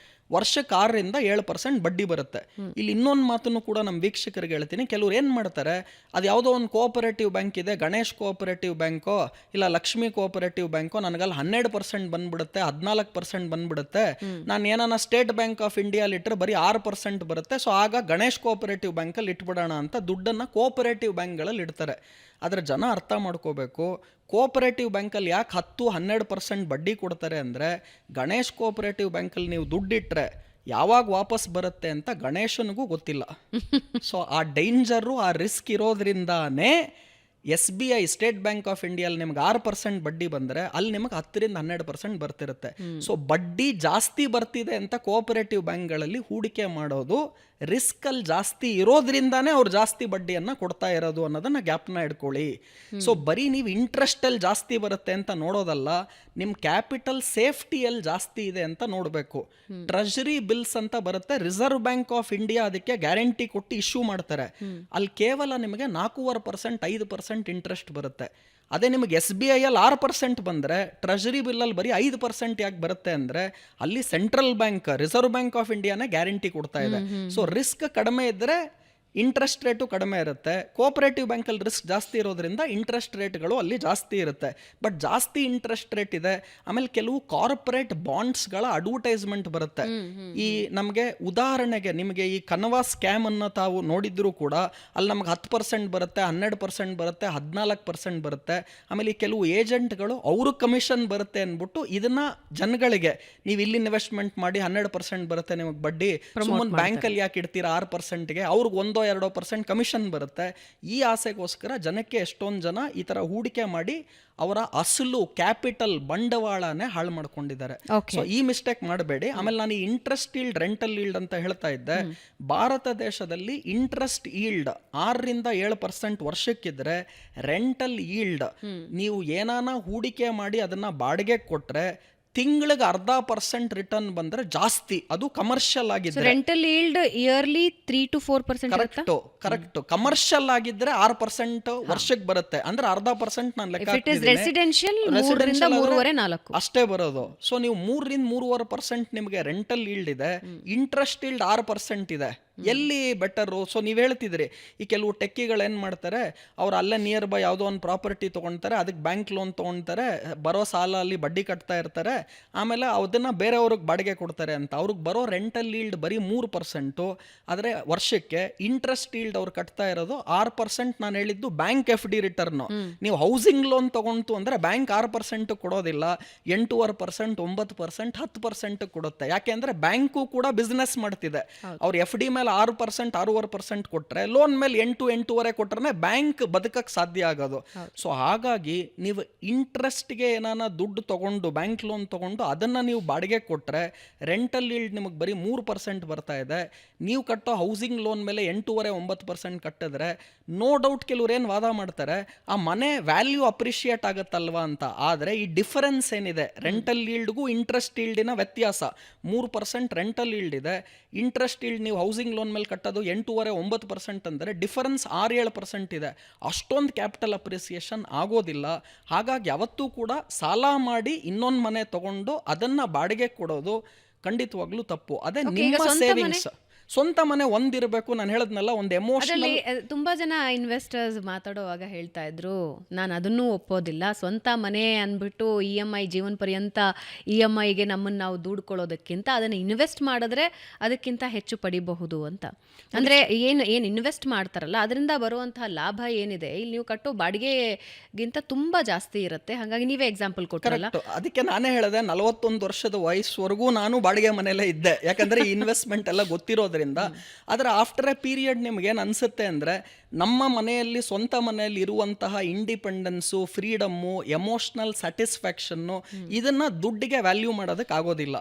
ವರ್ಷಕ್ಕೆ 6-7% ಬಡ್ಡಿ ಬರುತ್ತೆ. ಇಲ್ಲಿ ಇನ್ನೊಂದು ಮಾತನ್ನು ಕೂಡ ನಮ್ಮ ವೀಕ್ಷಕರಿಗೆ ಹೇಳ್ತೀನಿ. ಕೆಲವ್ರು ಏನು ಮಾಡ್ತಾರೆ, ಅದು ಯಾವುದೋ ಒಂದು ಕೋಆಪರೇಟಿವ್ ಬ್ಯಾಂಕ್ ಇದೆ, ಗಣೇಶ್ ಕೋಆಪರೇಟಿವ್ ಬ್ಯಾಂಕೋ ಇಲ್ಲ ಲಕ್ಷ್ಮಿ ಕೋಆಪರೇಟಿವ್ ಬ್ಯಾಂಕೋ, ನನಗಲ್ಲಿ 12% ಬಂದ್ಬಿಡುತ್ತೆ, 14% ಬಂದ್ಬಿಡುತ್ತೆ. ನಾನು ಏನಾನ ಸ್ಟೇಟ್ ಬ್ಯಾಂಕ್ ಆಫ್ ಇಂಡಿಯಾಲಿ ಇಟ್ಟರೆ ಬರೀ 6% ಬರುತ್ತೆ. ಸೊ ಆಗ ಗಣೇಶ್ ಕೋಆಪರೇಟಿವ್ ಬ್ಯಾಂಕಲ್ಲಿ ಇಟ್ಬಿಡೋಣ ಅಂತ ದುಡ್ಡನ್ನು ಕೋಆಪರೇಟಿವ್ ಬ್ಯಾಂಕ್ಗಳಲ್ಲಿ ಇಡ್ತಾರೆ. ಆದರೆ ಜನ ಅರ್ಥ ಮಾಡ್ಕೋಬೇಕು, ಕೋಆಪರೇಟಿವ್ ಬ್ಯಾಂಕಲ್ಲಿ ಯಾಕೆ 10-12% ಬಡ್ಡಿ ಕೊಡ್ತಾರೆ ಅಂದರೆ, ಗಣೇಶ್ ಕೋಆಪರೇಟಿವ್ ಬ್ಯಾಂಕಲ್ಲಿ ನೀವು ದುಡ್ಡಿಟ್ರೆ ಯಾವಾಗ ವಾಪಸ್ ಬರುತ್ತೆ ಅಂತ ಗಣೇಶನಿಗೂ ಗೊತ್ತಿಲ್ಲ. ಸೊ ಆ ಡೇಂಜರು, ಆ ರಿಸ್ಕ್ ಇರೋದ್ರಿಂದಾನೇ SBI ಸ್ಟೇಟ್ ಬ್ಯಾಂಕ್ ಆಫ್ ಇಂಡಿಯಲ್ಲಿ ನಿಮ್ಗೆ 6% ಬಡ್ಡಿ ಬಂದರೆ ಅಲ್ಲಿ ನಿಮಗೆ 10-12% ಬರ್ತಿರುತ್ತೆ. ಸೊ ಬಡ್ಡಿ ಜಾಸ್ತಿ ಬರ್ತಿದೆ ಅಂತ ಕೋಆಪರೇಟಿವ್ ಬ್ಯಾಂಕ್ಗಳಲ್ಲಿ ಹೂಡಿಕೆ ಮಾಡೋದು ರಿಸ್ಕಲ್ಲಿ ಜಾಸ್ತಿ ಇರೋದ್ರಿಂದಾನೇ ಅವ್ರು ಜಾಸ್ತಿ ಬಡ್ಡಿಯನ್ನು ಕೊಡ್ತಾ ಇರೋದು ಅನ್ನೋದನ್ನ ಗ್ಯಾಪ್ನ ಇಟ್ಕೊಳ್ಳಿ. ಸೊ ಬರೀ ನೀವು ಇಂಟ್ರೆಸ್ಟಲ್ಲಿ ಜಾಸ್ತಿ ಬರುತ್ತೆ ಅಂತ ನೋಡೋದಲ್ಲ, ನಿಮ್ಮ ಕ್ಯಾಪಿಟಲ್ ಸೇಫ್ಟಿಯಲ್ಲಿ ಜಾಸ್ತಿ ಇದೆ ಅಂತ ನೋಡಬೇಕು. ಟ್ರೆಜರಿ ಬಿಲ್ಸ್ ಅಂತ ಬರುತ್ತೆ, ರಿಸರ್ವ್ ಬ್ಯಾಂಕ್ ಆಫ್ ಇಂಡಿಯಾ ಅದಕ್ಕೆ ಗ್ಯಾರಂಟಿ ಕೊಟ್ಟು ಇಶ್ಯೂ ಮಾಡ್ತಾರೆ. ಅಲ್ಲಿ ಕೇವಲ ನಿಮಗೆ 4.25% 5% ಇಂಟ್ರೆಸ್ಟ್ ಬರುತ್ತೆ. ಅದೇ ನಿಮಗೆ SBIಯಲ್ಲಿ 6% ಬಂದರೆ ಟ್ರೆಜರಿ ಬಿಲ್ಲಲ್ಲಿ ಬರೀ 5% ಯಾಕೆ ಬರುತ್ತೆ ಅಂದರೆ ಅಲ್ಲಿ central bank Reserve bank of ಇಂಡಿಯಾನೇ ಗ್ಯಾರಂಟಿ ಕೊಡ್ತಾ ಇದೆ. ಸೊ ರಿಸ್ಕ್ ಕಡಿಮೆ ಇದ್ದರೆ ಇಂಟ್ರೆಸ್ಟ್ ರೇಟು ಕಡಿಮೆ ಇರುತ್ತೆ. ಕೋಆಪರೇಟಿವ್ ಬ್ಯಾಂಕಲ್ಲಿ ರಿಸ್ಕ್ ಜಾಸ್ತಿ ಇರೋದ್ರಿಂದ ಇಂಟ್ರೆಸ್ಟ್ ರೇಟ್ಗಳು ಅಲ್ಲಿ ಜಾಸ್ತಿ ಇರುತ್ತೆ. ಬಟ್ ಜಾಸ್ತಿ ಇಂಟ್ರೆಸ್ಟ್ ರೇಟ್ ಇದೆ. ಆಮೇಲೆ ಕೆಲವು ಕಾರ್ಪೊರೇಟ್ ಬಾಂಡ್ಸ್ಗಳ ಅಡ್ವರ್ಟೈಸ್ಮೆಂಟ್ ಬರುತ್ತೆ. ಈ ನಮಗೆ ಉದಾಹರಣೆಗೆ ನಿಮಗೆ ಈ ಕನವಾ ಸ್ಕ್ಯಾಮ್ ಅನ್ನು ತಾವು ನೋಡಿದ್ರು ಕೂಡ ಅಲ್ಲಿ ನಮ್ಗೆ 10% ಬರುತ್ತೆ, 12% ಬರುತ್ತೆ, 14% ಬರುತ್ತೆ. ಆಮೇಲೆ ಈ ಕೆಲವು ಏಜೆಂಟ್ಗಳು ಅವರು ಕಮಿಷನ್ ಬರುತ್ತೆ ಅಂದ್ಬಿಟ್ಟು ಇದನ್ನ ಜನಗಳಿಗೆ ನೀವು ಇಲ್ಲಿ ಇನ್ವೆಸ್ಟ್ಮೆಂಟ್ ಮಾಡಿ 12% ಬರುತ್ತೆ ನಿಮಗೆ ಬಡ್ಡಿ, ಸುಮ್ಮನೆ ಬ್ಯಾಂಕಲ್ಲಿ ಯಾಕೆ ಇಡ್ತೀರಾ 6%ಗೆ, ಅವ್ರಿಗೆ 1-2% ಕಮಿಷನ್ ಬರುತ್ತೆ. ಈ ಆಸೆಗೋಸ್ಕರ ಜನಕ್ಕೆ ಎಷ್ಟೊಂದು ಜನ ಈ ಥರ ಹೂಡಿಕೆ ಮಾಡಿ ಅವರ ಅಸಲು ಕ್ಯಾಪಿಟಲ್ ಬಂಡವಾಳನೇ ಹಾಳು ಮಾಡ್ಕೊಂಡಿದ್ದಾರೆ. ಸೊ ಈ ಮಿಸ್ಟೇಕ್ ಮಾಡಬೇಡಿ. ಆಮೇಲೆ ನಾನು ಈ ಇಂಟ್ರೆಸ್ಟ್ ಈಲ್ಡ್ ರೆಂಟಲ್ ಈಲ್ಡ್ ಅಂತ ಹೇಳ್ತಾ ಇದ್ದೆ. ಭಾರತ ದೇಶದಲ್ಲಿ ಇಂಟ್ರೆಸ್ಟ್ ಈಲ್ಡ್ 6-7% ವರ್ಷಕ್ಕಿದ್ರೆ ರೆಂಟಲ್ ಈಲ್ಡ್ ನೀವು ಏನಾನ ಹೂಡಿಕೆ ಮಾಡಿ ಅದನ್ನ ಬಾಡಿಗೆ ಕೊಟ್ರೆ ತಿಂಗಳಿಗೆ 0.5% ರಿಟರ್ನ್ ಬಂದ್ರೆ ಜಾಸ್ತಿ, ಅದು ಕಮರ್ಷಿಯಲ್ ಆಗಿದ್ರೆ. Rental yield yearly 3-4% correct. Commercial ಆಗಿದ್ರೆ 6% ವರ್ಷಕ್ಕೆ ಬರುತ್ತೆ. ಅಂದ್ರೆ 0.5% ನಾನು ಲೆಕ್ಕ ರೆಸಿಡೆನ್ಷಿಯಲ್ 3-3.5 ಅಷ್ಟೇ ಬರೋದು. ಸೊ ನೀವು 3-3.5% ನಿಮಗೆ ರೆಂಟಲ್ ಈಲ್ಡ್ ಇದೆ, ಇಂಟ್ರೆಸ್ಟ್ ಈಲ್ಡ್ 6% ಇದೆ. ಎಲ್ಲಿ ಬೆಟರು? ಸೊ ನೀವು ಹೇಳ್ತಿದ್ರಿ ಈ ಕೆಲವು ಟೆಕ್ಕಿಗಳು ಏನು ಮಾಡ್ತಾರೆ, ಅವ್ರು ಅಲ್ಲೇ ನಿಯರ್ ಬೈ ಯಾವುದೋ ಒಂದು ಪ್ರಾಪರ್ಟಿ ತೊಗೊಳ್ತಾರೆ, ಅದಕ್ಕೆ ಬ್ಯಾಂಕ್ ಲೋನ್ ತೊಗೊಳ್ತಾರೆ, ಬರೋ ಸಾಲ ಅಲ್ಲಿ ಬಡ್ಡಿ ಕಟ್ತಾ ಇರ್ತಾರೆ, ಆಮೇಲೆ ಅದನ್ನು ಬೇರೆಯವ್ರಿಗೆ ಬಾಡಿಗೆ ಕೊಡ್ತಾರೆ ಅಂತ. ಅವ್ರಿಗೆ ಬರೋ ರೆಂಟಲ್ ಈಲ್ಡ್ ಬರೀ 3%. ಆದರೆ ವರ್ಷಕ್ಕೆ ಇಂಟ್ರೆಸ್ಟ್ ಈಲ್ಡ್ ಅವ್ರು ಕಟ್ತಾ ಇರೋದು 6%. ನಾನು ಹೇಳಿದ್ದು ಬ್ಯಾಂಕ್ FD ರಿಟರ್ನು. ನೀವು ಹೌಸಿಂಗ್ ಲೋನ್ ತೊಗೊಂತು ಅಂದರೆ ಬ್ಯಾಂಕ್ 6% ಕೊಡೋದಿಲ್ಲ, 8.25%, 9%, 10% ಕೊಡುತ್ತೆ. ಯಾಕೆ ಅಂದರೆ ಬ್ಯಾಂಕು ಕೂಡ ಬಿಸ್ನೆಸ್ ಮಾಡ್ತಿದೆ. ಅವ್ರು FD ಮೇಲೆ 6%, 6.5% ಕೊಟ್ರೆ ಲೋನ್ ಮೇಲೆ 8-8.25 ಕೊಟ್ರೆ ಬ್ಯಾಂಕ್ ಬದುಕಕ್ಕೆ ಸಾಧ್ಯ ಆಗೋದು. ಸೊ ಹಾಗಾಗಿ ನೀವು ಇಂಟ್ರೆಸ್ಟ್ಗೆ ಏನಾನ ದುಡ್ಡು ತಗೊಂಡು ಬ್ಯಾಂಕ್ ಲೋನ್ ತಗೊಂಡು ಅದನ್ನ ನೀವು ಬಾಡಿಗೆ ಕೊಟ್ರೆ ರೆಂಟಲ್ ಈಲ್ಡ್ ನಿಮಗೆ ಬರೀ 3% ಬರ್ತಾ ಇದೆ. ನೀವು ಕಟ್ಟೋ ಹೌಸಿಂಗ್ ಲೋನ್ ಮೇಲೆ 8.25-9% ಕಟ್ಟಿದ್ರೆ ನೋ ಡೌಟ್ ಕೆಲವ್ರು ಏನು ವಾದ ಮಾಡ್ತಾರೆ, ಆ ಮನೆ ವ್ಯಾಲ್ಯೂ ಅಪ್ರಿಷಿಯೇಟ್ ಆಗುತ್ತಲ್ವಾ ಅಂತ. ಆದರೆ ಈ ಡಿಫರೆನ್ಸ್ ಏನಿದೆ, ರೆಂಟಲ್ ಈಲ್ಡ್ಗೂ ಇಂಟ್ರೆಸ್ಟ್ ಈಲ್ಡಿನ ವ್ಯತ್ಯಾಸ 3% ರೆಂಟಲ್ ಈಲ್ಡ್ ಇದೆ, ಇಂಟ್ರೆಸ್ಟ್ ಈಲ್ಡ್ ನೀವು ಹೌಸಿಂಗ್ ಲೋನ್ ಮೇಲೆ ಕಟ್ಟೋದು 8.25-9% ಅಂದರೆ ಡಿಫರೆನ್ಸ್ 6-7% ಇದೆ. ಅಷ್ಟೊಂದು ಕ್ಯಾಪಿಟಲ್ ಅಪ್ರಿಸಿಯೇಷನ್ ಆಗೋದಿಲ್ಲ. ಹಾಗಾಗಿ ಯಾವತ್ತೂ ಕೂಡ ಸಾಲ ಮಾಡಿ ಇನ್ನೊಂದು ಮನೆ ತಗೊಂಡು ಅದನ್ನ ಬಾಡಿಗೆ ಕೊಡೋದು ಖಂಡಿತವಾಗ್ಲೂ ತಪ್ಪು. ಅದೇ ನಿಮ್ಮ ಸೇವಿಂಗ್ಸ್. ಸ್ವಂತ ಮನೆ ಒಂದಿರಬೇಕು. ನಾನು ಹೇಳದ್ನಲ್ಲ, ಒಂದು ಎಮೋಷನಲ್. ತುಂಬಾ ಜನ ಇನ್ವೆಸ್ಟರ್ಸ್ ಮಾತಾಡುವಾಗ ಹೇಳ್ತಾ ಇದ್ರು, ನಾನು ಅದನ್ನೂ ಒಪ್ಪೋದಿಲ್ಲ, ಸ್ವಂತ ಮನೆ ಅಂದ್ಬಿಟ್ಟು EMI ಜೀವನ ಪರ್ಯಂತ EMIಗೆ ನಮ್ಮನ್ನು ನಾವು ದುಡ್ಕೊಳ್ಳೋದಕ್ಕಿಂತ ಅದನ್ನು ಇನ್ವೆಸ್ಟ್ ಮಾಡಿದ್ರೆ ಅದಕ್ಕಿಂತ ಹೆಚ್ಚು ಪಡಿಬಹುದು ಅಂತ. ಅಂದರೆ ಏನು ಇನ್ವೆಸ್ಟ್ ಮಾಡ್ತಾರಲ್ಲ ಅದರಿಂದ ಬರುವಂತಹ ಲಾಭ ಏನಿದೆ ಇಲ್ಲಿ ನೀವು ಕಟ್ಟೋ ಬಾಡಿಗೆಗಿಂತ ತುಂಬ ಜಾಸ್ತಿ ಇರುತ್ತೆ. ಹಾಗಾಗಿ ನೀವೇ ಎಕ್ಸಾಂಪಲ್ ಕೊಟ್ಟರಲ್ಲ, ಅದಕ್ಕೆ ನಾನೇ ಹೇಳಿದೆ 41 ವರ್ಷದ ವಯಸ್ಸುವರೆಗೂ ನಾನು ಬಾಡಿಗೆ ಮನೆಯಲ್ಲೇ ಇದ್ದೆ. ಯಾಕಂದರೆ ಇನ್ವೆಸ್ಟ್ಮೆಂಟ್ ಎಲ್ಲ ಗೊತ್ತಿರೋದ್ರಿಂದ. ಆದರೆ ಆಫ್ಟರ್ ಎ ಪೀರಿಯಡ್ ನಿಮ್ಗೇನು ಅನಿಸುತ್ತೆ ಅಂದರೆ ನಮ್ಮ ಮನೆಯಲ್ಲಿ ಸ್ವಂತ ಮನೆಯಲ್ಲಿ ಇರುವಂತಹ ಇಂಡಿಪೆಂಡೆನ್ಸು, ಫ್ರೀಡಮ್ಮು, ಎಮೋಷ್ನಲ್ ಸ್ಯಾಟಿಸ್ಫ್ಯಾಕ್ಷನ್ನು ಇದನ್ನ ದುಡ್ಡಿಗೆ ವ್ಯಾಲ್ಯೂ ಮಾಡೋದಕ್ಕೆ ಆಗೋದಿಲ್ಲ.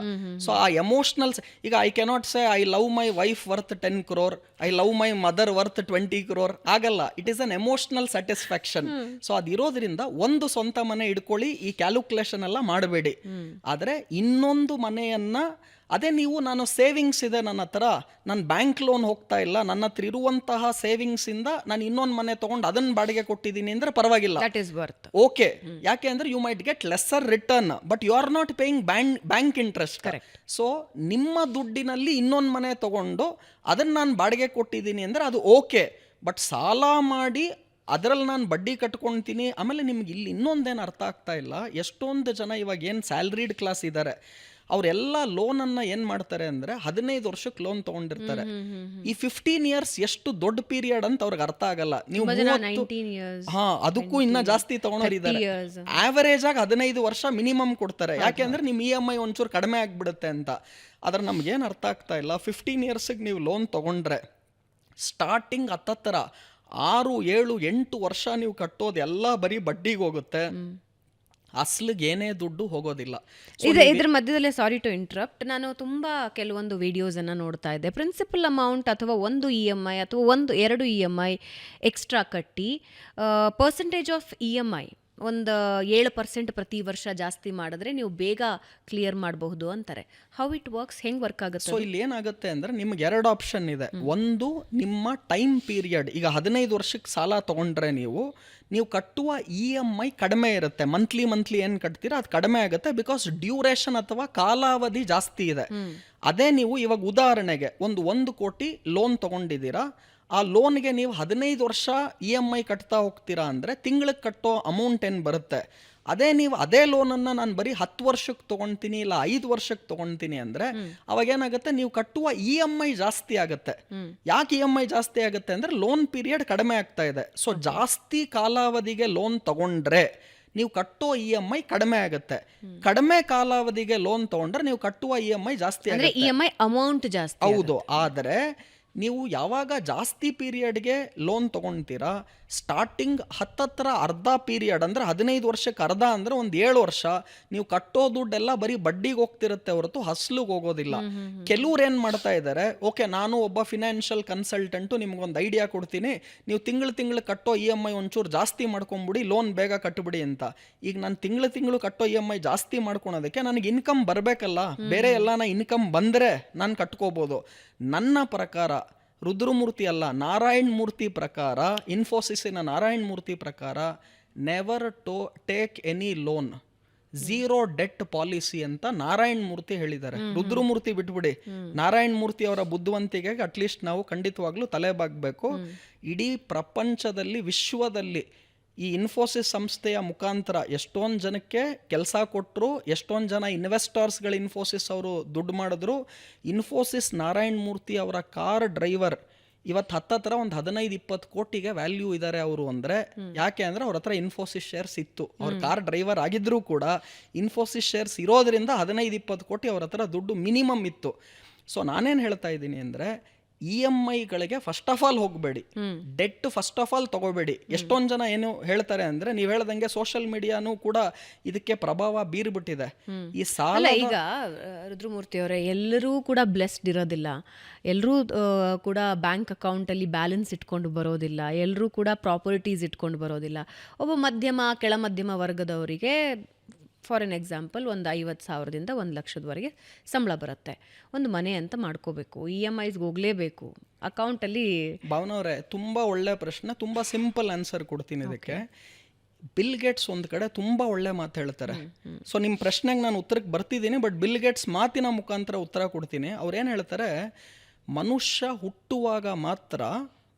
ಸೊ ಆ ಎಮೋಷ್ನಲ್, ಈಗ I cannot say I love my wife worth 10 crore, I love my mother worth 20 crore ಆಗಲ್ಲ. It is an emotional satisfaction. So ಅದಿರೋದ್ರಿಂದ ಒಂದು ಸ್ವಂತ ಮನೆ ಇಟ್ಕೊಳ್ಳಿ, ಈ ಕ್ಯಾಲ್ಕುಲೇಷನ್ ಎಲ್ಲ ಮಾಡಬೇಡಿ. ಆದರೆ ಇನ್ನೊಂದು ಮನೆಯನ್ನ ಅದೇ ನೀವು ನಾನು ಸೇವಿಂಗ್ಸ್ ಇದೆ ನನ್ನ ಹತ್ರ, ನಾನು ಬ್ಯಾಂಕ್ ಲೋನ್ ಹೋಗ್ತಾ ಇಲ್ಲ, ನನ್ನ ಹತ್ರ ಇರುವಂತಹ ಸೇವಿಂಗ್ಸ್ ಇಂದ ನಾನು ಇನ್ನೊಂದು ಮನೆ ತಗೊಂಡು ಅದನ್ನ ಬಾಡಿಗೆ ಕೊಟ್ಟಿದ್ದೀನಿ ಅಂದ್ರೆ ಪರವಾಗಿಲ್ಲ, ದಟ್ ಈಸ್ ವರ್ತ್ ಓಕೆ. ಯಾಕೆ ಅಂದ್ರೆ you might get lesser return but you are not paying bank interest. So ನಿಮ್ಮ ದುಡ್ಡಿನಲ್ಲಿ ಇನ್ನೊಂದು ಮನೆ ತಗೊಂಡು ಅದನ್ನ ನಾನು ಬಾಡಿಗೆ ಕೊಟ್ಟಿದ್ದೀನಿ ಅಂದ್ರೆ ಅದು ಓಕೆ. ಬಟ್ ಸಾಲ ಮಾಡಿ ಅದರಲ್ಲಿ ನಾನು ಬಡ್ಡಿ ಕಟ್ಕೊಳ್ತೀನಿ. ಆಮೇಲೆ ನಿಮ್ಗೆ ಇಲ್ಲಿ ಇನ್ನೊಂದೇನು ಅರ್ಥ ಆಗ್ತಾ ಇಲ್ಲ, ಎಷ್ಟೊಂದು ಜನ ಇವಾಗ ಏನು ಸ್ಯಾಲ್ರಿಡ್ ಕ್ಲಾಸ್ ಇದ್ದಾರೆ ಅವರೆಲ್ಲ ಲೋನನ್ನು ಏನು ಮಾಡ್ತಾರೆ ಅಂದರೆ 15 ವರ್ಷಕ್ಕೆ ಲೋನ್ ತೊಗೊಂಡಿರ್ತಾರೆ. ಈ 15 years ಎಷ್ಟು ದೊಡ್ಡ ಪೀರಿಯಡ್ ಅಂತ ಅವ್ರಿಗೆ ಅರ್ಥ ಆಗಲ್ಲ. ನೀವು ಅದಕ್ಕೂ ಇನ್ನ ಜಾಸ್ತಿ ತಗೊಂಡಿದ್ದಾರೆ. ಆವರೇಜ್ ಆಗಿ 15 ವರ್ಷ ಮಿನಿಮಮ್ ಕೊಡ್ತಾರೆ. ಯಾಕೆ ಅಂದ್ರೆ ನಿಮ್ಮ EMI ಒಂಚೂರು ಕಡಿಮೆ ಆಗಿಬಿಡುತ್ತೆ ಅಂತ. ಆದ್ರೆ ನಮ್ಗೇನು ಅರ್ಥ ಆಗ್ತಾ ಇಲ್ಲ, 15 yearsಗೆ ನೀವು ಲೋನ್ ತೊಗೊಂಡ್ರೆ ಸ್ಟಾರ್ಟಿಂಗ್ 10 6, 7, 8 ವರ್ಷ ನೀವು ಕಟ್ಟೋದು ಎಲ್ಲ ಬರೀ ಬಡ್ಡಿಗೆ ಹೋಗುತ್ತೆ, ಅಸ್ಲಿಗೆ ಏನೇ ದುಡ್ಡು ಹೋಗೋದಿಲ್ಲ. ಇದ್ರ ಮಧ್ಯದಲ್ಲೇ ಸಾರಿ ಟು ಇಂಟ್ರಪ್ಟ್, ನಾನು ತುಂಬ ಕೆಲವೊಂದು ವಿಡಿಯೋಸನ್ನು ನೋಡ್ತಾ ಇದ್ದೆ. ಪ್ರಿನ್ಸಿಪಲ್ ಅಮೌಂಟ್ ಅಥವಾ ಒಂದು EMI ಅಥವಾ 2 EMI ಎಕ್ಸ್ಟ್ರಾ ಕಟ್ಟಿ ಪರ್ಸೆಂಟೇಜ್ ಆಫ್ EMI ಒಂದು 7% ಪ್ರತಿ ವರ್ಷ ಜಾಸ್ತಿ ಮಾಡಿದ್ರೆ ನೀವು ಬೇಗ ಕ್ಲಿಯರ್ ಮಾಡಬಹುದು ಅಂತಾರೆ. ಹೌ ಇಟ್ ವರ್ಕ್ಸ್, ಹೆಂಗೆ ವರ್ಕ್ ಆಗುತ್ತೆ? ಸೊ ಇಲ್ಲಿ ಏನಾಗುತ್ತೆ ಅಂದರೆ ನಿಮ್ಗೆ 2 ಆಪ್ಷನ್ ಇದೆ. ಒಂದು, ನಿಮ್ಮ ಟೈಮ್ ಪೀರಿಯಡ್, ಈಗ 15 ವರ್ಷಕ್ಕೆ ಸಾಲ ತೊಗೊಂಡ್ರೆ ನೀವು ಕಟ್ಟುವ EMI ಕಡಿಮೆ ಇರುತ್ತೆ. ಮಂತ್ಲಿ ಏನು ಕಟ್ತೀರಾ ಅದು ಕಡಿಮೆ ಆಗುತ್ತೆ, ಬಿಕಾಸ್ ಡ್ಯೂರೇಷನ್ ಅಥವಾ ಕಾಲಾವಧಿ ಜಾಸ್ತಿ ಇದೆ. ಅದೇ ನೀವು ಇವಾಗ ಉದಾಹರಣೆಗೆ 1 ಕೋಟಿ ಲೋನ್ ತೊಗೊಂಡಿದ್ದೀರಾ, ಆ ಲೋನ್ಗೆ ನೀವು 15 ವರ್ಷ EMI ಕಟ್ತಾ ಹೋಗ್ತೀರಾ ಅಂದರೆ ತಿಂಗಳಿಗೆ ಕಟ್ಟೋ ಅಮೌಂಟ್ ಏನು ಬರುತ್ತೆ, ಅದೇ ನೀವು ಅದೇ ಲೋನನ್ನು ನಾನು ಬರೀ 10 ವರ್ಷಕ್ಕೆ ತೊಗೊಳ್ತೀನಿ ಇಲ್ಲ 5 ವರ್ಷಕ್ಕೆ ತೊಗೊಳ್ತೀನಿ ಅಂದರೆ ಅವಾಗೇನಾಗುತ್ತೆ, ನೀವು ಕಟ್ಟುವ EMI ಜಾಸ್ತಿ ಆಗುತ್ತೆ. ಯಾಕೆ EMI ಜಾಸ್ತಿ ಆಗುತ್ತೆ ಅಂದರೆ ಲೋನ್ ಪೀರಿಯಡ್ ಕಡಿಮೆ ಆಗ್ತಾ ಇದೆ. ಸೊ ಜಾಸ್ತಿ ಕಾಲಾವಧಿಗೆ ಲೋನ್ ತಗೊಂಡ್ರೆ ನೀವು ಕಟ್ಟೋ EMI ಕಡಿಮೆ ಆಗುತ್ತೆ. ಕಡಿಮೆ ಕಾಲಾವಧಿಗೆ ಲೋನ್ ತಗೊಂಡ್ರೆ ನೀವು ಕಟ್ಟುವ EMI ಜಾಸ್ತಿ ಆಗುತ್ತೆ. EMI ಅಮೌಂಟ್ ಜಾಸ್ತಿ. ಹೌದು. ಆದರೆ ನೀವು ಯಾವಾಗ ಜಾಸ್ತಿ ಪೀರಿಯಡ್ಗೆ ಲೋನ್ ತೊಗೊಳ್ತೀರಾ, ಸ್ಟಾರ್ಟಿಂಗ್ ಹತ್ತತ್ರ ಅರ್ಧ ಪೀರಿಯಡ್ ಅಂದರೆ 15 ವರ್ಷಕ್ಕೆ ಅರ್ಧ ಅಂದರೆ ಒಂದು 7 ವರ್ಷ ನೀವು ಕಟ್ಟೋ ದುಡ್ಡೆಲ್ಲ ಬರೀ ಬಡ್ಡಿಗೆ ಹೋಗ್ತಿರುತ್ತೆ ಹೊರತು ಹಸ್ಲಿಗೆ ಹೋಗೋದಿಲ್ಲ. ಕೆಲವ್ರು ಏನು ಮಾಡ್ತಾ ಇದ್ದಾರೆ, ಓಕೆ ನಾನು ಒಬ್ಬ ಫಿನಾನ್ಷಿಯಲ್ ಕನ್ಸಲ್ಟೆಂಟು, ನಿಮ್ಗೊಂದು ಐಡಿಯಾ ಕೊಡ್ತೀನಿ, ನೀವು ತಿಂಗಳು ಕಟ್ಟೋ EMI ಒಂಚೂರು ಜಾಸ್ತಿ ಮಾಡ್ಕೊಂಬಿಡಿ, ಲೋನ್ ಬೇಗ ಕಟ್ಟಿಬಿಡಿ ಅಂತ. ಈಗ ನಾನು ತಿಂಗಳು ಕಟ್ಟೋ EMI ಜಾಸ್ತಿ ಮಾಡ್ಕೊಳೋದಕ್ಕೆ ನನಗೆ ಇನ್ಕಮ್ ಬರಬೇಕಲ್ಲ, ಬೇರೆ ಎಲ್ಲಾನ ಇನ್ಕಮ್ ಬಂದರೆ ನಾನು ಕಟ್ಕೋಬೋದು. ನನ್ನ ಪ್ರಕಾರ, ರುದ್ರಮೂರ್ತಿ ಅಲ್ಲ, ನಾರಾಯಣ್ ಮೂರ್ತಿ ಪ್ರಕಾರ, ಇನ್ಫೋಸಿಸ್ಸಿನ ನಾರಾಯಣ್ ಮೂರ್ತಿ ಪ್ರಕಾರ, never take any loan, 0 debt policy ಅಂತ ನಾರಾಯಣ್ ಮೂರ್ತಿ ಹೇಳಿದ್ದಾರೆ. ರುದ್ರಮೂರ್ತಿ ಬಿಟ್ಬಿಡಿ, ನಾರಾಯಣ್ ಮೂರ್ತಿ ಅವರ ಬುದ್ಧಿವಂತಿಕೆಗೆ ಅಟ್ಲೀಸ್ಟ್ ನಾವು ಖಂಡಿತವಾಗ್ಲೂ ತಲೆ ಬಾಗಬೇಕು. ಇಡೀ ಪ್ರಪಂಚದಲ್ಲಿ, ವಿಶ್ವದಲ್ಲಿ ಈ ಇನ್ಫೋಸಿಸ್ ಸಂಸ್ಥೆಯ ಮುಖಾಂತರ ಎಷ್ಟೊಂದು ಜನಕ್ಕೆ ಕೆಲಸ ಕೊಟ್ಟರು, ಎಷ್ಟೊಂದು ಜನ ಇನ್ವೆಸ್ಟರ್ಸ್ಗಳು ಇನ್ಫೋಸಿಸ್ ಅವರು ದುಡ್ಡು ಮಾಡಿದ್ರು. ಇನ್ಫೋಸಿಸ್ ನಾರಾಯಣ್ ಮೂರ್ತಿ ಅವರ ಕಾರ್ ಡ್ರೈವರ್ ಇವತ್ತು ಹತ್ತತ್ರ ಒಂದು 15-20 ಕೋಟಿಗೆ ವ್ಯಾಲ್ಯೂ ಇದ್ದಾರೆ ಅವರು. ಅಂದರೆ ಯಾಕೆ ಅಂದರೆ ಅವ್ರ ಹತ್ರ ಇನ್ಫೋಸಿಸ್ ಶೇರ್ಸ್ ಇತ್ತು. ಅವ್ರ ಕಾರ್ ಡ್ರೈವರ್ ಆಗಿದ್ರೂ ಕೂಡ ಇನ್ಫೋಸಿಸ್ ಶೇರ್ಸ್ ಇರೋದ್ರಿಂದ 15-20 ಕೋಟಿ ಅವ್ರ ಹತ್ರ ದುಡ್ಡು ಮಿನಿಮಮ್ ಇತ್ತು. ಸೊ ನಾನೇನು ಹೇಳ್ತಾ ಇದ್ದೀನಿ ಅಂದರೆ, EMIಗಳಿಗೆ ಫಸ್ಟ್ ಆಫ್ ಆಲ್ ಹೋಗಬೇಡಿ, ಡೆಟ್ ಫಸ್ಟ್ ಆಫ್ ಆಲ್ ತಗೋಬೇಡಿ. ಎಷ್ಟೊಂದು ಜನ ಏನು ಹೇಳ್ತಾರೆ ಅಂದರೆ, ನೀವು ಹೇಳ್ದಂಗೆ ಸೋಷಿಯಲ್ ಮೀಡಿಯಾನೂ ಕೂಡ ಇದಕ್ಕೆ ಪ್ರಭಾವ ಬೀರ್ಬಿಟ್ಟಿದೆ. ಈ ಸಾಲ, ಈಗ ರುದ್ರಮೂರ್ತಿ ಅವರೇ, ಎಲ್ಲರೂ ಕೂಡ ಬ್ಲೆಸ್ಡ್ ಇರೋದಿಲ್ಲ, ಎಲ್ಲರೂ ಕೂಡ ಬ್ಯಾಂಕ್ ಅಕೌಂಟಲ್ಲಿ ಬ್ಯಾಲೆನ್ಸ್ ಇಟ್ಕೊಂಡು ಬರೋದಿಲ್ಲ, ಎಲ್ಲರೂ ಕೂಡ ಪ್ರಾಪರ್ಟೀಸ್ ಇಟ್ಕೊಂಡು ಬರೋದಿಲ್ಲ. ಒಬ್ಬ ಮಧ್ಯಮ ಕೆಳ ಮಧ್ಯಮ ವರ್ಗದವರಿಗೆ ಫಾರ್ ಎನ್ ಎಕ್ಸಾಂಪಲ್ ಒಂದು 50,000ದಿಂದ 1,00,000ದವರೆಗೆ ಸಂಬಳ ಬರುತ್ತೆ. ಒಂದು ಮನೆ ಅಂತ ಮಾಡ್ಕೋಬೇಕು, EMIಸ್ಗೆ ಹೋಗಲೇಬೇಕು, ಅಕೌಂಟಲ್ಲಿ. ಭಾವನವ್ರೆ, ತುಂಬ ಒಳ್ಳೆ ಪ್ರಶ್ನೆ, ತುಂಬ ಸಿಂಪಲ್ ಆನ್ಸರ್ ಕೊಡ್ತೀನಿ ಇದಕ್ಕೆ. ಬಿಲ್ ಗೇಟ್ಸ್ ಒಂದು ಕಡೆ ತುಂಬ ಒಳ್ಳೆ ಮಾತು ಹೇಳ್ತಾರೆ. ಸೊ ನಿಮ್ಮ ಪ್ರಶ್ನೆಗೆ ನಾನು ಉತ್ತರಕ್ಕೆ ಬರ್ತಿದ್ದೀನಿ, ಬಟ್ ಬಿಲ್ ಗೇಟ್ಸ್ ಮಾತಿನ ಮುಖಾಂತರ ಉತ್ತರ ಕೊಡ್ತೀನಿ. ಅವ್ರೇನು ಹೇಳ್ತಾರೆ, ಮನುಷ್ಯ ಹುಟ್ಟುವಾಗ ಮಾತ್ರ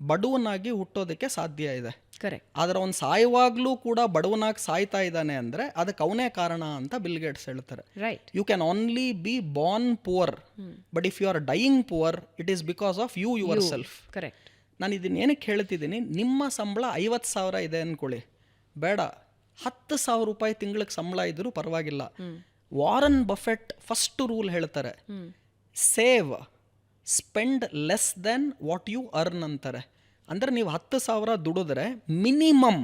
ಬಡವನಾಗಿ ಹುಟ್ಟೋದಕ್ಕೆ ಸಾಧ್ಯ ಇದೆ, ಕರೆಕ್ಟ್. ಆದರೆ ಅವ್ನು ಸಾಯುವಾಗಲೂ ಕೂಡ ಬಡವನಾಗಿ ಸಾಯ್ತಾ ಇದ್ದಾನೆ ಅಂದರೆ ಅದಕ್ಕೆ ಅವನೇ ಕಾರಣ ಅಂತ ಬಿಲ್ ಗೇಟ್ಸ್ ಹೇಳ್ತಾರೆ. Right. You can only be born poor, but if you are dying poor, it is because of you yourself. Correct. ನಾನು ಇದನ್ನ ಏನಕ್ಕೆ ಹೇಳ್ತಿದ್ದೀನಿ, ನಿಮ್ಮ ಸಂಬಳ 50,000 ಇದೆ ಅಂದ್ಕೊಳ್ಳಿ, ಬೇಡ 10,000 ರೂಪಾಯಿ ತಿಂಗಳಿಗೆ ಸಂಬಳ ಇದ್ರೂ ಪರವಾಗಿಲ್ಲ. ವಾರನ್ ಬಫೆಟ್ ಫಸ್ಟ್ ರೂಲ್ ಹೇಳ್ತಾರೆ, save, spend less than what you earn ಅಂತಾರೆ. ಅಂದರೆ ನೀವು 10,000 ದುಡಿದ್ರೆ ಮಿನಿಮಮ್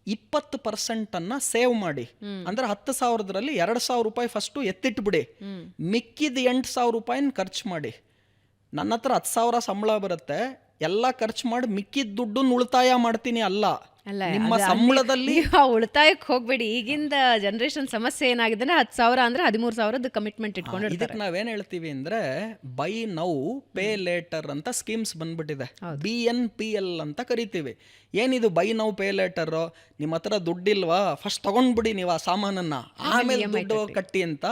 20% ಸೇವ್ ಮಾಡಿ. ಅಂದರೆ 10,000ರಲ್ಲಿ 2,000 ರೂಪಾಯಿ ಫಸ್ಟು ಎತ್ತಿಟ್ಬಿಡಿ, ಮಿಕ್ಕಿದ 8,000 ರೂಪಾಯಿನ ಖರ್ಚು ಮಾಡಿ. ನನ್ನ ಹತ್ರ 10,000 ಸಂಬಳ ಬರುತ್ತೆ, ಎಲ್ಲ ಖರ್ಚು ಮಾಡಿ ಮಿಕ್ಕಿದ ದುಡ್ಡನ್ನು ಉಳಿತಾಯ ಮಾಡ್ತೀನಿ ಅಲ್ಲ. ನಿಮ್ಮ ಸಂಬಳದಲ್ಲಿ ಉಳಿತಾಯಕ್ಕೆ ಹೋಗ್ಬೇಡಿ. ಈಗಿಂದ ಜನರೇಷನ್ ಸಮಸ್ಯೆ ಏನಾಗಿದೆ, 10,000 ಅಂದ್ರೆ 13,000 ಕಮಿಟ್ಮೆಂಟ್ ಇಟ್ಕೊಂಡು. ಇದಕ್ಕೆ ನಾವೇನ್ ಹೇಳ್ತೀವಿ ಅಂದ್ರೆ, ಬೈ ನೌ ಪೇ ಲೇಟರ್ ಅಂತ ಸ್ಕೀಮ್ಸ್ ಬಂದ್ಬಿಟ್ಟಿದೆ, BNPL ಅಂತ ಕರಿತೀವಿ. ಏನಿದು ಬೈ ನೌ ಪೇ ಲೇಟರ್? ನಿಮ್ಮ ಹತ್ರ ದುಡ್ಡಿಲ್ವಾ, ಫಸ್ಟ್ ತಗೊಂಡ್ಬಿಡಿ ನೀವು ಆ ಸಾಮಾನನ್ನ, ಆಮೇಲೆ ದುಡ್ಡು ಕಟ್ಟಿ ಅಂತ.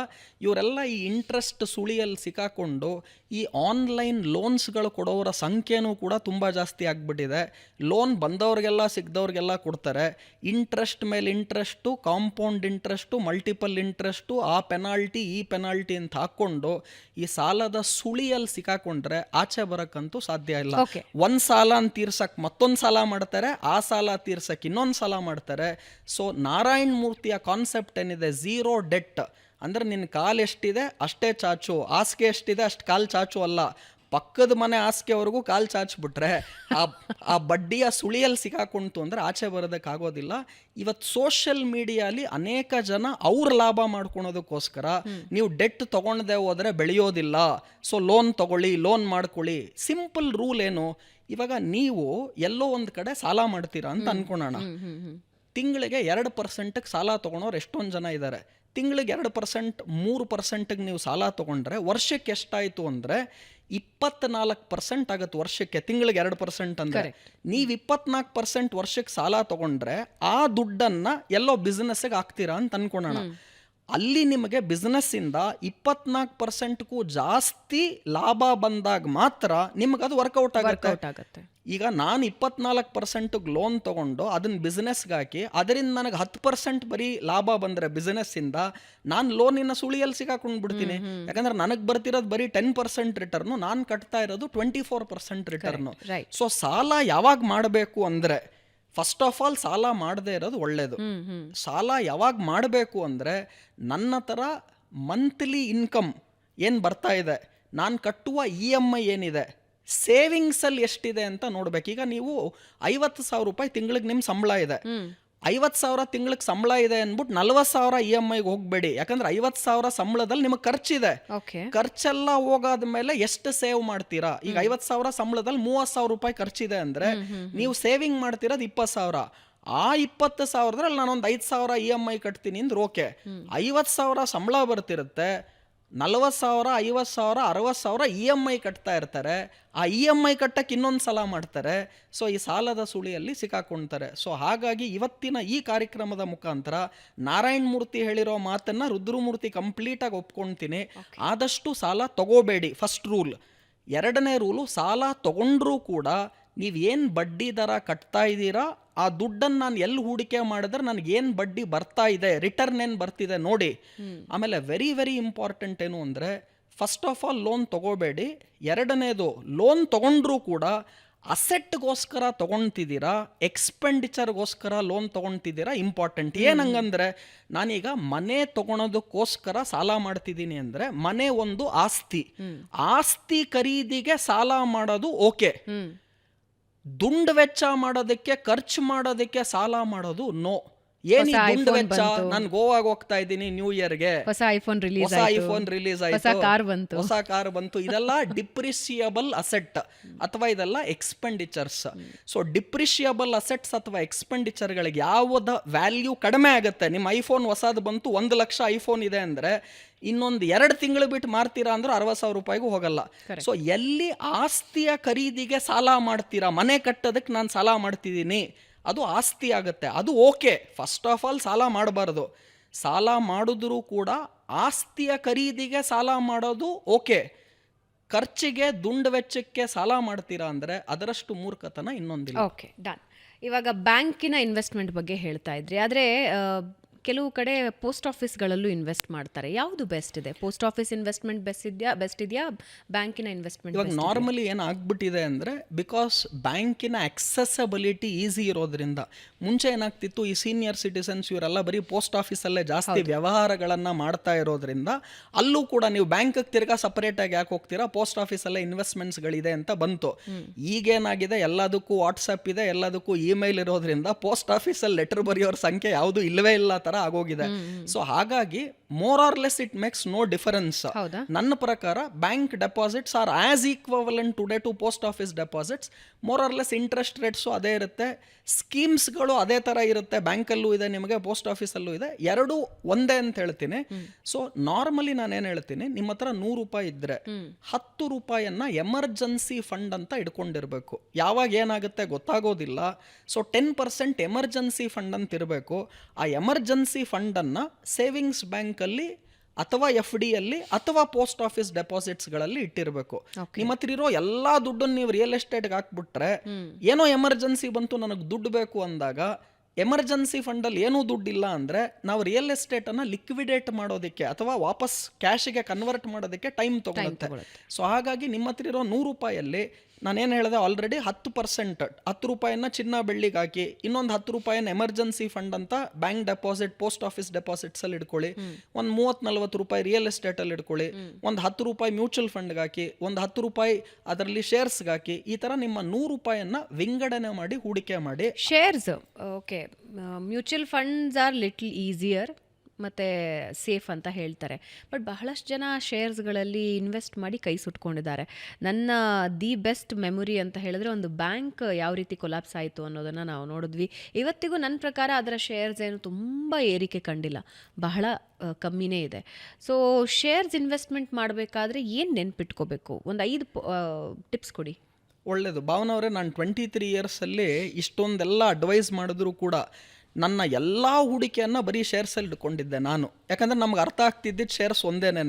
ಇವರೆಲ್ಲ ಈ ಇಂಟ್ರೆಸ್ಟ್ ಸುಳಿಯಲ್ಲಿ ಸಿಕ್ಕಾಕೊಂಡು ಈ ಆನ್ಲೈನ್ ಲೋನ್ಸ್ಗಳು ಕೊಡೋರ ಸಂಖ್ಯೆನೂ ಕೂಡ ತುಂಬ ಜಾಸ್ತಿ ಆಗಿಬಿಟ್ಟಿದೆ. ಲೋನ್ ಬಂದವ್ರಿಗೆಲ್ಲ ಸಿಗ್ದವ್ರಿಗೆಲ್ಲ ಕೊಡ್ತಾರೆ. ಇಂಟ್ರೆಸ್ಟ್ ಮೇಲೆ interest, compound interest, multiple interest, ಆ ಪೆನಾಲ್ಟಿ ಈ ಪೆನಾಲ್ಟಿ ಅಂತ ಹಾಕ್ಕೊಂಡು ಈ ಸಾಲದ ಸುಳಿಯಲ್ಲಿ ಸಿಕ್ಕಾಕೊಂಡ್ರೆ ಆಚೆ ಬರೋಕ್ಕಂತೂ ಸಾಧ್ಯ ಇಲ್ಲ. ಒಂದು ಸಾಲ ತೀರ್ಸಕ್ಕೆ ಮತ್ತೊಂದು ಸಾಲ ಮಾಡ್ತಾರೆ, ಆ ಸಾಲ ತೀರ್ಸಕ್ಕೆ ಇನ್ನೊಂದು ಸಾಲ ಮಾಡ್ತಾರೆ. ಸೊ ನಾರಾಯಣ್ ಮೂರ್ತಿಯ ಕಾನ್ಸೆಪ್ಟ್ ಏನಿದೆ, 0 ಡೆಟ್ ಅಂದರೆ ನಿನ್ನ ಕಾಲು ಎಷ್ಟಿದೆ ಅಷ್ಟೇ ಚಾಚು, ಹಾಸಿಗೆ ಎಷ್ಟಿದೆ ಅಷ್ಟು ಕಾಲು ಚಾಚು ಅಲ್ಲ, ಪಕ್ಕದ ಮನೆ ಹಾಸಿಗೆವರೆಗೂ ಕಾಲು ಚಾಚ್ಬಿಟ್ರೆ ಆ ಬಡ್ಡಿಯ ಸುಳಿಯಲ್ಲಿ ಸಿಕ್ಕಾಕೊಂತು ಅಂದ್ರೆ ಆಚೆ ಬರೋದಕ್ಕಾಗೋದಿಲ್ಲ. ಇವತ್ತು ಸೋಷಿಯಲ್ ಮೀಡಿಯಾಲಿ ಅನೇಕ ಜನ ಅವ್ರ ಲಾಭ ಮಾಡ್ಕೊಳೋದಕ್ಕೋಸ್ಕರ ನೀವು ಡೆಟ್ ತಗೊಂಡದೆ ಹೋದ್ರೆ ಬೆಳೆಯೋದಿಲ್ಲ, ಸೊ ಲೋನ್ ತಗೊಳ್ಳಿ, ಲೋನ್ ಮಾಡ್ಕೊಳ್ಳಿ. ಸಿಂಪಲ್ ರೂಲ್ ಏನು, ಇವಾಗ ನೀವು ಎಲ್ಲೋ ಒಂದು ಕಡೆ ಸಾಲ ಮಾಡ್ತೀರಾ ಅಂತ ಅನ್ಕೊಳ್ಳೋಣ. ತಿಂಗಳಿಗೆ 2% ಸಾಲ ತೊಗೊಳೋರು ಎಷ್ಟೊಂದು ಜನ ಇದ್ದಾರೆ. ತಿಂಗಳಿಗೆ 2%, 3% ನೀವು ಸಾಲ ತೊಗೊಂಡ್ರೆ ವರ್ಷಕ್ಕೆ ಎಷ್ಟಾಯಿತು ಅಂದರೆ 24% ಆಗುತ್ತೆ ವರ್ಷಕ್ಕೆ. ತಿಂಗಳಿಗೆ 2% ಅಂದರೆ ನೀವು 24% ವರ್ಷಕ್ಕೆ ಸಾಲ ತೊಗೊಂಡ್ರೆ ಆ ದುಡ್ಡನ್ನು ಎಲ್ಲೋ ಬಿಸ್ನೆಸ್ಗೆ ಹಾಕ್ತೀರಾ ಅಂತ ಅನ್ಕೊಳ್ಳೋಣ. ಅಲ್ಲಿ ನಿಮಗೆ ಬಿಸ್ನೆಸ್ಸಿಂದ 24%ಕ್ಕೂ ಜಾಸ್ತಿ ಲಾಭ ಬಂದಾಗ ಮಾತ್ರ ನಿಮಗದು ವರ್ಕೌಟ್ ಆಗುತ್ತೆ. ಈಗ ನಾನು 24% ಲೋನ್ ತೊಗೊಂಡು ಅದನ್ನ ಬಿಸ್ನೆಸ್ಗೆ ಹಾಕಿ ಅದರಿಂದ ನನಗೆ 10% ಬರೀ ಲಾಭ ಬಂದರೆ ಬಿಸ್ನೆಸ್ಸಿಂದ, ನಾನು ಲೋನಿನ ಸುಳಿಯಲ್ಲಿ ಸಿಕ್ಕಾಕೊಂಡು ಬಿಡ್ತೀನಿ. ಯಾಕಂದ್ರೆ ನನಗೆ ಬರ್ತಿರೋದು ಬರೀ 10% ರಿಟರ್ನು, ನಾನು ಕಟ್ತಾ ಇರೋದು 24% ರಿಟರ್ನು. ಸೊ ಸಾಲ ಯಾವಾಗ ಮಾಡಬೇಕು ಅಂದರೆ, ಫಸ್ಟ್ ಆಫ್ ಆಲ್ ಸಾಲ ಮಾಡದೇ ಇರೋದು ಒಳ್ಳೇದು. ಸಾಲ ಯಾವಾಗ ಮಾಡಬೇಕು ಅಂದರೆ, ನನ್ನ ಥರ ಮಂತ್ಲಿ ಇನ್ಕಮ್ ಏನು ಬರ್ತಾ ಇದೆ, ನಾನು ಕಟ್ಟುವ EMI ಏನಿದೆ, ಸೇವಿಂಗ್ಸಲ್ಲಿ ಎಷ್ಟಿದೆ ಅಂತ ನೋಡ್ಬೇಕು. ಈಗ ನೀವು 50,000 ರೂಪಾಯಿ ತಿಂಗಳಿಗೆ ನಿಮ್ಮ ಸಂಬಳ ಇದೆ, 50,000 ತಿಂಗಳಿಗೆ ಸಂಬಳ ಇದೆ ಅಂದ್ಬಿಟ್ಟು 40,000 EMIಗೆ ಹೋಗ್ಬೇಡಿ. ಯಾಕಂದ್ರೆ 50,000 ಸಂಬಳದಲ್ಲಿ ನಿಮಗೆ ಖರ್ಚಿದೆ. ಖರ್ಚೆಲ್ಲ ಹೋಗಾದ್ಮೇಲೆ ಎಷ್ಟು ಸೇವ್ ಮಾಡ್ತೀರಾ? ಈಗ 50,000 ಸಂಬಳದಲ್ಲಿ 30,000 ರೂಪಾಯಿ ಖರ್ಚಿದೆ ಅಂದ್ರೆ ನೀವು ಸೇವಿಂಗ್ ಮಾಡ್ತಿರೋದು 20,000. ಆ 20,000ರಲ್ಲಿ ನಾನೊಂದು 5,000 EMI ಕಟ್ತೀನಿ ಅಂದ್ರೆ ಓಕೆ. 50,000 ಸಂಬಳ ಬರ್ತಿರುತ್ತೆ, 40,000, 50,000, 60,000 EMI ಕಟ್ತಾ ಇರ್ತಾರೆ. ಆ EMI ಕಟ್ಟಕ್ಕೆ ಇನ್ನೊಂದು ಸಲ ಮಾಡ್ತಾರೆ. ಸೊ ಈ ಸಾಲದ ಸುಳಿಯಲ್ಲಿ ಸಿಕ್ಕಾಕೊಳ್ತಾರೆ. ಸೊ ಹಾಗಾಗಿ ಇವತ್ತಿನ ಈ ಕಾರ್ಯಕ್ರಮದ ಮುಖಾಂತರ ನಾರಾಯಣ ಮೂರ್ತಿ ಹೇಳಿರೋ ಮಾತನ್ನ ರುದ್ರಮೂರ್ತಿ ಕಂಪ್ಲೀಟಾಗಿ ಒಪ್ಕೊಳ್ತೀನಿ. ಆದಷ್ಟು ಸಾಲ ತಗೋಬೇಡಿ, ಫಸ್ಟ್ ರೂಲ್. ಎರಡನೇ ರೂಲು, ಸಾಲ ತಗೊಂಡ್ರೂ ಕೂಡ ನೀವೇನು ಬಡ್ಡಿ ದರ ಕಟ್ತಾ ಇದ್ದೀರಾ ಆ ದುಡ್ಡನ್ನು ನಾನು ಎಲ್ಲಿ ಹೂಡಿಕೆ ಮಾಡಿದ್ರೆ ನನಗೇನು ಬಡ್ಡಿ ಬರ್ತಾ ಇದೆ, ರಿಟರ್ನ್ ಏನು ಬರ್ತಿದೆ ನೋಡಿ. ಆಮೇಲೆ ವೆರಿ ವೆರಿ ಇಂಪಾರ್ಟೆಂಟ್ ಏನು ಅಂದರೆ, ಫಸ್ಟ್ ಆಫ್ ಆಲ್ ಲೋನ್ ತಗೋಬೇಡಿ. ಎರಡನೇದು, ಲೋನ್ ತಗೊಂಡ್ರೂ ಕೂಡ ಅಸೆಟ್ಗೋಸ್ಕರ ತೊಗೊಳ್ತಿದ್ದೀರಾ, ಎಕ್ಸ್ಪೆಂಡಿಚರ್ಗೋಸ್ಕರ ಲೋನ್ ತೊಗೊಳ್ತಿದ್ದೀರಾ, ಇಂಪಾರ್ಟೆಂಟ್. ಏನಂಗಂದ್ರೆ, ನಾನೀಗ ಮನೆ ತೊಗೊಳೋದಕ್ಕೋಸ್ಕರ ಸಾಲ ಮಾಡ್ತಿದ್ದೀನಿ ಅಂದರೆ, ಮನೆ ಒಂದು ಆಸ್ತಿ, ಆಸ್ತಿ ಖರೀದಿಗೆ ಸಾಲ ಮಾಡೋದು ಓಕೆ. ದುಂಡು ವೆಚ್ಚ ಮಾಡೋದಕ್ಕೆ, ಖರ್ಚು ಮಾಡೋದಕ್ಕೆ ಸಾಲ ಮಾಡೋದು ನೋ. ಏನಿ ದುಂಡು ವೆಚ್ಚ, ನಾನು ಗೋವಾಗೆ ಹೋಗ್ತಾ ಇದ್ದೀನಿ ನ್ಯೂ ಇಯರ್ಗೆ, ಹೊಸ ಐಫೋನ್ ರಿಲೀಸ್ ಆಯ್ತು, ಹೊಸ ಕಾರ್ ಬಂತು, ಇದೆಲ್ಲ ಡಿಪ್ರಿಸಿಯಬಲ್ ಅಸೆಟ್ ಅಥವಾ ಇದೆಲ್ಲ ಎಕ್ಸ್ಪೆಂಡಿಚರ್ಸ್. ಸೊ ಡಿಪ್ರಿಸಿಯಬಲ್ ಅಸೆಟ್ಸ್ ಅಥವಾ ಎಕ್ಸ್ಪೆಂಡಿಚರ್ಗಳಿಗೆ ಯಾವ್ದ ವ್ಯಾಲ್ಯೂ ಕಡಿಮೆ ಆಗುತ್ತೆ. ನಿಮ್ಮ ಐಫೋನ್ ಹೊಸದು ಬಂತು, 1 ಲಕ್ಷ ಐಫೋನ್ ಇದೆ ಅಂದರೆ ಇನ್ನೊಂದು 2 ತಿಂಗಳು ಬಿಟ್ಟು ಮಾರ್ತೀರಾ ಅಂದ್ರೆ 60,000 ರೂಪಾಯಿಗೂ ಹೋಗಲ್ಲ. ಸೊ ಎಲ್ಲಿ ಆಸ್ತಿಯ ಖರೀದಿಗೆ ಸಾಲ ಮಾಡ್ತೀರಾ, ಮನೆ ಕಟ್ಟೋದಕ್ಕೆ ನಾನು ಸಾಲ ಮಾಡ್ತಿದ್ದೀನಿ, ಅದು ಆಸ್ತಿ ಆಗುತ್ತೆ, ಅದು ಓಕೆ. ಫಸ್ಟ್ ಆಫ್ ಆಲ್ ಸಾಲ ಮಾಡಬಾರ್ದು. ಸಾಲ ಮಾಡಿದ್ರೂ ಕೂಡ ಆಸ್ತಿಯ ಖರೀದಿಗೆ ಸಾಲ ಮಾಡೋದು ಓಕೆ. ಖರ್ಚಿಗೆ, ದುಂಡು ವೆಚ್ಚಕ್ಕೆ ಸಾಲ ಮಾಡ್ತೀರಾ ಅಂದರೆ ಅದರಷ್ಟು ಮೂರ್ಖತನ ಇನ್ನೊಂದಿಲ್ಲ. Okay, done. ಇವಾಗ ಬ್ಯಾಂಕಿನ ಇನ್ವೆಸ್ಟ್ಮೆಂಟ್ ಬಗ್ಗೆ ಹೇಳ್ತಾ ಇದ್ರಿ, ಆದರೆ ಕೆಲವು ಕಡೆ ಪೋಸ್ಟ್ ಆಫೀಸ್ಗಳಲ್ಲೂ ಇನ್ವೆಸ್ಟ್ ಮಾಡ್ತಾರೆ. ಯಾವುದು ಬೆಸ್ಟ್ ಇದೆ? ಪೋಸ್ಟ್ ಆಫೀಸ್ ಇನ್ವೆಸ್ಟ್ಮೆಂಟ್ ಬೆಸ್ಟ್ ಇದೆಯಾ, ಬ್ಯಾಂಕಿನ ಇನ್ವೆಸ್ಟ್ಮೆಂಟ್? ಇವಾಗ ನಾರ್ಮಲಿ ಏನಾಗ್ಬಿಟ್ಟಿದೆ ಅಂದರೆ, ಬಿಕಾಸ್ ಬ್ಯಾಂಕಿನ ಆಕ್ಸೆಸಬಿಲಿಟಿ ಈಸಿ ಇರೋದ್ರಿಂದ, ಮುಂಚೆ ಏನಾಗ್ತಿತ್ತು, ಈ ಸೀನಿಯರ್ ಸಿಟಿಸನ್ಸ್ ಇವರೆಲ್ಲ ಬರೀ ಪೋಸ್ಟ್ ಆಫೀಸಲ್ಲೇ ಜಾಸ್ತಿ ವ್ಯವಹಾರಗಳನ್ನು ಮಾಡ್ತಾ ಇರೋದ್ರಿಂದ ಅಲ್ಲೂ ಕೂಡ ನೀವು ಬ್ಯಾಂಕಿಗೆ ತಿರ್ಗಾ ಸಪರೇಟಾಗಿ ಯಾಕೆ ಹೋಗ್ತೀರಾ, ಪೋಸ್ಟ್ ಆಫೀಸಲ್ಲೇ ಇನ್ವೆಸ್ಟ್ಮೆಂಟ್ಸ್ಗಳಿದೆ ಅಂತ ಬಂತು. ಈಗೇನಾಗಿದೆ, ಎಲ್ಲದಕ್ಕೂ ವಾಟ್ಸಪ್ ಇದೆ, ಎಲ್ಲದಕ್ಕೂ ಇಮೇಲ್ ಇರೋದ್ರಿಂದ ಪೋಸ್ಟ್ ಆಫೀಸಲ್ಲಿ ಲೆಟರ್ ಬರೆಯೋರ ಸಂಖ್ಯೆ ಯಾವುದು ಇಲ್ಲವೇ ಇಲ್ಲ ಆಗೋಗಿದೆ. ಸೊ ಹಾಗಾಗಿ more or less it makes no difference. ನನ್ನ ಪ್ರಕಾರ bank deposits are as equivalent today to post office deposits. More or less interest rates ಅದೇ ಇರುತ್ತೆ, ಸ್ಕೀಮ್ಸ್ಗಳು ಅದೇ ಥರ ಇರುತ್ತೆ. ಬ್ಯಾಂಕಲ್ಲೂ ಇದೆ ನಿಮಗೆ, ಪೋಸ್ಟ್ ಆಫೀಸಲ್ಲೂ ಇದೆ, ಎರಡೂ ಒಂದೇ ಅಂತ ಹೇಳ್ತೀನಿ. ಸೊ ನಾರ್ಮಲಿ ನಾನೇನು ಹೇಳ್ತೀನಿ, ನಿಮ್ಮ ಹತ್ರ 100 ರೂಪಾಯಿ ಇದ್ದರೆ 10 ರೂಪಾಯಿಯನ್ನು ಎಮರ್ಜೆನ್ಸಿ ಫಂಡ್ ಅಂತ ಇಟ್ಕೊಂಡಿರ್ಬೇಕು. ಯಾವಾಗ ಏನಾಗುತ್ತೆ ಗೊತ್ತಾಗೋದಿಲ್ಲ. ಸೊ 10% ಎಮರ್ಜೆನ್ಸಿ ಫಂಡ್ ಅಂತ ಇರಬೇಕು. ಆ ಎಮರ್ಜೆನ್ಸಿ ಫಂಡನ್ನು ಸೇವಿಂಗ್ಸ್ ಬ್ಯಾಂಕಲ್ಲಿ ಅಥವಾ FD ಯಲ್ಲಿ ಅಥವಾ ಪೋಸ್ಟ್ ಆಫೀಸ್ ಡೆಪಾಸಿಟ್ಸ್ಗಳಲ್ಲಿ ಇಟ್ಟಿರಬೇಕು. ನಿಮ್ಮ ಹತ್ರ ಇರೋ ಎಲ್ಲ ದುಡ್ಡನ್ನು ನೀವು ರಿಯಲ್ ಎಸ್ಟೇಟ್ಗೆ ಹಾಕ್ಬಿಟ್ರೆ, ಏನೋ ಎಮರ್ಜೆನ್ಸಿ ಬಂತು ನನಗೆ ದುಡ್ಡು ಬೇಕು ಅಂದಾಗ, ಎಮರ್ಜೆನ್ಸಿ ಫಂಡಲ್ಲಿ ಏನೂ ದುಡ್ಡಿಲ್ಲ ಅಂದರೆ ನಾವು ರಿಯಲ್ ಎಸ್ಟೇಟನ್ನು ಲಿಕ್ವಿಡೇಟ್ ಮಾಡೋದಕ್ಕೆ ಅಥವಾ ವಾಪಸ್ ಕ್ಯಾಶಿಗೆ ಕನ್ವರ್ಟ್ ಮಾಡೋದಕ್ಕೆ ಟೈಮ್ ತೊಗೊಳುತ್ತೆ. ಸೊ ಹಾಗಾಗಿ ನಿಮ್ಮ ಹತ್ರ ಇರೋ 100 ರೂಪಾಯಲ್ಲಿ ನಾನೇನು ಹೇಳಿದೆ ಆಲ್ರೆಡಿ 10%, 10 ರೂಪಾಯಿನ ಚಿನ್ನ ಬೆಳ್ಳಿಗೆ ಹಾಕಿ, ಇನ್ನೊಂದು 10 ರೂಪಾಯಿನ ಎಮರ್ಜೆನ್ಸಿ ಫಂಡ್ ಅಂತ ಬ್ಯಾಂಕ್ ಡೆಪಾಸಿಟ್, ಪೋಸ್ಟ್ ಆಫೀಸ್ ಡೆಪಾಸಿಟ್ಸಲ್ಲಿ ಇಟ್ಕೊಳ್ಳಿ, ಒಂದು 30-40 ರೂಪಾಯಿ ರಿಯಲ್ ಎಸ್ಟೇಟಲ್ಲಿ ಇಟ್ಕೊಳ್ಳಿ, ಒಂದು 10 ರೂಪಾಯಿ ಮ್ಯೂಚುವಲ್ ಫಂಡ್ಗೆ ಹಾಕಿ, ಒಂದು 10 ರೂಪಾಯಿ ಅದರಲ್ಲಿ ಶೇರ್ಸ್ಗೆ ಹಾಕಿ, ಈ ಥರ ನಿಮ್ಮ 100 ರೂಪಾಯಿಯನ್ನು ವಿಂಗಡಣೆ ಮಾಡಿ ಹೂಡಿಕೆ ಮಾಡಿ. Shares okay, mutual funds are little easier ಮತ್ತು ಸೇಫ್ ಅಂತ ಹೇಳ್ತಾರೆ. ಬಟ್ ಬಹಳಷ್ಟು ಜನ ಶೇರ್ಸ್ಗಳಲ್ಲಿ ಇನ್ವೆಸ್ಟ್ ಮಾಡಿ ಕೈ ಸುಟ್ಕೊಂಡಿದ್ದಾರೆ. ನನ್ನ ದಿ ಬೆಸ್ಟ್ ಮೆಮೊರಿ ಅಂತ ಹೇಳಿದ್ರೆ ಒಂದು ಬ್ಯಾಂಕ್ ಯಾವ ರೀತಿ ಕೊಲಾಪ್ಸ್ ಆಯಿತು ಅನ್ನೋದನ್ನು ನಾವು ನೋಡಿದ್ವಿ. ಇವತ್ತಿಗೂ ನನ್ನ ಪ್ರಕಾರ ಅದರ ಶೇರ್ಸ್ ಏನು ತುಂಬ ಏರಿಕೆ ಕಂಡಿಲ್ಲ, ಬಹಳ ಕಮ್ಮಿನೇ ಇದೆ. ಸೊ ಶೇರ್ಸ್ ಇನ್ವೆಸ್ಟ್ಮೆಂಟ್ ಮಾಡಬೇಕಾದ್ರೆ ಏನು ನೆನ್ಪಿಟ್ಕೋಬೇಕು? ಒಂದು 5 ಟಿಪ್ಸ್ ಕೊಡಿ. ಒಳ್ಳೆಯದು ಭಾವನವರೇ, ನಾನು 23 ಇಯರ್ಸಲ್ಲಿ ಇಷ್ಟೊಂದೆಲ್ಲ ಅಡ್ವೈಸ್ ಮಾಡಿದ್ರು ಕೂಡ ನನ್ನ ಎಲ್ಲ ಹೂಡಿಕೆಯನ್ನು ಬರೀ ಶೇರ್ಸಲ್ಲಿ ಇಟ್ಕೊಂಡಿದ್ದೆ ನಾನು. ಯಾಕಂದರೆ ನಮ್ಗೆ ಅರ್ಥ ಆಗ್ತಿದ್ದಿದ್ದು ಶೇರ್ಸ್ ಒಂದೇನೇ.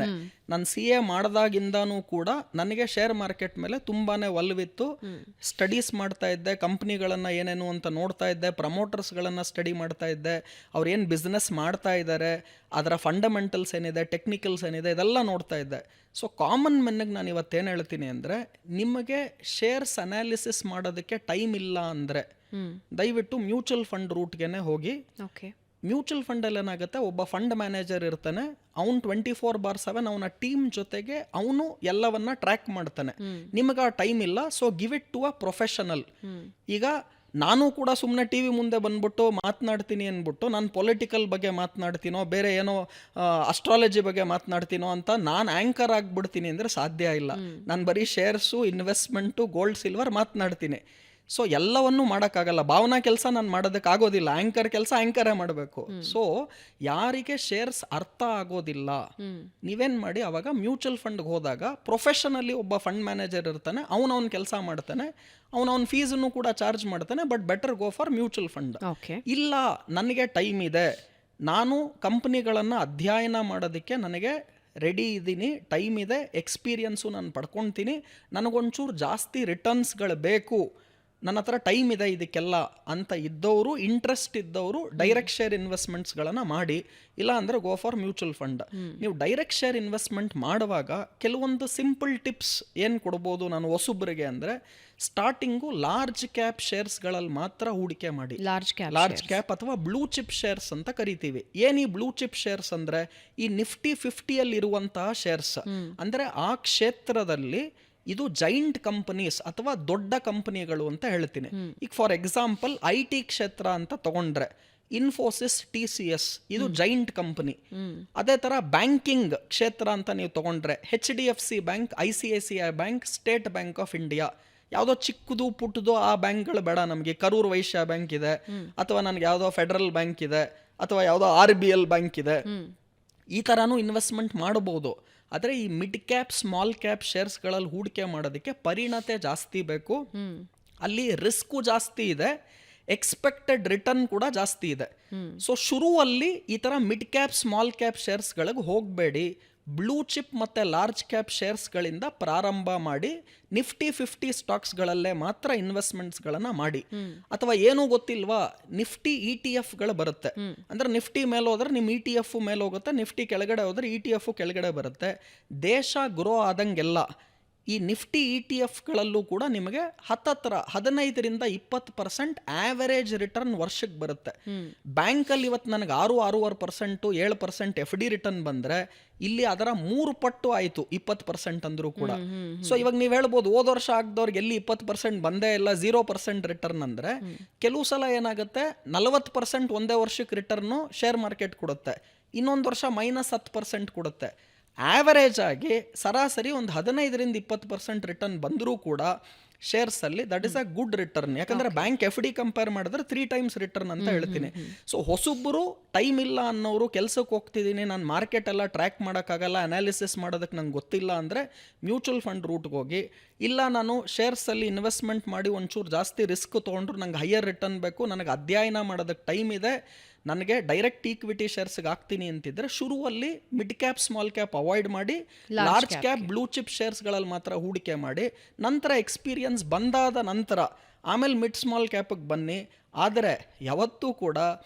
ನಾನು CA ಮಾಡಿದಾಗಿಂದನೂ ಕೂಡ ನನಗೆ ಶೇರ್ ಮಾರ್ಕೆಟ್ ಮೇಲೆ ತುಂಬಾ ಒಲವಿತ್ತು. ಸ್ಟಡೀಸ್ ಮಾಡ್ತಾ ಇದ್ದೆ, ಕಂಪ್ನಿಗಳನ್ನು ಏನೇನು ಅಂತ ನೋಡ್ತಾ ಇದ್ದೆ, ಪ್ರಮೋಟರ್ಸ್ಗಳನ್ನು ಸ್ಟಡಿ ಮಾಡ್ತಾ ಇದ್ದೆ, ಅವ್ರು ಏನು ಬಿಸ್ನೆಸ್ ಮಾಡ್ತಾ ಇದ್ದಾರೆ, ಅದರ ಫಂಡಮೆಂಟಲ್ಸ್ ಏನಿದೆ, ಟೆಕ್ನಿಕಲ್ಸ್ ಏನಿದೆ, ಇದೆಲ್ಲ ನೋಡ್ತಾ ಇದ್ದೆ. ಸೊ ಕಾಮನ್ ಮೆನ್ನಿಗೆ ನಾನು ಇವತ್ತೇನು ಹೇಳ್ತೀನಿ ಅಂದರೆ, ನಿಮಗೆ ಶೇರ್ಸ್ ಅನಾಲಿಸಿಸ್ ಮಾಡೋದಕ್ಕೆ ಟೈಮ್ ಇಲ್ಲ ಅಂದರೆ ದಯವಿಟ್ಟು ಮ್ಯೂಚುವಲ್ ಫಂಡ್ ರೂಟ್ಗೆ ಹೋಗಿ. ಮ್ಯೂಚುವಲ್ ಫಂಡಲ್ಲಿ ಏನಾಗುತ್ತೆ, ಒಬ್ಬ ಫಂಡ್ ಮ್ಯಾನೇಜರ್ ಇರ್ತಾನೆ, ಅವ್ನು 24/7 ಅವನ ಟೀಮ್ ಜೊತೆಗೆ ಅವನು ಎಲ್ಲವನ್ನ ಟ್ರ್ಯಾಕ್ ಮಾಡ್ತಾನೆ. ನಿಮಗೆ ಆ ಟೈಮ್ ಇಲ್ಲ, so give it to a professional. ಈಗ ನಾನು ಕೂಡ ಸುಮ್ಮನೆ TV ಮುಂದೆ ಬಂದ್ಬಿಟ್ಟು ಮಾತನಾಡ್ತೀನಿ ಅಂದ್ಬಿಟ್ಟು ನಾನು ಪೊಲಿಟಿಕಲ್ ಬಗ್ಗೆ ಮಾತನಾಡ್ತೀನೋ, ಬೇರೆ ಏನೋ ಅಸ್ಟ್ರಾಲಜಿ ಬಗ್ಗೆ ಮಾತನಾಡ್ತೀನೋ ಅಂತ ನಾನು ಆ್ಯಂಕರ್ ಆಗಿಬಿಡ್ತೀನಿ ಅಂದರೆ ಸಾಧ್ಯ ಇಲ್ಲ. ನಾನು ಬರೀ ಶೇರ್ಸು, ಇನ್ವೆಸ್ಟ್ಮೆಂಟು, ಗೋಲ್ಡ್, ಸಿಲ್ವರ್ ಮಾತನಾಡ್ತೀನಿ. ಸೊ ಎಲ್ಲವನ್ನೂ ಮಾಡೋಕ್ಕಾಗಲ್ಲ. ಭಾವನಾ ಕೆಲಸ ನಾನು ಮಾಡೋದಕ್ಕಾಗೋದಿಲ್ಲ, ಆ್ಯಂಕರ್ ಕೆಲಸ ಆ್ಯಂಕರೇ ಮಾಡಬೇಕು. ಸೊ ಯಾರಿಗೆ ಶೇರ್ಸ್ ಅರ್ಥ ಆಗೋದಿಲ್ಲ, ನೀವೇನು ಮಾಡಿ, ಅವಾಗ ಮ್ಯೂಚುವಲ್ ಫಂಡ್ಗೆ ಹೋದಾಗ ಪ್ರೊಫೆಷನಲ್ಲಿ ಒಬ್ಬ ಫಂಡ್ ಮ್ಯಾನೇಜರ್ ಇರ್ತಾನೆ, ಅವನವನ ಕೆಲಸ ಮಾಡ್ತಾನೆ, ಅವನವನ ಫೀಸನ್ನು ಕೂಡ ಚಾರ್ಜ್ ಮಾಡ್ತಾನೆ. But better go for mutual fund. ಇಲ್ಲ ನನಗೆ ಟೈಮ್ ಇದೆ, ನಾನು ಕಂಪ್ನಿಗಳನ್ನು ಅಧ್ಯಯನ ಮಾಡೋದಕ್ಕೆ ನನಗೆ ರೆಡಿ ಇದ್ದೀನಿ, ಟೈಮ್ ಇದೆ, ಎಕ್ಸ್ಪೀರಿಯನ್ಸು ನಾನು ಪಡ್ಕೊತೀನಿ, ನನಗೊಂಚೂರು ಜಾಸ್ತಿ ರಿಟರ್ನ್ಸ್ಗಳು ಬೇಕು, ನನ್ನ ಹತ್ರ ಟೈಮ್ ಇದೆ ಇದಕ್ಕೆಲ್ಲ ಅಂತ ಇದ್ದವರು, ಇಂಟ್ರೆಸ್ಟ್ ಇದ್ದವರು ಡೈರೆಕ್ಟ್ ಶೇರ್ ಇನ್ವೆಸ್ಟ್ಮೆಂಟ್ಸ್ಗಳನ್ನು ಮಾಡಿ. ಇಲ್ಲ ಅಂದರೆ ಗೋ ಫಾರ್ ಮ್ಯೂಚುವಲ್ ಫಂಡ್. ನೀವು ಡೈರೆಕ್ಟ್ ಶೇರ್ ಇನ್ವೆಸ್ಟ್ಮೆಂಟ್ ಮಾಡುವಾಗ ಕೆಲವೊಂದು ಸಿಂಪಲ್ ಟಿಪ್ಸ್ ಏನು ಕೊಡ್ಬೋದು ನಾನು ಹೊಸಬ್ರಿಗೆ ಅಂದರೆ, ಸ್ಟಾರ್ಟಿಂಗು ಲಾರ್ಜ್ ಕ್ಯಾಪ್ ಶೇರ್ಸ್ಗಳಲ್ಲಿ ಮಾತ್ರ ಹೂಡಿಕೆ ಮಾಡಿ. ಲಾರ್ಜ್ ಕ್ಯಾಪ್ ಅಥವಾ ಬ್ಲೂ ಚಿಪ್ ಶೇರ್ಸ್ ಅಂತ ಕರಿತೀವಿ. ಏನು ಈ ಬ್ಲೂ ಚಿಪ್ ಶೇರ್ಸ್ ಅಂದರೆ, ಈ Nifty 50 ಇರುವಂತಹ ಶೇರ್ಸ್. ಅಂದರೆ ಆ ಕ್ಷೇತ್ರದಲ್ಲಿ ಇದು ಜೈಂಟ್ ಕಂಪನೀಸ್ ಅಥವಾ ದೊಡ್ಡ ಕಂಪನಿಗಳು ಅಂತ ಹೇಳ್ತೀನಿ. ಈಗ ಫಾರ್ ಎಕ್ಸಾಂಪಲ್ IT ಕ್ಷೇತ್ರ ಅಂತ ತಗೊಂಡ್ರೆ ಇನ್ಫೋಸಿಸ್, TCS ಇದು ಜೈಂಟ್ ಕಂಪನಿ. ಅದೇ ಥರ ಬ್ಯಾಂಕಿಂಗ್ ಕ್ಷೇತ್ರ ಅಂತ ನೀವು ತಗೊಂಡ್ರೆ HDFC bank, ICICI bank, state Bank of India, ಯಾವುದೋ ಚಿಕ್ಕದು ಪುಟ್ಟದು ಆ ಬ್ಯಾಂಕ್ಗಳು ಬೇಡ ನಮಗೆ. ಕರೂರ್ ವೈಶ್ಯ ಬ್ಯಾಂಕ್ ಇದೆ, ಅಥವಾ ನನಗೆ ಯಾವುದೋ ಫೆಡರಲ್ ಬ್ಯಾಂಕ್ ಇದೆ, ಅಥವಾ ಯಾವುದೋ RBL ಬ್ಯಾಂಕ್ ಇದೆ. ಈ ಥರನೂ ಇನ್ವೆಸ್ಟ್ಮೆಂಟ್ ಮಾಡ್ಬೋದು. ಆದರೆ ಈ ಮಿಡ್ ಕ್ಯಾಪ್, ಸ್ಮಾಲ್ ಕ್ಯಾಪ್ ಶೇರ್ಸ್ಗಳಲ್ಲಿ ಹೂಡಿಕೆ ಮಾಡೋದಕ್ಕೆ ಪರಿಣತೆ ಜಾಸ್ತಿ ಬೇಕು. ಅಲ್ಲಿ ರಿಸ್ಕು ಜಾಸ್ತಿ ಇದೆ, ಎಕ್ಸ್ಪೆಕ್ಟೆಡ್ ರಿಟರ್ನ್ ಕೂಡ ಜಾಸ್ತಿ ಇದೆ. ಸೊ ಶುರುವಲ್ಲಿ ಈ ಥರ ಮಿಡ್ ಕ್ಯಾಪ್, ಸ್ಮಾಲ್ ಕ್ಯಾಪ್ ಶೇರ್ಸ್ಗಳಿಗೆ ಹೋಗಬೇಡಿ. ಬ್ಲೂ ಚಿಪ್ ಮತ್ತು ಲಾರ್ಜ್ ಕ್ಯಾಪ್ ಶೇರ್ಸ್ಗಳಿಂದ ಪ್ರಾರಂಭ ಮಾಡಿ Nifty 50 ಸ್ಟಾಕ್ಸ್ಗಳಲ್ಲೇ ಮಾತ್ರ ಇನ್ವೆಸ್ಟ್ಮೆಂಟ್ಸ್ಗಳನ್ನು ಮಾಡಿ. ಅಥವಾ ಏನೂ ಗೊತ್ತಿಲ್ವಾ, Nifty ETF ಬರುತ್ತೆ. ಅಂದರೆ ನಿಫ್ಟಿ ಮೇಲೆ ಹೋದ್ರೆ ನಿಮ್ಮ ETF ಮೇಲೆ ಹೋಗುತ್ತೆ, Nifty ಕೆಳಗಡೆ ಹೋದ್ರೆ ETF ಕೆಳಗಡೆ ಬರುತ್ತೆ. ದೇಶ ಗ್ರೋ ಆದಂಗೆಲ್ಲ ಈ Nifty ETF ಕೂಡ ನಿಮಗೆ 15-20% ಆವರೇಜ್ ರಿಟರ್ನ್ ವರ್ಷಕ್ಕೆ ಬರುತ್ತೆ. ಬ್ಯಾಂಕಲ್ಲಿ ಇವತ್ತು ನನಗೆ 6-6.5%, 7% FD ರಿಟರ್ನ್ ಬಂದರೆ ಇಲ್ಲಿ ಅದರ 3 ಪಟ್ಟು ಆಯಿತು 20% ಅಂದರೂ ಕೂಡ. ಸೊ ಇವಾಗ ನೀವು ಹೇಳ್ಬೋದು, ಹೋದ ವರ್ಷ ಆಗದವ್ರಿಗೆ ಎಲ್ಲಿ 20% ಬಂದೇ ಇಲ್ಲ, 0% ರಿಟರ್ನ್ ಅಂದರೆ, ಕೆಲವು ಸಲ ಏನಾಗುತ್ತೆ 40% ಒಂದೇ ವರ್ಷಕ್ಕೆ ರಿಟರ್ನು ಶೇರ್ ಮಾರ್ಕೆಟ್ ಕೊಡುತ್ತೆ, ಇನ್ನೊಂದು ವರ್ಷ -10% ಕೊಡುತ್ತೆ. ಆವರೇಜ್ ಆಗಿ ಸರಾಸರಿ ಒಂದು 15-20% ರಿಟರ್ನ್ ಬಂದರೂ ಕೂಡ ಶೇರ್ಸಲ್ಲಿ that is a good return. ಯಾಕಂದರೆ ಬ್ಯಾಂಕ್ FD ಕಂಪೇರ್ ಮಾಡಿದ್ರೆ 3 ಟೈಮ್ಸ್ ರಿಟರ್ನ್ ಅಂತ ಹೇಳ್ತೀನಿ. ಸೊ ಹೊಸೊಬ್ಬರು ಟೈಮ್ ಇಲ್ಲ ಅನ್ನೋರು, ಕೆಲಸಕ್ಕೆ ಹೋಗ್ತಿದ್ದೀನಿ, ನಾನು ಮಾರ್ಕೆಟ್ ಎಲ್ಲ ಟ್ರ್ಯಾಕ್ ಮಾಡೋಕ್ಕಾಗಲ್ಲ, ಅನಾಲಿಸಿಸ್ ಮಾಡೋದಕ್ಕೆ ನಂಗೆ ಗೊತ್ತಿಲ್ಲ ಅಂದರೆ ಮ್ಯೂಚುವಲ್ ಫಂಡ್ ರೂಟ್ಗೆ ಹೋಗಿ. ಇಲ್ಲ ನಾನು ಶೇರ್ಸಲ್ಲಿ ಇನ್ವೆಸ್ಟ್ಮೆಂಟ್ ಮಾಡಿ ಒಂಚೂರು ಜಾಸ್ತಿ ರಿಸ್ಕ್ ತೊಗೊಂಡ್ರು ನಂಗೆ ಹೈಯರ್ ರಿಟರ್ನ್ ಬೇಕು, ನನಗೆ ಅಧ್ಯಯನ ಮಾಡೋದಕ್ಕೆ ಟೈಮ್ ಇದೆ, ನನಗೆ ಡೈರೆಕ್ಟ್ ಈಕ್ವಿಟಿ ಶೇರ್ಸ್ಗೆ ಹಾಕ್ತೀನಿ ಅಂತಿದ್ರೆ ಶುರುವಲ್ಲಿ mid cap, small cap avoid ಮಾಡಿ, ಲಾರ್ಜ್ ಕ್ಯಾಪ್, ಬ್ಲೂ ಚಿಪ್ ಶೇರ್ಸ್ಗಳಲ್ಲಿ ಮಾತ್ರ ಹೂಡಿಕೆ ಮಾಡಿ. ನಂತರ ಎಕ್ಸ್ಪೀರಿಯನ್ಸ್ ಬಂದಾದ ನಂತರ ಆಮೇಲೆ ಮಿಡ್ ಸ್ಮಾಲ್ ಕ್ಯಾಪಿಗೆ ಬನ್ನಿ. ಆದರೆ ಯಾವತ್ತೂ ಕೂಡ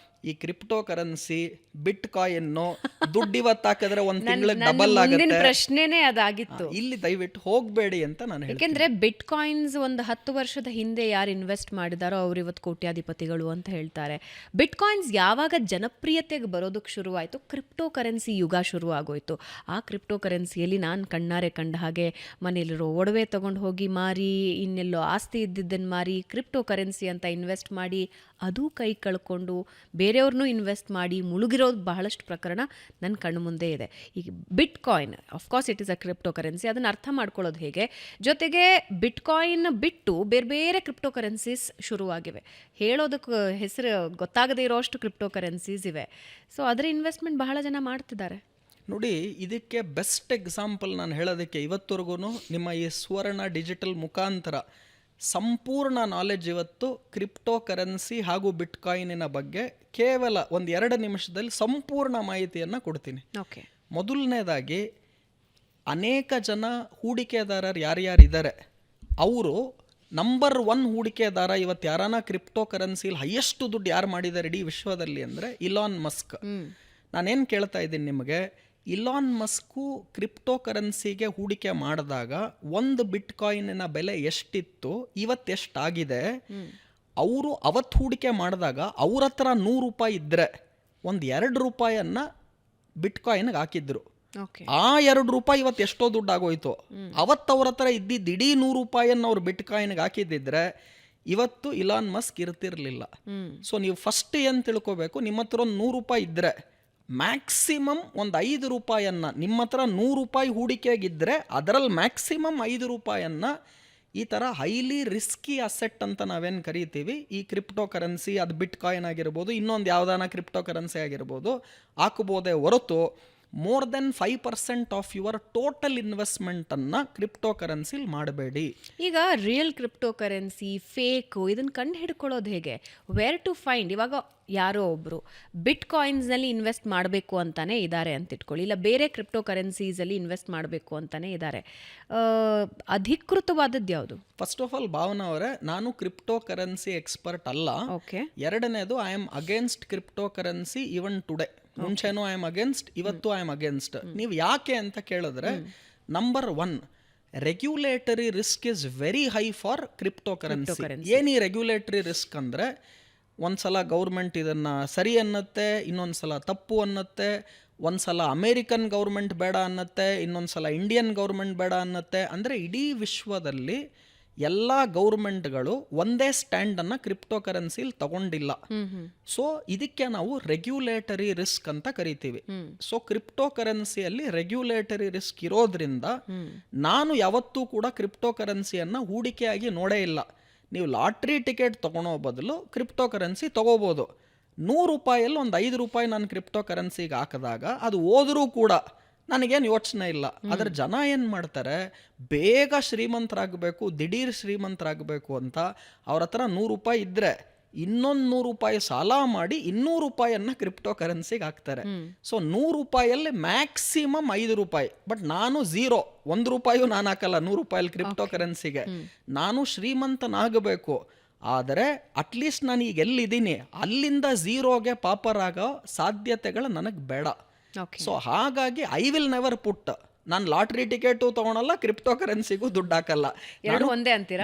ಈ ಕ್ರಿಪ್ಟೋ ಕರೆನ್ಸಿ ಬಿಟ್ ಕಾಯಿನ್ನು ದುಡ್ಡು ಇವತ್ತು ಹಾಕಿದ್ರೆ ಒಂದು ತಿಂಗಳಿಗೆ ಡಬಲ್ ಮುಂದಿನ ಆಗುತ್ತೆ, ಪ್ರಶ್ನೆನೇ ಅದಾಗಿತ್ತು. ಇಲ್ಲಿ ದಯವಿಟ್ಟು ಹೋಗಬೇಡಿ ಅಂತ ನಾನು ಹೇಳ್ತೀನಿ. ಯಾಕೆಂದ್ರೆ ಬಿಟ್ ಕಾಯಿನ್ಸ್ ಒಂದು 10 ವರ್ಷದ ಹಿಂದೆ ಯಾರು ಇನ್ವೆಸ್ಟ್ ಮಾಡಿದಾರೋ ಅವ್ರು ಇವತ್ತು ಕೋಟ್ಯಾಧಿಪತಿಗಳು ಅಂತ ಹೇಳ್ತಾರೆ. ಬಿಟ್ ಕಾಯಿನ್ಸ್ ಯಾವಾಗ ಜನಪ್ರಿಯತೆಗೆ ಬರೋದಕ್ಕೆ ಶುರುವಾಯಿತು, ಕ್ರಿಪ್ಟೋ ಕರೆನ್ಸಿ ಯುಗ ಶುರು ಆಗೋಯ್ತು. ಆ ಕ್ರಿಪ್ಟೋ ಕರೆನ್ಸಿಯಲ್ಲಿ ನಾನು ಕಣ್ಣಾರೆ ಕಂಡ ಹಾಗೆ ಮನೇಲಿರೋ ಒಡವೆ ತಗೊಂಡು ಹೋಗಿ ಮಾರಿ, ಇನ್ನೆಲ್ಲೋ ಆಸ್ತಿ ಇದ್ದಿದ್ದನ್ನು ಮಾರಿ, ಕ್ರಿಪ್ಟೋ ಕರೆನ್ಸಿ ಅಂತ ಇನ್ವೆಸ್ಟ್ ಮಾಡಿ ಅದು ಕೈ ಕಳ್ಕೊಂಡು ಬೇರೆಯವ್ರನ್ನೂ ಇನ್ವೆಸ್ಟ್ ಮಾಡಿ ಮುಳುಗಿರೋದು ಬಹಳಷ್ಟು ಪ್ರಕರಣ ನನ್ನ ಕಣ್ಣು ಮುಂದೆ ಇದೆ. ಈಗ bitcoin of course it is a cryptocurrency, ಅದನ್ನು ಅರ್ಥ ಮಾಡ್ಕೊಳ್ಳೋದು ಹೇಗೆ, ಜೊತೆಗೆ ಬಿಟ್ ಕಾಯಿನ್ ಬಿಟ್ಟು ಬೇರೆ ಬೇರೆ ಕ್ರಿಪ್ಟೋ ಕರೆನ್ಸೀಸ್ ಶುರುವಾಗಿವೆ. ಹೇಳೋದಕ್ಕೆ ಹೆಸರು ಗೊತ್ತಾಗದೇ ಇರೋಷ್ಟು ಕ್ರಿಪ್ಟೋ ಕರೆನ್ಸೀಸ್ ಇವೆ. ಸೊ ಅದರ ಇನ್ವೆಸ್ಟ್ಮೆಂಟ್ ಬಹಳ ಜನ ಮಾಡ್ತಿದ್ದಾರೆ. ನೋಡಿ, ಇದಕ್ಕೆ ಬೆಸ್ಟ್ ಎಕ್ಸಾಂಪಲ್ ನಾನು ಹೇಳೋದಕ್ಕೆ ಇವತ್ತವರೆಗೂ ನಿಮ್ಮ ಈ ಸುವರ್ಣ ಡಿಜಿಟಲ್ ಮುಖಾಂತರ ಸಂಪೂರ್ಣ ನಾಲೆಡ್ಜ್ ಇವತ್ತು ಕ್ರಿಪ್ಟೋ ಕರೆನ್ಸಿ ಹಾಗೂ ಬಿಟ್ ಕಾಯಿನಿನ ಬಗ್ಗೆ ಕೇವಲ 1-2 ನಿಮಿಷದಲ್ಲಿ ಸಂಪೂರ್ಣ ಮಾಹಿತಿಯನ್ನು ಕೊಡ್ತೀನಿ. ಓಕೆ. ಮೊದಲನೇದಾಗಿ, ಅನೇಕ ಜನ ಹೂಡಿಕೆದಾರರು ಯಾರ್ಯಾರಿದ್ದಾರೆ ಅವರು ನಂಬರ್ 1 ಹೂಡಿಕೆದಾರ ಇವತ್ತು ಯಾರಾನ ಕ್ರಿಪ್ಟೋ ಕರೆನ್ಸಿಲಿ ಹೈಯೆಸ್ಟ್ ದುಡ್ಡು ಯಾರು ಮಾಡಿದ್ದಾರೆ ಇಡೀ ವಿಶ್ವದಲ್ಲಿ ಅಂದರೆ ಇಲಾನ್ ಮಸ್ಕ್. ನಾನೇನು ಕೇಳ್ತಾ ಇದ್ದೀನಿ ನಿಮಗೆ, ಇಲಾನ್ ಮಸ್ಕು ಕ್ರಿಪ್ಟೋ ಕರೆನ್ಸಿಗೆ ಹೂಡಿಕೆ ಮಾಡಿದಾಗ ಒಂದು ಬಿಟ್ ಕಾಯಿನಿನ ಬೆಲೆ ಎಷ್ಟಿತ್ತು, ಇವತ್ತೆಷ್ಟಾಗಿದೆ. ಅವರು ಅವತ್ತು ಹೂಡಿಕೆ ಮಾಡಿದಾಗ ಅವ್ರ ಹತ್ರ $100 ಇದ್ದರೆ $2 ಬಿಟ್ ಕಾಯಿನ್ಗೆ ಹಾಕಿದ್ರು. ಆ $2 ಇವತ್ತು ಎಷ್ಟೋ ದುಡ್ಡು ಆಗೋಯ್ತು. ಅವತ್ತು ಅವ್ರ ಹತ್ರ ಇದ್ದಿದ್ದು ಇಡೀ $100 ಅವ್ರು ಬಿಟ್ ಕಾಯಿನ್ಗೆ ಹಾಕಿದ್ದಿದ್ರೆ ಇವತ್ತು ಇಲಾನ್ ಮಸ್ಕ್ ಇರ್ತಿರ್ಲಿಲ್ಲ. ಸೊ ನೀವು ಫಸ್ಟ್ ಏನು ತಿಳ್ಕೊಬೇಕು, ನಿಮ್ಮ ಹತ್ರ ಒಂದು $100 ಇದ್ದರೆ ಮ್ಯಾಕ್ಸಿಮಮ್ ಒಂದು $5 ನಿಮ್ಮ ಹತ್ರ $100 ಹೂಡಿಕೆಗಿದ್ದರೆ ಅದರಲ್ಲಿ ಮ್ಯಾಕ್ಸಿಮಮ್ $5 ಈ ಥರ ಹೈಲಿ ರಿಸ್ಕಿ ಅಸೆಟ್ ಅಂತ ನಾವೇನು ಕರಿತೀವಿ, ಈ ಕ್ರಿಪ್ಟೋ ಕರೆನ್ಸಿ, ಅದು ಬಿಟ್ ಕಾಯಿನ್ ಆಗಿರ್ಬೋದು, ಇನ್ನೊಂದು ಯಾವುದಾನ ಕ್ರಿಪ್ಟೋ ಕರೆನ್ಸಿ ಆಗಿರ್ಬೋದು, ಹಾಕಬಹುದೇ ಹೊರತು more than 5% of your total ಇನ್ವೆಸ್ಟ್ಮೆಂಟನ್ನು ಕ್ರಿಪ್ಟೋ ಕರೆನ್ಸಿಲಿ ಮಾಡಬೇಡಿ. ಈಗ ರಿಯಲ್ ಕ್ರಿಪ್ಟೋ ಕರೆನ್ಸಿ, ಫೇಕು, ಇದನ್ನು ಕಂಡು ಹಿಡ್ಕೊಳ್ಳೋದು ಹೇಗೆ, ವೇರ್ ಟು ಫೈಂಡ್? ಇವಾಗ ಯಾರೋ ಒಬ್ಬರು ಬಿಟ್ ಕಾಯಿನ್ಸ್ನಲ್ಲಿ ಇನ್ವೆಸ್ಟ್ ಮಾಡಬೇಕು ಅಂತಾನೆ ಇದ್ದಾರೆ ಅಂತ ಇಟ್ಕೊಳ್ಳಿ, ಇಲ್ಲ ಬೇರೆ ಕ್ರಿಪ್ಟೋ ಕರೆನ್ಸೀಸಲ್ಲಿ ಇನ್ವೆಸ್ಟ್ ಮಾಡಬೇಕು ಅಂತಾನೆ ಇದ್ದಾರೆ, ಅಧಿಕೃತವಾದದ್ದು ಯಾವುದು? ಫಸ್ಟ್ ಆಫ್ ಆಲ್ ಭಾವನಾ ಅವರೇ, ನಾನು ಕ್ರಿಪ್ಟೋ ಕರೆನ್ಸಿ ಎಕ್ಸ್ಪರ್ಟ್ ಅಲ್ಲ. ಓಕೆ. ಎರಡನೇದು, I am against crypto currency even today. ಮುಂಚೆನೂ ಐ ಆಮ್ ಅಗೇನ್ಸ್ಟ್, ಇವತ್ತು ಐ ಆಮ್ ಅಗೇನ್ಸ್ಟ್. ನೀವು ಯಾಕೆ ಅಂತ ಕೇಳಿದ್ರೆ, number 1, regulatory risk is very high for crypto currency. ಏನು ಈ ರೆಗ್ಯುಲೇಟರಿ ರಿಸ್ಕ್ ಅಂದರೆ, ಒಂದ್ಸಲ ಗೌರ್ಮೆಂಟ್ ಇದನ್ನು ಸರಿ ಅನ್ನತ್ತೆ, ಇನ್ನೊಂದು ಸಲ ತಪ್ಪು ಅನ್ನತ್ತೆ, ಒಂದು ಸಲ ಅಮೇರಿಕನ್ ಗೌರ್ಮೆಂಟ್ ಬೇಡ ಅನ್ನತ್ತೆ, ಇನ್ನೊಂದು ಸಲ ಇಂಡಿಯನ್ ಗೌರ್ಮೆಂಟ್ ಬೇಡ ಅನ್ನತ್ತೆ. ಅಂದರೆ ಇಡೀ ವಿಶ್ವದಲ್ಲಿ ಎಲ್ಲ ಗೌರ್ಮೆಂಟ್ಗಳು ಒಂದೇ ಸ್ಟ್ಯಾಂಡನ್ನು ಕ್ರಿಪ್ಟೋ ಕರೆನ್ಸಿಲಿ ತಗೊಂಡಿಲ್ಲ. ಸೊ ಇದಕ್ಕೆ ನಾವು ರೆಗ್ಯುಲೇಟರಿ ರಿಸ್ಕ್ ಅಂತ ಕರಿತೀವಿ. ಸೊ ಕ್ರಿಪ್ಟೋ ಕರೆನ್ಸಿಯಲ್ಲಿ ರೆಗ್ಯುಲೇಟರಿ ರಿಸ್ಕ್ ಇರೋದ್ರಿಂದ ನಾನು ಯಾವತ್ತೂ ಕೂಡ ಕ್ರಿಪ್ಟೋ ಕರೆನ್ಸಿಯನ್ನು ಹೂಡಿಕೆಯಾಗಿ ನೋಡೇ ಇಲ್ಲ. ನೀವು ಲಾಟ್ರಿ ಟಿಕೆಟ್ ತೊಗೊಳೋ ಬದಲು ಕ್ರಿಪ್ಟೋ ಕರೆನ್ಸಿ ತೊಗೋಬೋದು. $100 ಒಂದು $5 ನಾನು ಕ್ರಿಪ್ಟೋ ಕರೆನ್ಸಿಗೆ ಹಾಕಿದಾಗ ಅದು ಹೋದರೂ ಕೂಡ ನನಗೇನು ಯೋಚನೆ ಇಲ್ಲ. ಅದರ ಜನ ಏನು ಮಾಡ್ತಾರೆ, ಬೇಗ ಶ್ರೀಮಂತರಾಗಬೇಕು, ದಿಢೀರ್ ಶ್ರೀಮಂತರಾಗಬೇಕು ಅಂತ ಅವ್ರ ಹತ್ರ $100 ಇದ್ದರೆ ಇನ್ನೊಂದು $100 ಸಾಲ ಮಾಡಿ $200 ಕ್ರಿಪ್ಟೋ ಕರೆನ್ಸಿಗೆ ಹಾಕ್ತಾರೆ. So $100 maximum $5. ಬಟ್ ನಾನು ಝೀರೋ, $1 ನಾನು ಹಾಕಲ್ಲ $100 ಕ್ರಿಪ್ಟೋ ಕರೆನ್ಸಿಗೆ. ನಾನು ಶ್ರೀಮಂತನಾಗಬೇಕು, ಆದರೆ ಅಟ್ಲೀಸ್ಟ್ ನಾನು ಈಗ ಎಲ್ಲಿದ್ದೀನಿ ಅಲ್ಲಿಂದ ಝೀರೋಗೆ ಪಾಪರ್ ಆಗೋ ಸಾಧ್ಯತೆಗಳು ನನಗೆ ಬೇಡ. ಸೊ ಹಾಗಾಗಿ ಐ ವಿಲ್ ನೆವರ್ ಪುಟ್, ನಾನು ಲಾಟ್ರಿ ಟಿಕೆಟು ತಗೊಳಲ್ಲ, ಕ್ರಿಪ್ಟೋ ಕರೆನ್ಸಿಗೂ ದುಡ್ಡು ಹಾಕಲ್ಲ.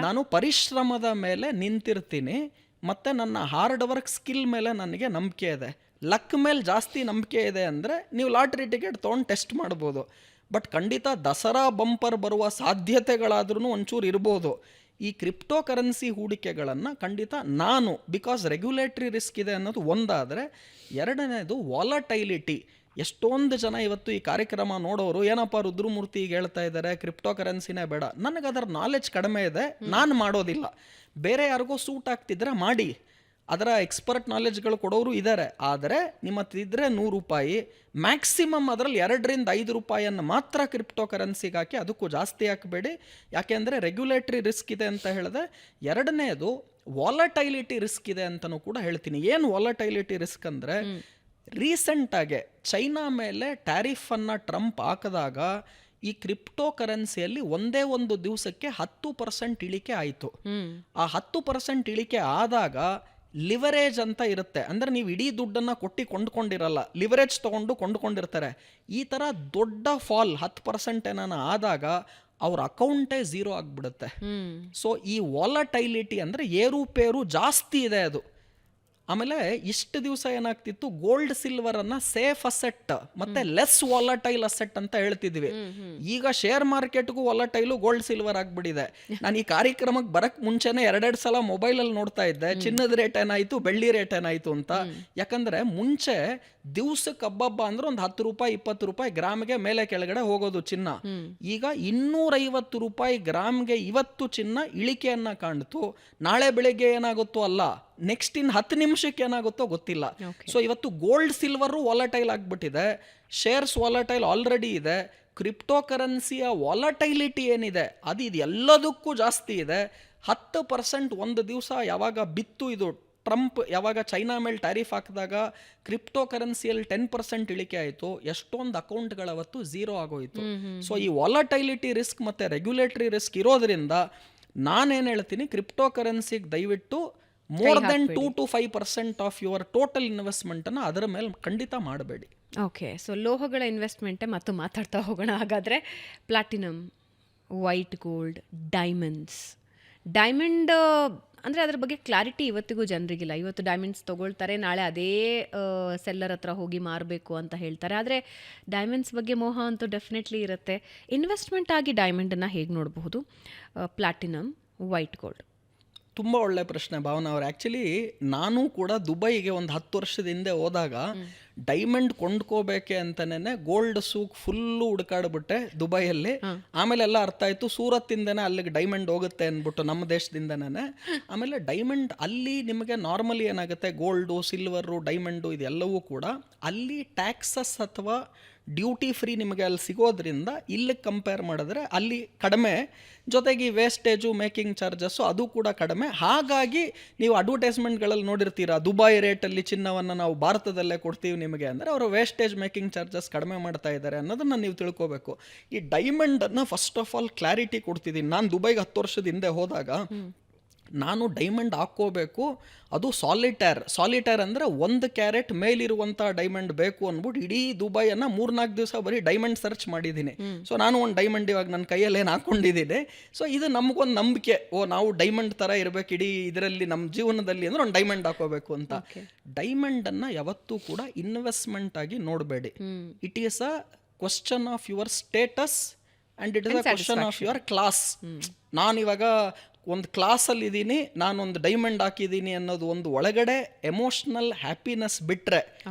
ನಾನು ಪರಿಶ್ರಮದ ಮೇಲೆ ನಿಂತಿರ್ತೀನಿ, ಮತ್ತು ನನ್ನ ಹಾರ್ಡ್ ವರ್ಕ್ ಸ್ಕಿಲ್ ಮೇಲೆ ನನಗೆ ನಂಬಿಕೆ ಇದೆ. ಲಕ್ ಮೇಲೆ ಜಾಸ್ತಿ ನಂಬಿಕೆ ಇದೆ ಅಂದರೆ ನೀವು ಲಾಟ್ರಿ ಟಿಕೆಟ್ ತೊಗೊಂಡು ಟೆಸ್ಟ್ ಮಾಡ್ಬೋದು. ಬಟ್ ಖಂಡಿತ ದಸರಾ ಬಂಪರ್ ಬರುವ ಸಾಧ್ಯತೆಗಳಾದ್ರೂ ಒಂಚೂರು ಇರ್ಬೋದು. ಈ ಕ್ರಿಪ್ಟೋ ಕರೆನ್ಸಿ ಹೂಡಿಕೆಗಳನ್ನು ಖಂಡಿತ ನಾನು, ಬಿಕಾಸ್ ರೆಗ್ಯುಲೇಟರಿ ರಿಸ್ಕ್ ಇದೆ ಅನ್ನೋದು ಒಂದಾದರೆ, ಎರಡನೇದು ವಾಲಟೈಲಿಟಿ. ಎಷ್ಟೊಂದು ಜನ ಇವತ್ತು ಈ ಕಾರ್ಯಕ್ರಮ ನೋಡೋರು ಏನಪ್ಪ ರುದ್ರಮೂರ್ತಿ ಈಗ ಹೇಳ್ತಾ ಇದ್ದಾರೆ ಕ್ರಿಪ್ಟೋ ಕರೆನ್ಸಿನೇ ಬೇಡ. ನನಗೆ ಅದರ ನಾಲೆಡ್ಜ್ ಕಡಿಮೆ ಇದೆ, ನಾನು ಮಾಡೋದಿಲ್ಲ. ಬೇರೆ ಯಾರಿಗೋ ಸೂಟ್ ಆಗ್ತಿದ್ರೆ ಮಾಡಿ, ಅದರ ಎಕ್ಸ್ಪರ್ಟ್ ನಾಲೆಡ್ಜ್ಗಳು ಕೊಡೋರು ಇದ್ದಾರೆ. ಆದರೆ ನಿಮ್ಮ ಹತ್ರ ಇದ್ದರೆ $100, ಮ್ಯಾಕ್ಸಿಮಮ್ ಅದರಲ್ಲಿ $2-5 ಮಾತ್ರ ಕ್ರಿಪ್ಟೋ ಕರೆನ್ಸಿಗೆ ಹಾಕಿ, ಅದಕ್ಕೂ ಜಾಸ್ತಿ ಹಾಕಬೇಡಿ. ಯಾಕೆಂದರೆ ರೆಗ್ಯುಲೇಟರಿ ರಿಸ್ಕ್ ಇದೆ ಅಂತ ಹೇಳಿದೆ. ಎರಡನೇದು ವಾಲಟೈಲಿಟಿ ರಿಸ್ಕ್ ಇದೆ ಅಂತಲೂ ಕೂಡ ಹೇಳ್ತೀನಿ. ಏನು ವಾಲಟೈಲಿಟಿ ರಿಸ್ಕ್ ಅಂದರೆ, ರೀಸೆಂಟಾಗೆ ಚೈನಾ ಮೇಲೆ ಟ್ಯಾರಿಫನ್ನು ಟ್ರಂಪ್ ಹಾಕಿದಾಗ ಈ ಕ್ರಿಪ್ಟೋ ಕರೆನ್ಸಿಯಲ್ಲಿ ಒಂದೇ ಒಂದು ದಿವಸಕ್ಕೆ 10% ಇಳಿಕೆ ಆಯಿತು. ಆ 10% ಇಳಿಕೆ ಆದಾಗ ಲಿವರೇಜ್ ಅಂತ ಇರುತ್ತೆ. ಅಂದರೆ ನೀವು ಇಡೀ ದುಡ್ಡನ್ನು ಕೊಟ್ಟು ಕೊಂಡ್ಕೊಂಡಿರಲ್ಲ, ಲಿವರೇಜ್ ತೊಗೊಂಡು ಕೊಂಡ್ಕೊಂಡಿರ್ತಾರೆ. ಈ ಥರ ದೊಡ್ಡ ಫಾಲ್ 10% ಏನಾನ ಆದಾಗ ಅವ್ರ ಅಕೌಂಟೇ ಝೀರೋ ಆಗಿಬಿಡುತ್ತೆ. ಸೊ ಈ ವಾಲಟೈಲಿಟಿ ಅಂದರೆ ಏರುಪೇರು ಜಾಸ್ತಿ ಇದೆ ಅದು. ಆಮೇಲೆ ಇಷ್ಟು ದಿವಸ ಏನಾಗ್ತಿತ್ತು, ಗೋಲ್ಡ್ ಸಿಲ್ವರ್ ಅನ್ನ ಸೇಫ್ ಅಸೆಟ್ ಮತ್ತೆ ಲೆಸ್ ವಾಲಟೈಲ್ ಅಸೆಟ್ ಅಂತ ಹೇಳ್ತಿದ್ವಿ. ಈಗ ಶೇರ್ ಮಾರ್ಕೆಟ್ಗೂ ವಾಲಟೈಲು ಗೋಲ್ಡ್ ಸಿಲ್ವರ್ ಆಗ್ಬಿಟ್ಟಿದೆ. ನಾನು ಈ ಕಾರ್ಯಕ್ರಮಕ್ಕೆ ಬರಕ್ ಮುಂಚೆನೆ 2 ಸಲ ಮೊಬೈಲ್ ಅಲ್ಲಿ ನೋಡ್ತಾ ಇದ್ದೆ, ಚಿನ್ನದ ರೇಟ್ ಏನಾಯ್ತು, ಬೆಳ್ಳಿ ರೇಟ್ ಏನಾಯ್ತು ಅಂತ. ಯಾಕಂದ್ರೆ ಮುಂಚೆ ದಿವ್ಸಕ್ಕೆ ಹಬ್ಬ ಅಂದ್ರೆ ಒಂದು 10 ರೂಪಾಯಿ 20 ರೂಪಾಯಿ ಗ್ರಾಮ್ಗೆ ಮೇಲೆ ಕೆಳಗಡೆ ಹೋಗೋದು ಚಿನ್ನ. ಈಗ 250 ರೂಪಾಯಿ ಗ್ರಾಮ್ಗೆ ಇವತ್ತು ಚಿನ್ನ ಇಳಿಕೆಯನ್ನ ಕಾಣ್ತು. ನಾಳೆ ಬೆಳಿಗ್ಗೆ ಏನಾಗುತ್ತೋ ಅಲ್ಲ, ನೆಕ್ಸ್ಟ್ ಇನ್ 10 ನಿಮಿಷಕ್ಕೆ ಏನಾಗುತ್ತೋ ಗೊತ್ತಿಲ್ಲ. ಸೊ ಇವತ್ತು ಗೋಲ್ಡ್ ಸಿಲ್ವರು ವಾಲಟೈಲ್ ಆಗ್ಬಿಟ್ಟಿದೆ, ಶೇರ್ಸ್ ವಾಲಟೈಲ್ ಆಲ್ರೆಡಿ ಇದೆ. ಕ್ರಿಪ್ಟೋ ಕರೆನ್ಸಿಯ ವಾಲಟೈಲಿಟಿ ಏನಿದೆ ಅದು ಇದು ಎಲ್ಲದಕ್ಕೂ ಜಾಸ್ತಿ ಇದೆ. 10% ಒಂದು ದಿವಸ ಯಾವಾಗ ಬಿತ್ತು, ಇದು ಟ್ರಂಪ್ ಯಾವಾಗ ಚೈನಾ ಮೇಲೆ ಟ್ಯಾರಿಫ್ ಹಾಕಿದಾಗ ಕ್ರಿಪ್ಟೋ ಕರೆನ್ಸಿಯಲ್ಲಿ 10% ಇಳಿಕೆ ಆಯಿತು. ಎಷ್ಟೊಂದು ಅಕೌಂಟ್ಗಳವತ್ತು ಝೀರೋ ಆಗೋಯ್ತು. ಸೊ ಈ ವಾಲಟೈಲಿಟಿ ರಿಸ್ಕ್ ಮತ್ತು ರೆಗ್ಯುಲೇಟರಿ ರಿಸ್ಕ್ ಇರೋದ್ರಿಂದ ನಾನೇನು ಹೇಳ್ತೀನಿ, ಕ್ರಿಪ್ಟೋ ಕರೆನ್ಸಿಗೆ ದಯವಿಟ್ಟು more than 2 to 5% of your total ಇನ್ವೆಸ್ಟ್ಮೆಂಟನ್ನು ಅದರ ಮೇಲೆ ಖಂಡಿತ ಮಾಡಬೇಡಿ. ಓಕೆ, ಸೊ ಲೋಹಗಳ ಇನ್ವೆಸ್ಟ್ಮೆಂಟೇ ಮತ್ತು ಮಾತಾಡ್ತಾ ಹೋಗೋಣ. ಹಾಗಾದರೆ ಪ್ಲಾಟಿನಮ್, ವೈಟ್ ಗೋಲ್ಡ್, ಡೈಮಂಡ್ ಅಂದರೆ ಅದ್ರ ಬಗ್ಗೆ ಕ್ಲಾರಿಟಿ ಇವತ್ತಿಗೂ ಜನರಿಗಿಲ್ಲ. ಇವತ್ತು ಡೈಮಂಡ್ಸ್ ತೊಗೊಳ್ತಾರೆ, ನಾಳೆ ಅದೇ ಸೆಲ್ಲರ್ ಹತ್ರ ಹೋಗಿ ಮಾರಬೇಕು ಅಂತ ಹೇಳ್ತಾರೆ. ಆದರೆ ಡೈಮಂಡ್ಸ್ ಬಗ್ಗೆ ಮೋಹ ಅಂತೂ ಡೆಫಿನೆಟ್ಲಿ ಇರುತ್ತೆ. ಇನ್ವೆಸ್ಟ್ಮೆಂಟ್ ಆಗಿ ಡೈಮಂಡನ್ನು ಹೇಗೆ ನೋಡಬಹುದು? Platinum, white gold. ತುಂಬ ಒಳ್ಳೆ ಪ್ರಶ್ನೆ ಭಾವನಾ ಅವ್ರು. ಆ್ಯಕ್ಚುಲಿ ನಾನು ಕೂಡ ದುಬೈಗೆ ಒಂದು 10 ವರ್ಷದ ಹಿಂದೆ ಹೋದಾಗ ಡೈಮಂಡ್ ಕೊಂಡ್ಕೋಬೇಕೆ ಅಂತನೇ ಗೋಲ್ಡ್ ಸೂಕ್ ಫುಲ್ಲು ಹುಡುಕಾಡ್ಬಿಟ್ಟೆ ದುಬೈಯಲ್ಲಿ. ಆಮೇಲೆ ಎಲ್ಲ ಅರ್ಥ ಆಯ್ತು, ಸೂರತ್ತಿಂದನೇ ಅಲ್ಲಿಗೆ ಡೈಮಂಡ್ ಹೋಗುತ್ತೆ ಅಂದ್ಬಿಟ್ಟು, ನಮ್ಮ ದೇಶದಿಂದನೇ. ಆಮೇಲೆ ಡೈಮಂಡ್ ಅಲ್ಲಿ ನಿಮಗೆ ನಾರ್ಮಲಿ ಏನಾಗುತ್ತೆ, ಗೋಲ್ಡು, ಸಿಲ್ವರು, ಡೈಮಂಡು ಇದೆಲ್ಲವೂ ಕೂಡ ಅಲ್ಲಿ ಟ್ಯಾಕ್ಸಸ್ ಅಥವಾ ಡ್ಯೂಟಿ ಫ್ರೀ ನಿಮಗೆ ಅಲ್ಲಿ ಸಿಗೋದ್ರಿಂದ ಇಲ್ಲಿ ಕಂಪೇರ್ ಮಾಡಿದ್ರೆ ಅಲ್ಲಿ ಕಡಿಮೆ. ಜೊತೆಗೆ ವೇಸ್ಟೇಜು, ಮೇಕಿಂಗ್ ಚಾರ್ಜಸ್ಸು ಅದು ಕೂಡ ಕಡಿಮೆ. ಹಾಗಾಗಿ ನೀವು ಅಡ್ವರ್ಟೈಸ್ಮೆಂಟ್ಗಳಲ್ಲಿ ನೋಡಿರ್ತೀರಾ, ದುಬೈ ರೇಟಲ್ಲಿ ಚಿನ್ನವನ್ನು ನಾವು ಭಾರತದಲ್ಲೇ ಕೊಡ್ತೀವಿ ನಿಮಗೆ ಅಂದರೆ ಅವರು ವೇಸ್ಟೇಜ್, ಮೇಕಿಂಗ್ ಚಾರ್ಜಸ್ ಕಡಿಮೆ ಮಾಡ್ತಾ ಇದ್ದಾರೆ ಅನ್ನೋದನ್ನು ನೀವು ತಿಳ್ಕೋಬೇಕು. ಈ ಡೈಮಂಡನ್ನು ಫಸ್ಟ್ ಆಫ್ ಆಲ್ ಕ್ಲಾರಿಟಿ ಕೊಡ್ತಿದ್ದೀನಿ. ನಾನು ದುಬೈಗೆ 10 ವರ್ಷದ ಹಿಂದೆ ಹೋದಾಗ ನಾನು ಡೈಮಂಡ್ ಹಾಕ್ಕೋಬೇಕು, ಅದು ಸಾಲಿಟೇರ್ ಅಂದರೆ 1 ಕ್ಯಾರೆಟ್ ಮೇಲಿರುವಂಥ ಡೈಮಂಡ್ ಬೇಕು ಅಂದ್ಬಿಟ್ಟು ಇಡೀ ದುಬೈಯನ್ನು 3-4 ದಿವಸ ಬರೀ ಡೈಮಂಡ್ ಸರ್ಚ್ ಮಾಡಿದ್ದೀನಿ. ಸೊ ನಾನು ಒಂದು ಡೈಮಂಡ್ ಇವಾಗ ನನ್ನ ಕೈಯಲ್ಲಿ ಏನು ಹಾಕ್ಕೊಂಡಿದ್ದೀನಿ. ಸೊ ಇದು ನಮಗೊಂದು ನಂಬಿಕೆ, ನಾವು ಡೈಮಂಡ್ ಥರ ಇರಬೇಕು ಇಡೀ ಇದರಲ್ಲಿ ನಮ್ಮ ಜೀವನದಲ್ಲಿ ಅಂದರೆ ಒಂದು ಡೈಮಂಡ್ ಹಾಕೋಬೇಕು ಅಂತ. ಡೈಮಂಡನ್ನು ಯಾವತ್ತೂ ಕೂಡ ಇನ್ವೆಸ್ಟ್ಮೆಂಟ್ ಆಗಿ ನೋಡಬೇಡಿ. It is a question of your status and it is a question of your class. ನಾನಿವಾಗ ಒಂದು ಕ್ಲಾಸಲ್ಲಿ ಇದ್ದೀನಿ, ನಾನೊಂದು ಡೈಮಂಡ್ ಹಾಕಿದ್ದೀನಿ ಅನ್ನೋದು ಒಂದು ಒಳಗಡೆ ಎಮೋಷ್ನಲ್ ಹ್ಯಾಪಿನೆಸ್ ಬಿಟ್ಟರೆ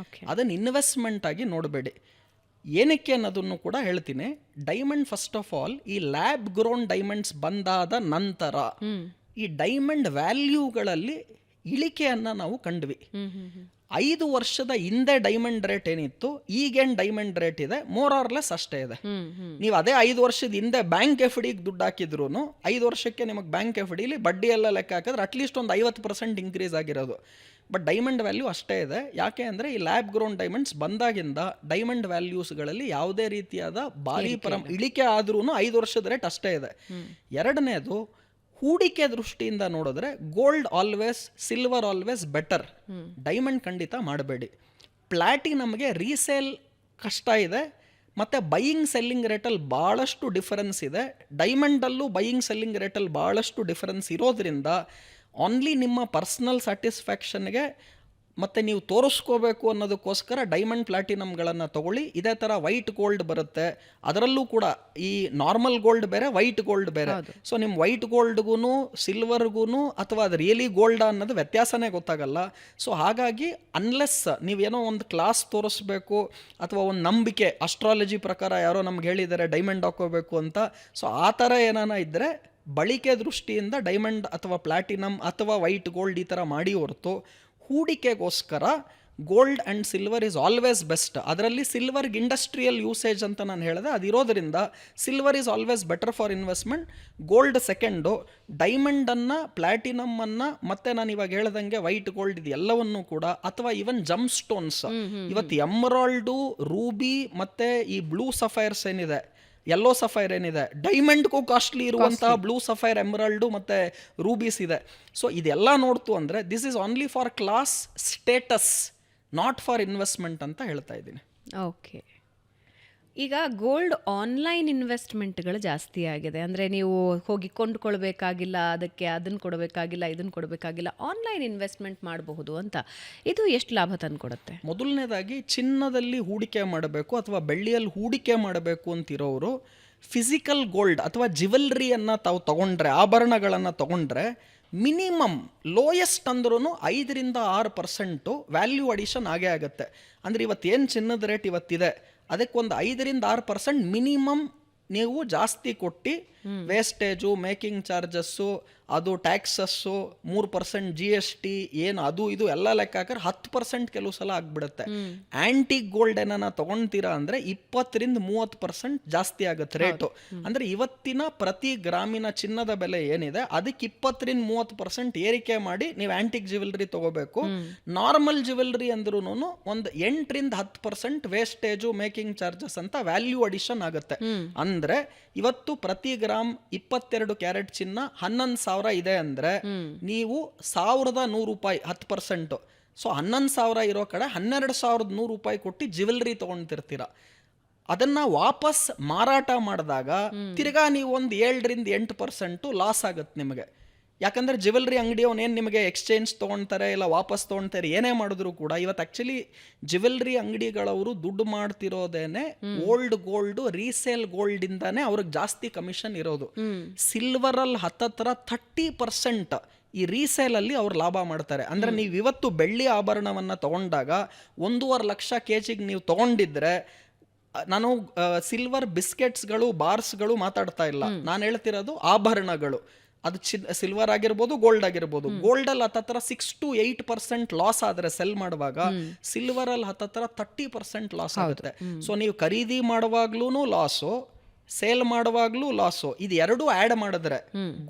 ಅದನ್ನು ಇನ್ವೆಸ್ಟ್ಮೆಂಟ್ ಆಗಿ ನೋಡಬೇಡಿ. ಏನಕ್ಕೆ ಅನ್ನೋದನ್ನು ಕೂಡ ಹೇಳ್ತೀನಿ. ಡೈಮಂಡ್ ಫಸ್ಟ್ ಆಫ್ ಆಲ್ ಈ ಲ್ಯಾಬ್ ಗ್ರೋನ್ ಡೈಮಂಡ್ಸ್ ಬಂದಾದ ನಂತರ ಈ ಡೈಮಂಡ್ ವ್ಯಾಲ್ಯೂಗಳಲ್ಲಿ ಇಳಿಕೆಯನ್ನು ನಾವು ಕಂಡ್ವಿ. 5 ವರ್ಷದ ಹಿಂದೆ ಡೈಮಂಡ್ ರೇಟ್ ಏನಿತ್ತು, ಈಗೇನು ಡೈಮಂಡ್ ರೇಟ್ ಇದೆ ಮೋರ್ ಆರ್ ಲೆಸ್ ಅಷ್ಟೇ ಇದೆ. ನೀವು ಅದೇ 5 ವರ್ಷದ ಹಿಂದೆ ಬ್ಯಾಂಕ್ ಎಫ್ ಡಿಗೆ ದುಡ್ಡು ಹಾಕಿದ್ರು 5 ವರ್ಷಕ್ಕೆ ನಿಮಗೆ ಬ್ಯಾಂಕ್ ಎಫ್ ಡಿಲಿ ಬಡ್ಡಿ ಎಲ್ಲ ಲೆಕ್ಕ ಹಾಕಿದ್ರೆ ಅಟ್ಲೀಸ್ಟ್ ಒಂದು 50% ಇನ್ಕ್ರೀಸ್ ಆಗಿರೋದು. ಬಟ್ ಡೈಮಂಡ್ ವ್ಯಾಲ್ಯೂ ಅಷ್ಟೇ ಇದೆ. ಯಾಕೆ ಅಂದರೆ ಈ ಲ್ಯಾಬ್ ಗ್ರೋನ್ ಡೈಮಂಡ್ಸ್ ಬಂದಾಗಿಂದ ಡೈಮಂಡ್ ವ್ಯಾಲ್ಯೂಸ್ಗಳಲ್ಲಿ ಯಾವುದೇ ರೀತಿಯಾದ ಭಾರಿ ಇಳಿಕೆ ಆದ್ರೂ 5 ವರ್ಷದ ರೇಟ್ ಅಷ್ಟೇ ಇದೆ. ಎರಡನೇದು, ಹೂಡಿಕೆ ದೃಷ್ಟಿಯಿಂದ ನೋಡಿದ್ರೆ gold always, silver always better. Diamond ಖಂಡಿತ ಮಾಡಬೇಡಿ. ಪ್ಲಾಟಿನಮ್ಗೆ ರೀಸೇಲ್ ಕಷ್ಟ ಇದೆ, ಮತ್ತು ಬೈಯಿಂಗ್ ಸೆಲ್ಲಿಂಗ್ ರೇಟಲ್ಲಿ ಭಾಳಷ್ಟು ಡಿಫರೆನ್ಸ್ ಇದೆ. ಡೈಮಂಡಲ್ಲೂ ಬೈಯಿಂಗ್ ಸೆಲ್ಲಿಂಗ್ ರೇಟಲ್ಲಿ ಭಾಳಷ್ಟು ಡಿಫರೆನ್ಸ್ ಇರೋದ್ರಿಂದ ಓನ್ಲಿ ನಿಮ್ಮ ಪರ್ಸ್ನಲ್ ಸ್ಯಾಟಿಸ್ಫ್ಯಾಕ್ಷನ್ಗೆ ಮತ್ತು ನೀವು ತೋರಿಸ್ಕೋಬೇಕು ಅನ್ನೋದಕ್ಕೋಸ್ಕರ ಡೈಮಂಡ್ ಪ್ಲಾಟಿನಮ್ಗಳನ್ನು ತೊಗೊಳ್ಳಿ. ಇದೇ ಥರ ವೈಟ್ ಗೋಲ್ಡ್ ಬರುತ್ತೆ, ಅದರಲ್ಲೂ ಕೂಡ ಈ ನಾರ್ಮಲ್ ಗೋಲ್ಡ್ ಬೇರೆ, ವೈಟ್ ಗೋಲ್ಡ್ ಬೇರೆ. ಸೊ ನಿಮ್ಮ ವೈಟ್ ಗೋಲ್ಡ್ಗೂ ಸಿಲ್ವರ್ಗೂ ಅಥವಾ ಅದು ರಿಯಲಿ ಗೋಲ್ಡ್ ಅನ್ನೋದು ವ್ಯತ್ಯಾಸನೇ ಗೊತ್ತಾಗಲ್ಲ. ಸೊ ಹಾಗಾಗಿ ಅನ್ಲೆಸ್ ನೀವೇನೋ ಒಂದು ಕ್ಲಾಸ್ ತೋರಿಸ್ಬೇಕು ಅಥವಾ ಒಂದು ನಂಬಿಕೆ, ಅಸ್ಟ್ರಾಲಜಿ ಪ್ರಕಾರ ಯಾರೋ ನಮ್ಗೆ ಹೇಳಿದ್ದಾರೆ ಡೈಮಂಡ್ ಹಾಕೋಬೇಕು ಅಂತ, ಸೊ ಆ ಥರ ಏನಾನ ಇದ್ದರೆ ಬಳಕೆ ದೃಷ್ಟಿಯಿಂದ ಡೈಮಂಡ್ ಅಥವಾ ಪ್ಲಾಟಿನಮ್ ಅಥವಾ ವೈಟ್ ಗೋಲ್ಡ್ ಈ ಥರ ಮಾಡಿ ಹೊರತು ಹೂಡಿಕೆಗೋಸ್ಕರ gold and silver is always best. ಅದರಲ್ಲಿ ಸಿಲ್ವರ್ಗೆ ಇಂಡಸ್ಟ್ರಿಯಲ್ ಯೂಸೇಜ್ ಅಂತ ನಾನು ಹೇಳಿದೆ, ಅದಿರೋದ್ರಿಂದ silver is always better for investment. Gold second. ಡೈಮಂಡನ್ನು, ಪ್ಲಾಟಿನಮ್ಮನ್ನು ಮತ್ತು ನಾನು ಇವಾಗ ಹೇಳ್ದಂಗೆ ವೈಟ್ ಗೋಲ್ಡ್ ಇದು ಎಲ್ಲವನ್ನೂ ಕೂಡ, ಅಥವಾ ಈವನ್ ಜಮ್ ಸ್ಟೋನ್ಸ್, ಇವತ್ತು ಎಮರಾಲ್ಡು, ರೂಬಿ ಮತ್ತು ಈ ಬ್ಲೂ ಸಫೈರ್ಸ್ ಏನಿದೆ ಯೆಲ್ಲೋ ಸಫೈರ್ ಏನಿದೆ, ಡೈಮಂಡ್ಗೂ ಕಾಸ್ಟ್ಲಿ ಇರುವಂತಹ ಬ್ಲೂ ಸಫೈರ್, ಎಮರಲ್ಡು ಮತ್ತು ರೂಬೀಸ್ ಇದೆ. ಸೊ ಇದೆಲ್ಲ ನೋಡ್ತು ಅಂದರೆ this is only for class status, not for investment ಅಂತ ಹೇಳ್ತಾ ಇದ್ದೀನಿ. ಓಕೆ. ಈಗ ಗೋಲ್ಡ್ ಆನ್ಲೈನ್ ಇನ್ವೆಸ್ಟ್ಮೆಂಟ್ಗಳು ಜಾಸ್ತಿ ಆಗಿದೆ. ಅಂದರೆ ನೀವು ಹೋಗಿ ಕೊಂಡ್ಕೊಳ್ಬೇಕಾಗಿಲ್ಲ, ಅದಕ್ಕೆ ಅದನ್ನು ಕೊಡಬೇಕಾಗಿಲ್ಲ, ಇದನ್ನು ಕೊಡಬೇಕಾಗಿಲ್ಲ, ಆನ್ಲೈನ್ ಇನ್ವೆಸ್ಟ್ಮೆಂಟ್ ಮಾಡಬಹುದು ಅಂತ. ಇದು ಎಷ್ಟು ಲಾಭ ತಂದುಕೊಡುತ್ತೆ? ಮೊದಲನೇದಾಗಿ ಚಿನ್ನದಲ್ಲಿ ಹೂಡಿಕೆ ಮಾಡಬೇಕು ಅಥವಾ ಬೆಳ್ಳಿಯಲ್ಲಿ ಹೂಡಿಕೆ ಮಾಡಬೇಕು ಅಂತಿರೋರು ಫಿಸಿಕಲ್ ಗೋಲ್ಡ್ ಅಥವಾ ಜ್ಯುವೆಲ್ರಿಯನ್ನು ತಾವು ತಗೊಂಡ್ರೆ, ಆಭರಣಗಳನ್ನು ತಗೊಂಡ್ರೆ ಮಿನಿಮಮ್ ಲೋಯೆಸ್ಟ್ ಅಂದ್ರೂ 5-6% ವ್ಯಾಲ್ಯೂ ಅಡಿಷನ್ ಆಗೇ ಆಗುತ್ತೆ. ಅಂದರೆ ಇವತ್ತೇನು ಚಿನ್ನದ ರೇಟ್ ಇವತ್ತಿದೆ ಅದಕ್ಕೊಂದು 5-6% ಮಿನಿಮಮ್ ನೀವು ಜಾಸ್ತಿ ಕೊಟ್ಟು ವೇಸ್ಟೇಜು, ಮೇಕಿಂಗ್ ಚಾರ್ಜಸ್ಸು, ಅದು ಟ್ಯಾಕ್ಸಸ್ಸು, 3% GST ಏನು ಅದು ಇದು ಎಲ್ಲ ಲೆಕ್ಕ ಹಾಕಿದ್ರೆ 10% ಕೆಲವು ಸಲ ಆಗಿಬಿಡುತ್ತೆ. ಆ್ಯಂಟಿಕ್ ಗೋಲ್ಡ್ ಏನನ್ನ ತೊಗೊಳ್ತೀರಾ ಅಂದರೆ 20-30% ಜಾಸ್ತಿ ಆಗುತ್ತೆ ರೇಟು. ಅಂದರೆ ಇವತ್ತಿನ ಪ್ರತಿ ಗ್ರಾಮಿನ ಚಿನ್ನದ ಬೆಲೆ ಏನಿದೆ ಅದಕ್ಕೆ 20-30% ಏರಿಕೆ ಮಾಡಿ ನೀವು ಆ್ಯಂಟಿಕ್ ಜ್ಯುವೆಲ್ರಿ ತೊಗೋಬೇಕು. ನಾರ್ಮಲ್ ಜ್ಯುವೆಲ್ರಿ ಅಂದ್ರೂ ಒಂದು 8-10% ವೇಸ್ಟೇಜು, ಮೇಕಿಂಗ್ ಚಾರ್ಜಸ್ ಅಂತ ವ್ಯಾಲ್ಯೂ ಅಡಿಷನ್ ಆಗುತ್ತೆ. ಅಂದರೆ ಇವತ್ತು ಪ್ರತಿ ಗ್ರಾಮ್ 22 ಕ್ಯಾರೆಟ್ ಚಿನ್ನ 11,000 ಇದೆ ಅಂದರೆ ನೀವು 1,100 ರೂಪಾಯಿ 10%, ಸೊ 11,000 ಇರೋ ಕಡೆ 12,100 ರೂಪಾಯಿ ಕೊಟ್ಟು ಜ್ಯುವೆಲ್ರಿ ತೊಗೊಳ್ತಿರ್ತೀರ. ಅದನ್ನ ವಾಪಸ್ ಮಾರಾಟ ಮಾಡಿದಾಗ ತಿರ್ಗಾ ನೀವು ಒಂದು 7-8% ಲಾಸ್ ಆಗುತ್ತೆ ನಿಮಗೆ. ಯಾಕಂದರೆ ಜ್ಯುವೆಲ್ರಿ ಅಂಗಡಿಯವನೇನು ನಿಮಗೆ ಎಕ್ಸ್ಚೇಂಜ್ ತೊಗೊಳ್ತಾರೆ ಇಲ್ಲ ವಾಪಸ್ ತೊಗೊಳ್ತಾರೆ ಏನೇ ಮಾಡಿದ್ರು ಕೂಡ ಇವತ್ತು ಆ್ಯಕ್ಚುಲಿ ಜ್ಯುವೆಲ್ರಿ ಅಂಗಡಿಗಳವರು ದುಡ್ಡು ಮಾಡ್ತಿರೋದೇನೆ ಓಲ್ಡ್ ಗೋಲ್ಡ್, ರೀಸೇಲ್ ಗೋಲ್ಡಿಂದಾನೇ ಅವ್ರಿಗೆ ಜಾಸ್ತಿ ಕಮಿಷನ್ ಇರೋದು. ಸಿಲ್ವರಲ್ಲಿ 30% ಈ ರೀಸೇಲಲ್ಲಿ ಅವ್ರು ಲಾಭ ಮಾಡ್ತಾರೆ. ಅಂದರೆ ನೀವು ಇವತ್ತು ಬೆಳ್ಳಿ ಆಭರಣವನ್ನು ತೊಗೊಂಡಾಗ 1.5 ಲಕ್ಷ ಕೆಜಿಗೆ ನೀವು ತೊಗೊಂಡಿದ್ರೆ, ನಾನು ಸಿಲ್ವರ್ ಬಿಸ್ಕೆಟ್ಸ್ಗಳು, ಬಾರ್ಸ್ಗಳು ಮಾತಾಡ್ತಾ ಇಲ್ಲ, ನಾನು ಹೇಳ್ತಿರೋದು ಆಭರಣಗಳು. ಅದು ಸಿಲ್ವರ್ ಆಗಿರ್ಬೋದು, ಗೋಲ್ಡ್ ಆಗಿರ್ಬೋದು. ಗೋಲ್ಡಲ್ಲಿ 6-8% ಲಾಸ್ ಆದರೆ ಸೆಲ್ ಮಾಡುವಾಗ, ಸಿಲ್ವರಲ್ಲಿ 30% ಲಾಸ್ ಆಗುತ್ತೆ. ಸೊ ನೀವು ಖರೀದಿ ಮಾಡುವಾಗ್ಲೂ ಲಾಸು, ಸೇಲ್ ಮಾಡುವಾಗ್ಲೂ ಲಾಸು. ಇದು ಎರಡೂ ಆ್ಯಡ್ ಮಾಡಿದ್ರೆ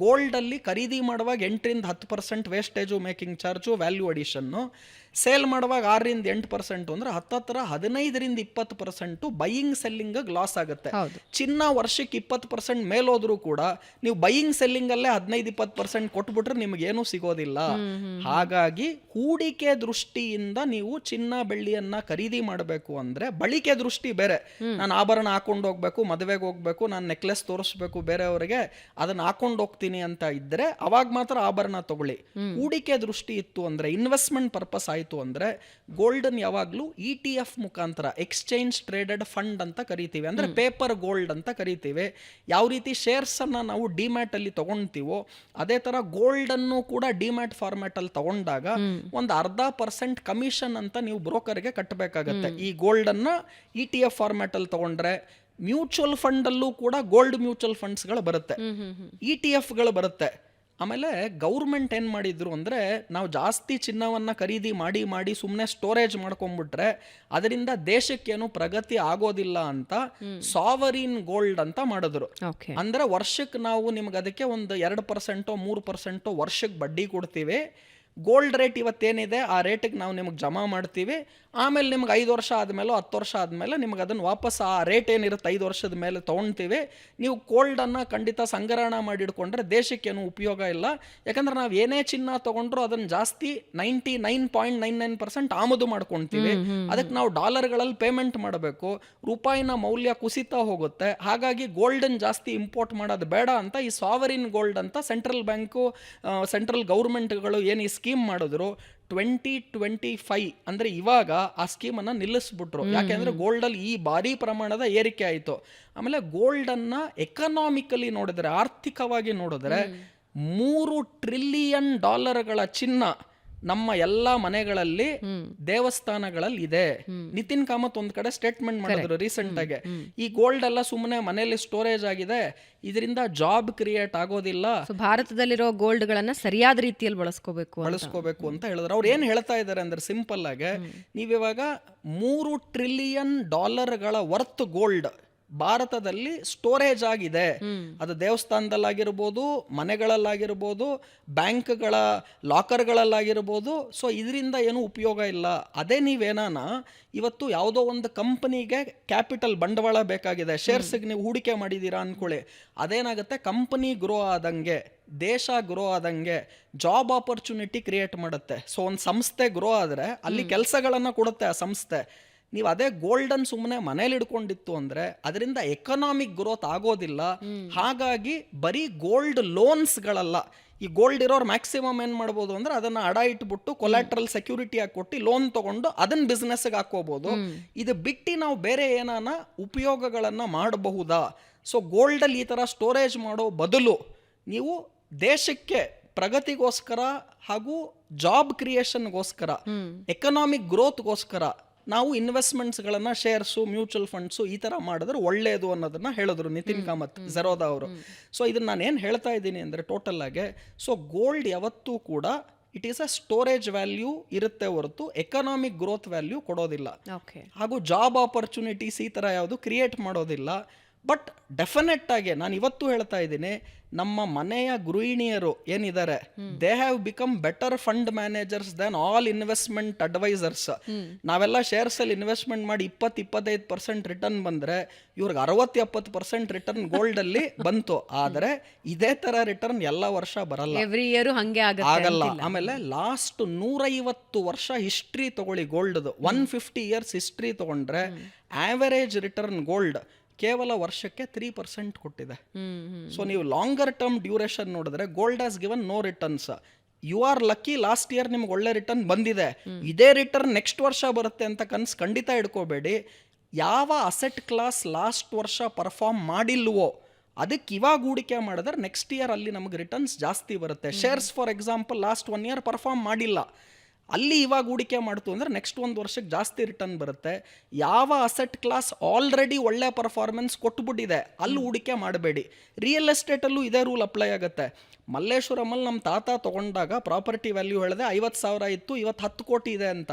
ಗೋಲ್ಡ್ ಅಲ್ಲಿ ಖರೀದಿ ಮಾಡುವಾಗ 8-10% ವೇಸ್ಟೇಜು, ಮೇಕಿಂಗ್ ಚಾರ್ಜು, ವ್ಯಾಲ್ಯೂ ಅಡಿಷನ್ನು. ಸೇಲ್ ಮಾಡುವಾಗ 6-8% ಅಂದರೆ 15-20% ಬೈಯಿಂಗ್ ಸೆಲ್ಲಿಂಗ್ ಲಾಸ್ ಆಗುತ್ತೆ. ಚಿನ್ನ ವರ್ಷಕ್ಕೆ 20% ಮೇಲೋದ್ರೂ ಕೂಡ ನೀವು ಬೈಯಿಂಗ್ ಸೆಲ್ಲಿಂಗಲ್ಲೇ 15-20% ಕೊಟ್ಬಿಟ್ರೆ ನಿಮಗೇನು ಸಿಗೋದಿಲ್ಲ. ಹಾಗಾಗಿ ಹೂಡಿಕೆ ದೃಷ್ಟಿಯಿಂದ ನೀವು ಚಿನ್ನ ಬೆಳ್ಳಿಯನ್ನ ಖರೀದಿ ಮಾಡಬೇಕು ಅಂದ್ರೆ, ಬಳಿಕೆ ದೃಷ್ಟಿ ಬೇರೆ, ನಾನು ಆಭರಣ ಹಾಕೊಂಡು ಹೋಗ್ಬೇಕು, ಮದುವೆಗೆ ಹೋಗ್ಬೇಕು, ನಾನು ನೆಕ್ಲೆಸ್ ತೋರಿಸ್ಬೇಕು ಬೇರೆಯವರಿಗೆ, ಅದನ್ನ ಹಾಕೊಂಡು ಹೋಗ್ತೀನಿ ಅಂತ ಇದ್ರೆ ಅವಾಗ ಮಾತ್ರ ಆಭರಣ ತಗೊಳ್ಳಿ. ಹೂಡಿಕೆ ದೃಷ್ಟಿ ಇತ್ತು ಅಂದ್ರೆ, ಇನ್ವೆಸ್ಟ್ಮೆಂಟ್ ಪರ್ಪಸ್ ಆಯ್ತು ಅಂದ್ರೆ, ಗೋಲ್ಡನ್ ಯಾವಾಗ್ಲೂ ETF ಮುಖಾಂತರ, ಎಕ್ಸ್ಚೇಂಜ್ ಟ್ರೇಡೆಡ್ ಫಂಡ್ ಅಂತ ಕರಿತೀವಿ, ಅಂದ್ರೆ ಪೇಪರ್ ಗೋಲ್ಡ್ ಅಂತ ಕರಿತೀವಿ. ಯಾವ ರೀತಿ ಶೇರ್ಸ್ ಅನ್ನ ನಾವು ಡಿಮ್ಯಾಟ್ ಅಲ್ಲಿ ತಗೊಂತೀವೋ ಅದೇ ತರ ಗೋಲ್ಡ್ ಅನ್ನು ಕೂಡ ಡಿಮ್ಯಾಟ್ ಫಾರ್ಮ್ಯಾಟ್ ಅಲ್ಲಿ ತಗೊಂಡಾಗ ಒಂದು 0.5% ಕಮಿಷನ್ ಅಂತ ನೀವು ಬ್ರೋಕರ್ಗೆ ಕಟ್ಟಬೇಕಾಗತ್ತೆ. ಈ ಗೋಲ್ಡ್ ಅನ್ನ ETF ಫಾರ್ಮ್ಯಾಟ್ ಅಲ್ಲಿ ತಗೊಂಡ್ರೆ, ಮ್ಯೂಚುವಲ್ ಫಂಡ್ ಅಲ್ಲೂ ಕೂಡ ಗೋಲ್ಡ್ ಮ್ಯೂಚುವಲ್ ಫಂಡ್ಸ್ಗಳು ಬರುತ್ತೆ, ETFಗಳು ಬರುತ್ತೆ. ಆಮೇಲೆ ಗೌರ್ಮೆಂಟ್ ಏನು ಮಾಡಿದ್ರು ಅಂದರೆ, ನಾವು ಜಾಸ್ತಿ ಚಿನ್ನವನ್ನು ಖರೀದಿ ಮಾಡಿ ಸುಮ್ಮನೆ ಸ್ಟೋರೇಜ್ ಮಾಡ್ಕೊಂಡ್ಬಿಟ್ರೆ ಅದರಿಂದ ದೇಶಕ್ಕೇನು ಪ್ರಗತಿ ಆಗೋದಿಲ್ಲ ಅಂತ ಸಾವರಿನ್ ಗೋಲ್ಡ್ ಅಂತ ಮಾಡಿದ್ರು. ಅಂದರೆ ವರ್ಷಕ್ಕೆ ನಾವು ನಿಮ್ಗೆ ಅದಕ್ಕೆ ಒಂದು 2% 3% ವರ್ಷಕ್ಕೆ ಬಡ್ಡಿ ಕೊಡ್ತೀವಿ. ಗೋಲ್ಡ್ ರೇಟ್ ಇವತ್ತೇನಿದೆ ಆ ರೇಟಿಗೆ ನಾವು ನಿಮಗೆ ಜಮಾ ಮಾಡ್ತೀವಿ. ಆಮೇಲೆ ನಿಮ್ಗೆ 5 ವರ್ಷ ಆದಮೇಲೆ 10 ವರ್ಷ ಆದಮೇಲೆ ನಿಮ್ಗೆ ಅದನ್ನು ವಾಪಸ್ ಆ ರೇಟ್ ಏನಿರುತ್ತೆ 5 ವರ್ಷದ ಮೇಲೆ ತೊಗೊಳ್ತೀವಿ. ನೀವು ಗೋಲ್ಡನ್ನು ಖಂಡಿತ ಸಂಗ್ರಹಣ ಮಾಡಿಡ್ಕೊಂಡ್ರೆ ದೇಶಕ್ಕೇನು ಉಪಯೋಗ ಇಲ್ಲ. ಯಾಕಂದ್ರೆ ನಾವು ಏನೇ ಚಿನ್ನ ತೊಗೊಂಡ್ರು ಅದನ್ನು ಜಾಸ್ತಿ 99.99% ಆಮದು ಮಾಡ್ಕೊಳ್ತೀವಿ. ಅದಕ್ಕೆ ನಾವು ಡಾಲರ್ಗಳಲ್ಲಿ ಪೇಮೆಂಟ್ ಮಾಡಬೇಕು, ರೂಪಾಯಿನ ಮೌಲ್ಯ ಕುಸಿತಾ ಹೋಗುತ್ತೆ. ಹಾಗಾಗಿ ಗೋಲ್ಡನ್ ಜಾಸ್ತಿ ಇಂಪೋರ್ಟ್ ಮಾಡೋದು ಬೇಡ ಅಂತ ಈ ಸಾವರಿನ್ ಗೋಲ್ಡ್ ಅಂತ ಸೆಂಟ್ರಲ್ ಬ್ಯಾಂಕು, ಸೆಂಟ್ರಲ್ ಗೌರ್ಮೆಂಟ್ಗಳು ಏನು ಈ ಸ್ಕೀಮ್ ಮಾಡಿದ್ರು 2025 ಅಂದರೆ ಇವಾಗ ಆ ಸ್ಕೀಮನ್ನು ನಿಲ್ಲಿಸ್ಬಿಟ್ರು. ಯಾಕೆಂದರೆ ಗೋಲ್ಡಲ್ಲಿ ಈ ಭಾರಿ ಪ್ರಮಾಣದ ಏರಿಕೆ ಆಯಿತು. ಆಮೇಲೆ ಗೋಲ್ಡನ್ನು ಎಕನಾಮಿಕಲಿ ನೋಡಿದ್ರೆ, ಆರ್ಥಿಕವಾಗಿ ನೋಡಿದ್ರೆ, $3 ಟ್ರಿಲಿಯನ್ ಚಿನ್ನ ನಮ್ಮ ಎಲ್ಲ ಮನೆಗಳಲ್ಲಿ, ದೇವಸ್ಥಾನಗಳಲ್ಲಿ ಇದೆ. ನಿತಿನ್ ಕಾಮತ್ ಒಂದ್ ಕಡೆ ಸ್ಟೇಟ್ಮೆಂಟ್ ಮಾಡಿದ್ರು ರೀಸೆಂಟ್ ಆಗಿ, ಈ ಗೋಲ್ಡ್ ಎಲ್ಲ ಸುಮ್ಮನೆ ಮನೆಯಲ್ಲಿ ಸ್ಟೋರೇಜ್ ಆಗಿದೆ, ಇದರಿಂದ ಜಾಬ್ ಕ್ರಿಯೇಟ್ ಆಗೋದಿಲ್ಲ, ಭಾರತದಲ್ಲಿರೋ ಗೋಲ್ಡ್ ಗಳನ್ನ ಸರಿಯಾದ ರೀತಿಯಲ್ಲಿ ಬಳಸ್ಕೋಬೇಕು ಅಂತ ಹೇಳಿದ್ರು. ಅವ್ರು ಏನ್ ಹೇಳ್ತಾ ಇದ್ದಾರೆ ಅಂದ್ರೆ, ಸಿಂಪಲ್ ಆಗಿ ನೀವಿವಾಗ $3 ಟ್ರಿಲಿಯನ್ ವರ್ತ್ ಗೋಲ್ಡ್ ಭಾರತದಲ್ಲಿ ಸ್ಟೋರೇಜ್ ಆಗಿದೆ. ಅದು ದೇವಸ್ಥಾನದಲ್ಲಾಗಿರ್ಬೋದು, ಮನೆಗಳಲ್ಲಾಗಿರ್ಬೋದು, ಬ್ಯಾಂಕ್ಗಳ ಲಾಕರ್ಗಳಲ್ಲಾಗಿರ್ಬೋದು. ಸೊ ಇದರಿಂದ ಏನು ಉಪಯೋಗ ಇಲ್ಲ. ಅದೇ ನೀವೇನಾನ ಇವತ್ತು ಯಾವುದೋ ಒಂದು ಕಂಪನಿಗೆ ಕ್ಯಾಪಿಟಲ್ ಬಂಡವಾಳ ಬೇಕಾಗಿದೆ, ಶೇರ್ಸ್ಗೆ ನೀವು ಹೂಡಿಕೆ ಮಾಡಿದ್ದೀರಾ ಅಂದ್ಕೊಳ್ಳಿ. ಅದೇನಾಗುತ್ತೆ, ಕಂಪನಿ ಗ್ರೋ ಆದಂಗೆ, ದೇಶ ಗ್ರೋ ಆದಂಗೆ ಜಾಬ್ ಆಪರ್ಚುನಿಟಿ ಕ್ರಿಯೇಟ್ ಮಾಡುತ್ತೆ. ಸೊ ಒಂದು ಸಂಸ್ಥೆ ಗ್ರೋ ಆದರೆ ಅಲ್ಲಿ ಕೆಲಸಗಳನ್ನು ಕೊಡುತ್ತೆ ಆ ಸಂಸ್ಥೆ. ನೀವು ಅದೇ ಗೋಲ್ಡನ್ ಸುಮ್ಮನೆ ಮನೇಲಿ ಇಡ್ಕೊಂಡಿತ್ತು ಅಂದರೆ ಅದರಿಂದ ಎಕನಾಮಿಕ್ ಗ್ರೋತ್ ಆಗೋದಿಲ್ಲ. ಹಾಗಾಗಿ ಬರೀ ಗೋಲ್ಡ್ ಲೋನ್ಸ್ಗಳಲ್ಲ, ಈ ಗೋಲ್ಡ್ ಇರೋರು ಮ್ಯಾಕ್ಸಿಮಮ್ ಏನು ಮಾಡ್ಬೋದು ಅಂದರೆ ಅದನ್ನು ಅಡ ಇಟ್ಬಿಟ್ಟು ಕೊಲ್ಯಾಟ್ರಲ್ ಸೆಕ್ಯೂರಿಟಿ ಆಗಿ ಕೊಟ್ಟು ಲೋನ್ ತೊಗೊಂಡು ಅದನ್ನ ಬಿಸ್ನೆಸ್ಗೆ ಹಾಕೋಬೋದು. ಇದು ಬಿಟ್ಟು ನಾವು ಬೇರೆ ಏನಾನ ಉಪಯೋಗಗಳನ್ನು ಮಾಡಬಹುದಾ? ಸೊ ಗೋಲ್ಡಲ್ಲಿ ಈ ಥರ ಸ್ಟೋರೇಜ್ ಮಾಡೋ ಬದಲು ನೀವು ದೇಶಕ್ಕೆ ಪ್ರಗತಿಗೋಸ್ಕರ ಹಾಗೂ ಜಾಬ್ ಕ್ರಿಯೇಷನ್ಗೋಸ್ಕರ, ಎಕನಾಮಿಕ್ ಗ್ರೋತ್ಗೋಸ್ಕರ ನಾವು ಇನ್ವೆಸ್ಟ್ಮೆಂಟ್ಸ್ಗಳನ್ನು, ಶೇರ್ಸು, ಮ್ಯೂಚುವಲ್ ಫಂಡ್ಸು ಈ ಥರ ಮಾಡಿದ್ರೆ ಒಳ್ಳೆಯದು ಅನ್ನೋದನ್ನು ಹೇಳಿದ್ರು ನಿತಿನ್ ಕಾಮತ್, ಝೆರೋದಾ ಅವರು. ಸೊ ಇದನ್ನು ನಾನು ಏನು ಹೇಳ್ತಾ ಇದ್ದೀನಿ ಅಂದರೆ ಟೋಟಲ್ ಆಗಿ, ಸೊ ಗೋಲ್ಡ್ ಯಾವತ್ತೂ ಕೂಡ it is a storage value ಇರುತ್ತೆ ಹೊರತು ಎಕನಾಮಿಕ್ ಗ್ರೋತ್ ವ್ಯಾಲ್ಯೂ ಕೊಡೋದಿಲ್ಲ. ಹಾಗೂ ಜಾಬ್ ಆಪರ್ಚುನಿಟೀಸ್ ಈ ಥರ ಯಾವುದು ಕ್ರಿಯೇಟ್ ಮಾಡೋದಿಲ್ಲ. ಬಟ್ ಡೆಫಿನೆಟ್ ಆಗಿ ನಾನು ಇವತ್ತು ಹೇಳ್ತಾ ಇದ್ದೀನಿ, ನಮ್ಮ ಮನೆಯ ಗೃಹಿಣಿಯರು ಏನಿದ್ದಾರೆ, they have become better fund managers than all investment advisors. ನಾವೆಲ್ಲ ಶೇರ್ಸಲ್ಲಿ ಇನ್ವೆಸ್ಟ್ಮೆಂಟ್ ಮಾಡಿ 20-25% ರಿಟರ್ನ್ ಬಂದರೆ ಇವ್ರಿಗೆ 60-70% ರಿಟರ್ನ್ ಗೋಲ್ಡಲ್ಲಿ ಬಂತು. ಆದರೆ ಇದೇ ಥರ ರಿಟರ್ನ್ ಎಲ್ಲ ವರ್ಷ ಬರಲ್ಲ, ಎವ್ರಿ ಇಯರ್ ಹಂಗೆ ಆಗಲ್ಲ. ಆಮೇಲೆ ಲಾಸ್ಟ್ 150 ವರ್ಷ ಹಿಸ್ಟ್ರಿ ತಗೊಳ್ಳಿ ಗೋಲ್ಡ್ದು, 150 years ಹಿಸ್ಟ್ರಿ ತಗೊಂಡ್ರೆ ಆವರೇಜ್ ರಿಟರ್ನ್ ಗೋಲ್ಡ್ ಕೇವಲ ವರ್ಷಕ್ಕೆ 3% ಕೊಟ್ಟಿದೆ. ಸೊ ನೀವು ಲಾಂಗರ್ ಟರ್ಮ್ ಡ್ಯೂರೇಷನ್ ನೋಡಿದ್ರೆ gold has given no returns. You are lucky, last year ನಿಮ್ಗೆ ಒಳ್ಳೆ ರಿಟರ್ನ್ ಬಂದಿದೆ, ಇದೇ ರಿಟರ್ನ್ ನೆಕ್ಸ್ಟ್ ವರ್ಷ ಬರುತ್ತೆ ಅಂತ ಕನಸು ಖಂಡಿತ ಇಟ್ಕೋಬೇಡಿ. ಯಾವ ಅಸೆಟ್ ಕ್ಲಾಸ್ ಲಾಸ್ಟ್ ವರ್ಷ ಪರ್ಫಾರ್ಮ್ ಮಾಡಿಲ್ವೋ ಅದಕ್ಕೆ ಇವಾಗ ಹೂಡಿಕೆ ಮಾಡಿದ್ರೆ ನೆಕ್ಸ್ಟ್ ಇಯರ್ ಅಲ್ಲಿ ನಮಗೆ ರಿಟರ್ನ್ಸ್ ಜಾಸ್ತಿ ಬರುತ್ತೆ. Shares for example last 1 year perform ಮಾಡಿಲ್ಲ, ಅಲ್ಲಿ ಇವಾಗ ಹೂಡಿಕೆ ಮಾಡ್ತು ಅಂದರೆ ನೆಕ್ಸ್ಟ್ 1 ವರ್ಷಕ್ಕೆ ಜಾಸ್ತಿ ರಿಟರ್ನ್ ಬರುತ್ತೆ. ಯಾವ ಅಸೆಟ್ ಕ್ಲಾಸ್ ಆಲ್ರೆಡಿ ಒಳ್ಳೆ ಪರ್ಫಾರ್ಮೆನ್ಸ್ ಕೊಟ್ಬಿಟ್ಟಿದೆ ಅಲ್ಲಿ ಹೂಡಿಕೆ ಮಾಡಬೇಡಿ. ರಿಯಲ್ ಎಸ್ಟೇಟಲ್ಲೂ ಇದೇ ರೂಲ್ ಅಪ್ಲೈ ಆಗುತ್ತೆ. ಮಲ್ಲೇಶ್ವರಮಲ್ಲಿ ನಮ್ಮ ತಾತ ತಗೊಂಡಾಗ ಪ್ರಾಪರ್ಟಿ ವ್ಯಾಲ್ಯೂ ಹೇಳಿದೆ 50,000 ಇತ್ತು, ಇವತ್ತು 10 ಕೋಟಿ ಇದೆ ಅಂತ.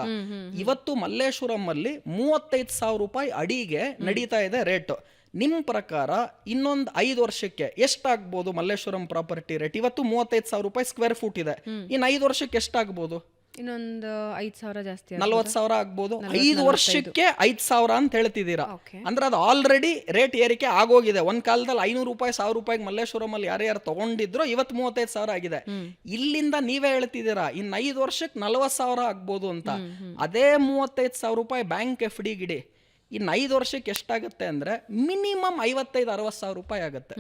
ಇವತ್ತು ಮಲ್ಲೇಶ್ವರಮಲ್ಲಿ 35,000 ರೂಪಾಯಿ ಅಡಿಗೆ ನಡೀತಾ ಇದೆ ರೇಟ್. ನಿಮ್ಮ ಪ್ರಕಾರ ಇನ್ನೊಂದು 5 ವರ್ಷಕ್ಕೆ ಎಷ್ಟಾಗ್ಬೋದು ಮಲ್ಲೇಶ್ವರಂ ಪ್ರಾಪರ್ಟಿ ರೇಟ್? ಇವತ್ತು 35,000 ರೂಪಾಯಿ ಸ್ಕ್ವೇರ್ ಫೂಟ್ ಇದೆ, ಇನ್ನು 5 ವರ್ಷಕ್ಕೆ ಎಷ್ಟಾಗ್ಬೋದು? ಇನ್ನೊಂದು 5,000 ಜಾಸ್ತಿ, 40,000 ಆಗ್ಬೋದು. 5 ವರ್ಷಕ್ಕೆ 5,000 ಅಂತ ಹೇಳ್ತಿದ್ದೀರಾ ಅಂದ್ರೆ ಅದು ಆಲ್ರೆಡಿ ರೇಟ್ ಏರಿಕೆ ಆಗೋಗಿದೆ. ಒಂದ್ ಕಾಲದಲ್ಲಿ 500 ರೂಪಾಯಿ 1,000 ರೂಪಾಯಿಗೆ ಮಲ್ಲೇಶ್ವರಮಲ್ಲಿ ಯಾರ್ಯಾರು ತಗೊಂಡಿದ್ರು ಇವತ್ತು 35,000 ಆಗಿದೆ. ಇಲ್ಲಿಂದ ನೀವೇ ಹೇಳ್ತಿದ್ದೀರಾ ಇನ್ನು 5 ವರ್ಷಕ್ಕೆ 40,000 ಆಗ್ಬೋದು ಅಂತ. ಅದೇ 35,000 ರೂಪಾಯಿ ಬ್ಯಾಂಕ್ ಎಫ್ ಡಿ ಗಿಡಿ ಇನ್ನು 5 ವರ್ಷಕ್ಕೆ ಎಷ್ಟಾಗುತ್ತೆ ಅಂದರೆ ಮಿನಿಮಮ್ 55,000-60,000 ರೂಪಾಯಿ ಆಗುತ್ತೆ.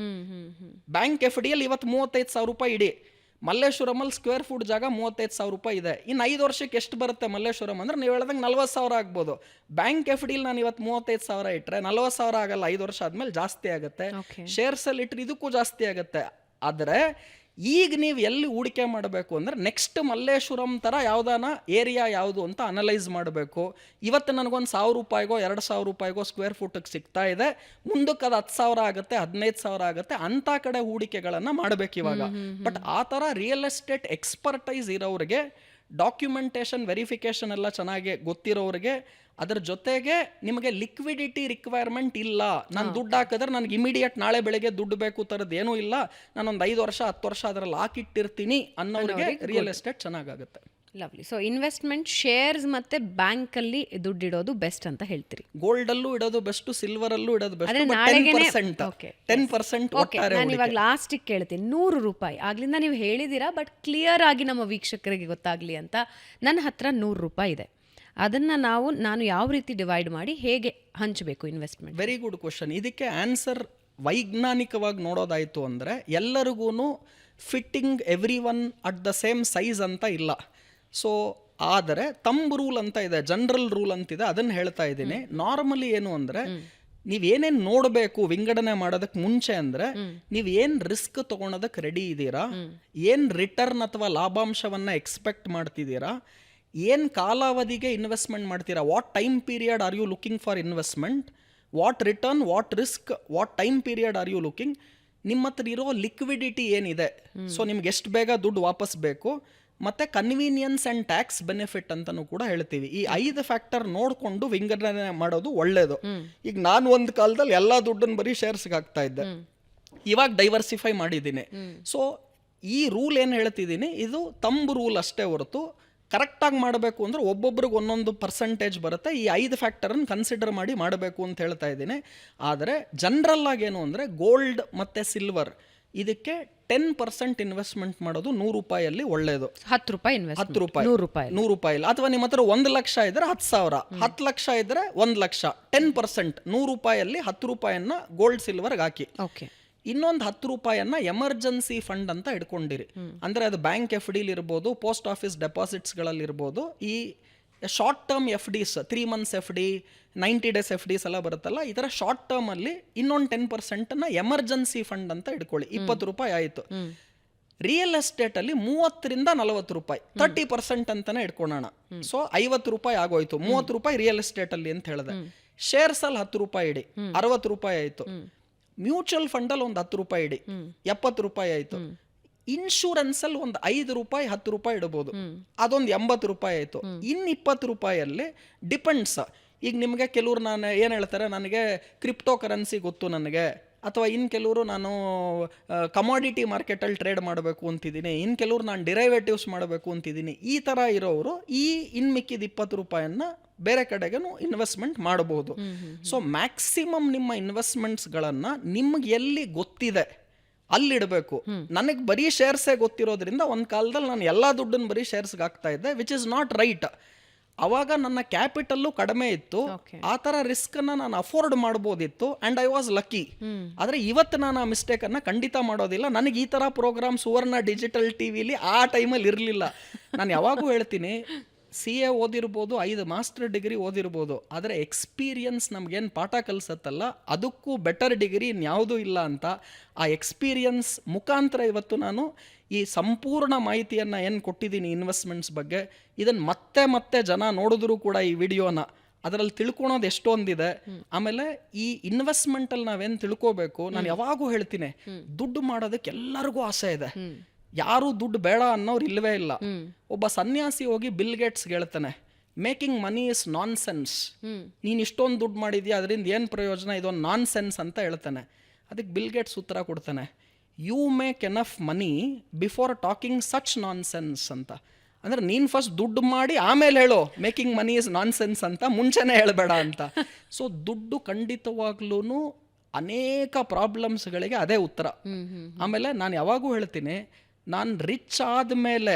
ಬ್ಯಾಂಕ್ ಎಫ್ ಡಿಯಲ್ಲಿ ಇವತ್ತು 35,000 ರೂಪಾಯಿ ಇಡಿ. ಮಲ್ಲೇಶ್ವರಮಲ್ಲಿ ಸ್ಕ್ವೇರ್ ಫೂಟ್ ಜಾಗ 35,000 ರೂಪಾಯಿ ಇದೆ. ಇನ್ನು 5 ವರ್ಷಕ್ಕೆ ಎಷ್ಟು ಬರುತ್ತೆ ಮಲ್ಲೇಶ್ವರಂ ಅಂದರೆ ನೀವು ಹೇಳ್ದಂಗೆ 40,000 ಆಗ್ಬೋದು. ಬ್ಯಾಂಕ್ ಎಫ್ ಡಿಲಿ ನಾನು ಇವತ್ತು 35,000 ಇಟ್ಟರೆ 40,000 ಆಗಲ್ಲ, 5 ವರ್ಷ ಆದಮೇಲೆ ಜಾಸ್ತಿ ಆಗುತ್ತೆ. ಶೇರ್ಸಲ್ಲಿ ಇಟ್ಟರೆ ಇದಕ್ಕೂ ಜಾಸ್ತಿ ಆಗುತ್ತೆ. ಆದರೆ ಈಗ ನೀವು ಎಲ್ಲಿ ಹೂಡಿಕೆ ಮಾಡಬೇಕು ಅಂದರೆ ನೆಕ್ಸ್ಟ್ ಮಲ್ಲೇಶ್ವರಂ ಥರ ಯಾವುದಾನ ಏರಿಯಾ ಯಾವುದು ಅಂತ ಅನಲೈಸ್ ಮಾಡಬೇಕು. ಇವತ್ತು ನನಗೊಂದು 1,000 ರೂಪಾಯಿಗೋ 2,000 ರೂಪಾಯಿಗೋ ಸ್ಕ್ವೇರ್ ಫೂಟಿಗೆ ಸಿಗ್ತಾ ಇದೆ, ಮುಂದಕ್ಕೆ ಅದು 10,000 ಆಗುತ್ತೆ, 15,000 ಆಗುತ್ತೆ, ಅಂಥ ಕಡೆ ಹೂಡಿಕೆಗಳನ್ನು ಮಾಡಬೇಕು ಇವಾಗ. ಬಟ್ ಆ ಥರ ರಿಯಲ್ ಎಸ್ಟೇಟ್ ಎಕ್ಸ್ಪರ್ಟೈಸ್ ಇರೋರಿಗೆ, ಡಾಕ್ಯುಮೆಂಟೇಷನ್ ವೆರಿಫಿಕೇಷನ್ ಎಲ್ಲ ಚೆನ್ನಾಗಿ ಗೊತ್ತಿರೋರಿಗೆ, ಅದರ ಜೊತೆಗೆ ನಿಮಗೆ ಲಿಕ್ವಿಡಿಟಿ ರಿಕ್ವೈರ್ಮೆಂಟ್ ಇಲ್ಲ, ನಾನು ದುಡ್ಡು ಹಾಕಿದ್ರೆ ನನಗೆ ಇಮಿಡಿಯೇಟ್ ನಾಳೆ ಬೆಳಗ್ಗೆ ದುಡ್ಡು ಬೇಕು ಥರದ್ದು ಏನೂ ಇಲ್ಲ, ನಾನೊಂದು 5 ವರ್ಷ 10 ವರ್ಷ ಅದರಲ್ಲಿ ಹಾಕಿಟ್ಟಿರ್ತೀನಿ ಅನ್ನೋರಿಗೆ ರಿಯಲ್ ಎಸ್ಟೇಟ್ ಚೆನ್ನಾಗಾಗುತ್ತೆ. ಲವ್ಲಿ. ಸೊ ಇನ್ವೆಸ್ಟ್ಮೆಂಟ್ ಶೇರ್ಸ್ ಮತ್ತೆ ಬ್ಯಾಂಕಲ್ಲಿ ದುಡ್ಡಿಡೋದು ಬೆಸ್ಟ್ ಅಂತ ಹೇಳ್ತೀರಿ. ಗೋಲ್ಡಲ್ಲೂ ಇಡೋದು ಬೆಸ್ಟ್, ಸಿಲ್ವರಲ್ಲೂ ಇಡೋದು ಬೆಸ್ಟ್. 10% ನಾನು ಇವಾಗ ಲಾಸ್ಟಿಗೆ ಕೇಳ್ತೀನಿ, 100 ರೂಪಾಯಿ ಆಗ್ಲಿಂದ ನೀವು ಹೇಳಿದ್ದೀರಾ, ಬಟ್ ಕ್ಲಿಯರ್ ಆಗಿ ನಮ್ಮ ವೀಕ್ಷಕರಿಗೆ ಗೊತ್ತಾಗಲಿ ಅಂತ, ನನ್ನ ಹತ್ರ 100 ರೂಪಾಯಿ ಇದೆ, ಅದನ್ನು ನಾನು ಯಾವ ರೀತಿ ಡಿವೈಡ್ ಮಾಡಿ ಹೇಗೆ ಹಂಚಬೇಕು ಇನ್ವೆಸ್ಟ್ಮೆಂಟ್? Very good question. ಇದಕ್ಕೆ ಆನ್ಸರ್ ವೈಜ್ಞಾನಿಕವಾಗಿ ನೋಡೋದಾಯಿತು ಅಂದರೆ ಎಲ್ಲರಿಗೂ fitting every one at the same size ಅಂತ ಇಲ್ಲ. ಸೊ ಆದರೆ ತಂಬ್ ರೂಲ್ ಅಂತ ಇದೆ, ಜನರಲ್ ರೂಲ್ ಅಂತಿದೆ, ಅದನ್ನು ಹೇಳ್ತಾ ಇದ್ದೀನಿ. ನಾರ್ಮಲಿ ಏನು ಅಂದರೆ ನೀವೇನೇನು ನೋಡಬೇಕು ವಿಂಗಡಣೆ ಮಾಡೋದಕ್ಕೆ ಮುಂಚೆ ಅಂದರೆ ನೀವು ಏನು ರಿಸ್ಕ್ ತೊಗೊಳೋದಕ್ಕೆ ರೆಡಿ ಇದ್ದೀರಾ, ಏನು ರಿಟರ್ನ್ ಅಥವಾ ಲಾಭಾಂಶವನ್ನು ಎಕ್ಸ್ಪೆಕ್ಟ್ ಮಾಡ್ತಿದ್ದೀರಾ, ಏನು ಕಾಲಾವಧಿಗೆ ಇನ್ವೆಸ್ಟ್ಮೆಂಟ್ ಮಾಡ್ತೀರಾ, what time period are you looking for investment, what return, what risk, what time period are you looking, ನಿಮ್ಮ ಹತ್ರ ಇರೋ ಲಿಕ್ವಿಡಿಟಿ ಏನಿದೆ, ಸೊ ನಿಮ್ಗೆ ಎಷ್ಟು ಬೇಗ ದುಡ್ಡು ವಾಪಸ್ ಬೇಕು, ಮತ್ತು ಕನ್ವೀನಿಯನ್ಸ್ ಆ್ಯಂಡ್ ಟ್ಯಾಕ್ಸ್ ಬೆನಿಫಿಟ್ ಅಂತಲೂ ಕೂಡ ಹೇಳ್ತೀವಿ. ಈ 5 ಫ್ಯಾಕ್ಟರ್ ನೋಡಿಕೊಂಡು ವಿಂಗಡಣೆ ಮಾಡೋದು ಒಳ್ಳೆಯದು. ಈಗ ನಾನು ಒಂದು ಕಾಲದಲ್ಲಿ ಎಲ್ಲ ದುಡ್ಡನ್ನು ಬರೀ ಶೇರ್ಸ್ಗೆ ಹಾಕ್ತಾ ಇದ್ದೆ, ಇವಾಗ ಡೈವರ್ಸಿಫೈ ಮಾಡಿದ್ದೀನಿ. ಸೊ ಈ ರೂಲ್ ಏನು ಹೇಳ್ತಿದ್ದೀನಿ, ಇದು ತಂಬ್ ರೂಲ್ ಅಷ್ಟೇ ಹೊರತು ಕರೆಕ್ಟಾಗಿ ಮಾಡಬೇಕು ಅಂದರೆ ಒಬ್ಬೊಬ್ರಿಗೆ ಒಂದೊಂದು ಪರ್ಸೆಂಟೇಜ್ ಬರುತ್ತೆ. ಈ 5 ಫ್ಯಾಕ್ಟರನ್ನು ಕನ್ಸಿಡರ್ ಮಾಡಿ ಮಾಡಬೇಕು ಅಂತ ಹೇಳ್ತಾ ಇದ್ದೀನಿ. ಆದರೆ ಜನರಲ್ ಆಗೇನು ಅಂದರೆ ಗೋಲ್ಡ್ ಮತ್ತು ಸಿಲ್ವರ್ ಇದಕ್ಕೆ 10% ಇನ್ವೆಸ್ಟ್ಮೆಂಟ್ ಮಾಡೋದು 100 ರೂಪಾಯಲ್ಲಿ ಒಳ್ಳೆಯದು. 10 ರೂಪಾಯಿ 10 ರೂಪಾಯಿ 100 ರೂಪಾಯಿ ಅಥವಾ ನಿಮ್ಮ ಹತ್ರ 1 ಲಕ್ಷ ಇದ್ರೆ 10,000, 10 ಲಕ್ಷ ಇದ್ರೆ 1 ಲಕ್ಷ, 10% 100 ರೂಪಾಯಲ್ಲಿ 10 ರೂಪಾಯಿಯನ್ನ ಗೋಲ್ಡ್ ಸಿಲ್ವರ್ಗೆ ಹಾಕಿ. ಓಕೆ. ಇನ್ನೊಂದು 10 ರೂಪಾಯಿಯನ್ನ ಎಮರ್ಜೆನ್ಸಿ ಫಂಡ್ ಅಂತ ಇಟ್ಕೊಂಡಿರಿ. ಅಂದರೆ ಅದು ಬ್ಯಾಂಕ್ ಎಫ್ ಡಿಲಿ ಇರ್ಬೋದು, ಪೋಸ್ಟ್ ಆಫೀಸ್ ಡೆಪಾಸಿಟ್ಸ್ಗಳಲ್ಲಿ ಇರ್ಬೋದು. ಈ short term F Ds, 3 months F D, 90 days F Ds ಎಲ್ಲ ಬರುತ್ತಲ್ಲ, ಈ ಥರ ಶಾರ್ಟ್ ಟರ್ಮಲ್ಲಿ ಇನ್ನೊಂದು 10% ಎಮರ್ಜೆನ್ಸಿ ಫಂಡ್ ಅಂತ ಇಟ್ಕೊಳ್ಳಿ. 20 ರೂಪಾಯಿ ಆಯಿತು. ರಿಯಲ್ ಎಸ್ಟೇಟಲ್ಲಿ 30ರಿಂದ 40 ರೂಪಾಯಿ, 30% ಅಂತಾನೆ ಇಟ್ಕೊಳ್ಳೋಣ. ಸೊ 50 ರೂಪಾಯಿ ಆಗೋಯ್ತು. 30 ರೂಪಾಯಿ ರಿಯಲ್ ಎಸ್ಟೇಟಲ್ಲಿ ಅಂತ ಹೇಳಿದೆ. ಶೇರ್ಸಲ್ಲಿ 10 ರೂಪಾಯಿ ಇಡಿ, 60 ರೂಪಾಯಿ ಆಯಿತು. ಮ್ಯೂಚುವಲ್ ಫಂಡಲ್ಲಿ ಒಂದು 10 ರೂಪಾಯಿ ಇಡಿ, 70 ರೂಪಾಯಿ ಆಯಿತು. ಇನ್ಶೂರೆನ್ಸಲ್ಲಿ ಒಂದು 5 ರೂಪಾಯಿ 10 ರೂಪಾಯಿ ಇಡ್ಬೋದು, ಅದೊಂದು 80 ರೂಪಾಯಿ ಆಯಿತು. ಇನ್ನು 20 ರೂಪಾಯಲ್ಲಿ ಡಿಪೆಂಡ್ಸ್. ಈಗ ನಿಮಗೆ ಕೆಲವ್ರು ನಾನು ಏನು ಹೇಳ್ತಾರೆ, ನನಗೆ ಕ್ರಿಪ್ಟೋ ಕರೆನ್ಸಿ ಗೊತ್ತು ನನಗೆ, ಅಥವಾ ಇನ್ನು ಕೆಲವರು ನಾನು ಕಮಾಡಿಟಿ ಮಾರ್ಕೆಟಲ್ಲಿ ಟ್ರೇಡ್ ಮಾಡಬೇಕು ಅಂತಿದ್ದೀನಿ, ಇನ್ನು ಕೆಲವರು ನಾನು ಡಿರೈವೇಟಿವ್ಸ್ ಮಾಡಬೇಕು ಅಂತಿದ್ದೀನಿ. ಈ ಥರ ಇರೋರು ಈ ಇನ್ನು ಮಿಕ್ಕಿದ 20 ರೂಪಾಯಿಯನ್ನು ಬೇರೆ ಕಡೆಗೂ ಇನ್ವೆಸ್ಟ್ಮೆಂಟ್ ಮಾಡಬಹುದು. ಸೊ ಮ್ಯಾಕ್ಸಿಮಮ್ ನಿಮ್ಮ ಇನ್ವೆಸ್ಟ್ಮೆಂಟ್ಸ್ಗಳನ್ನು ನಿಮ್ಗೆ ಎಲ್ಲಿ ಗೊತ್ತಿದೆ ಅಲ್ಲಿಡಬೇಕು. ನನಗೆ ಬರೀ ಶೇರ್ಸೇ ಗೊತ್ತಿರೋದ್ರಿಂದ ಒಂದು ಕಾಲದಲ್ಲಿ ನಾನು ಎಲ್ಲ ದುಡ್ಡನ್ನು ಬರೀ ಶೇರ್ಸ್ಗೆ ಹಾಕ್ತಾ ಇದ್ದೆ, ವಿಚ್ ಇಸ್ ನಾಟ್ ರೈಟ್. ಅವಾಗ ನನ್ನ ಕ್ಯಾಪಿಟಲ್ಲು ಕಡಿಮೆ ಇತ್ತು, ಆ ಥರ ರಿಸ್ಕನ್ನು ನಾನು ಅಫೋರ್ಡ್ ಮಾಡ್ಬೋದಿತ್ತು, ಆ್ಯಂಡ್ ಐ ವಾಸ್ ಲಕ್ಕಿ. ಆದರೆ ಇವತ್ತು ನಾನು ಆ ಮಿಸ್ಟೇಕನ್ನು ಖಂಡಿತ ಮಾಡೋದಿಲ್ಲ. ನನಗೆ ಈ ಥರ ಪ್ರೋಗ್ರಾಮ್ ಸುವರ್ಣ ಡಿಜಿಟಲ್ ಟಿವಿಲಿ ಆ ಟೈಮಲ್ಲಿ ಇರಲಿಲ್ಲ. ನಾನು ಯಾವಾಗೂ ಹೇಳ್ತೀನಿ, CA ಓದಿರ್ಬೋದು, 5 ಮಾಸ್ಟರ್ ಡಿಗ್ರಿ ಓದಿರ್ಬೋದು, ಆದರೆ ಎಕ್ಸ್ಪೀರಿಯನ್ಸ್ ನಮಗೇನು ಪಾಠ ಕಲಿಸತ್ತಲ್ಲ, ಅದಕ್ಕೂ ಬೆಟರ್ ಡಿಗ್ರಿ ಇನ್ಯಾವುದೂ ಇಲ್ಲ ಅಂತ. ಆ ಎಕ್ಸ್ಪೀರಿಯನ್ಸ್ ಮುಖಾಂತರ ಇವತ್ತು ನಾನು ಈ ಸಂಪೂರ್ಣ ಮಾಹಿತಿಯನ್ನು ಏನು ಕೊಟ್ಟಿದ್ದೀನಿ ಇನ್ವೆಸ್ಟ್ಮೆಂಟ್ಸ್ ಬಗ್ಗೆ, ಇದನ್ನು ಮತ್ತೆ ಮತ್ತೆ ಜನ ನೋಡಿದ್ರು ಕೂಡ ಈ ವಿಡಿಯೋನ ಅದರಲ್ಲಿ ತಿಳ್ಕೊಳೋದು ಎಷ್ಟೊಂದಿದೆ. ಆಮೇಲೆ ಈ ಇನ್ವೆಸ್ಟ್ಮೆಂಟಲ್ಲಿ ನಾವೇನು ತಿಳ್ಕೋಬೇಕು, ನಾನು ಯಾವಾಗೂ ಹೇಳ್ತೀನಿ, ದುಡ್ಡು ಮಾಡೋದಕ್ಕೆ ಎಲ್ಲರಿಗೂ ಆಸೆ ಇದೆ, ಯಾರೂ ದುಡ್ಡು ಬೇಡ ಅನ್ನೋರು ಇಲ್ಲವೇ ಇಲ್ಲ. ಒಬ್ಬ ಸನ್ಯಾಸಿ ಹೋಗಿ ಬಿಲ್ ಗೇಟ್ಸ್ಗೆ ಹೇಳ್ತಾನೆ, making money is non sense. ನೀನು ಇಷ್ಟೊಂದು ದುಡ್ಡು ಮಾಡಿದ್ಯಾ, ಅದರಿಂದ ಏನು ಪ್ರಯೋಜನ, ಇದೊಂದು ನಾನ್ ಸೆನ್ಸ್ ಅಂತ ಹೇಳ್ತಾನೆ. ಅದಕ್ಕೆ ಬಿಲ್ ಗೇಟ್ಸ್ ಉತ್ತರ ಕೊಡ್ತಾನೆ, you make enough money before talking such nonsense ಅಂತ. ಅಂದರೆ ನೀನು ಫಸ್ಟ್ ದುಡ್ಡು ಮಾಡಿ ಆಮೇಲೆ ಹೇಳು making money is nonsense ಅಂತ, ಮುಂಚೆನೇ ಹೇಳಬೇಡ ಅಂತ. ಸೊ ದುಡ್ಡು ಖಂಡಿತವಾಗ್ಲೂ ಅನೇಕ ಪ್ರಾಬ್ಲಮ್ಸ್ಗಳಿಗೆ ಅದೇ ಉತ್ತರ. ಆಮೇಲೆ ನಾನು ಯಾವಾಗೂ ಹೇಳ್ತೀನಿ, ನಾನು ರಿಚ್ ಆದಮೇಲೆ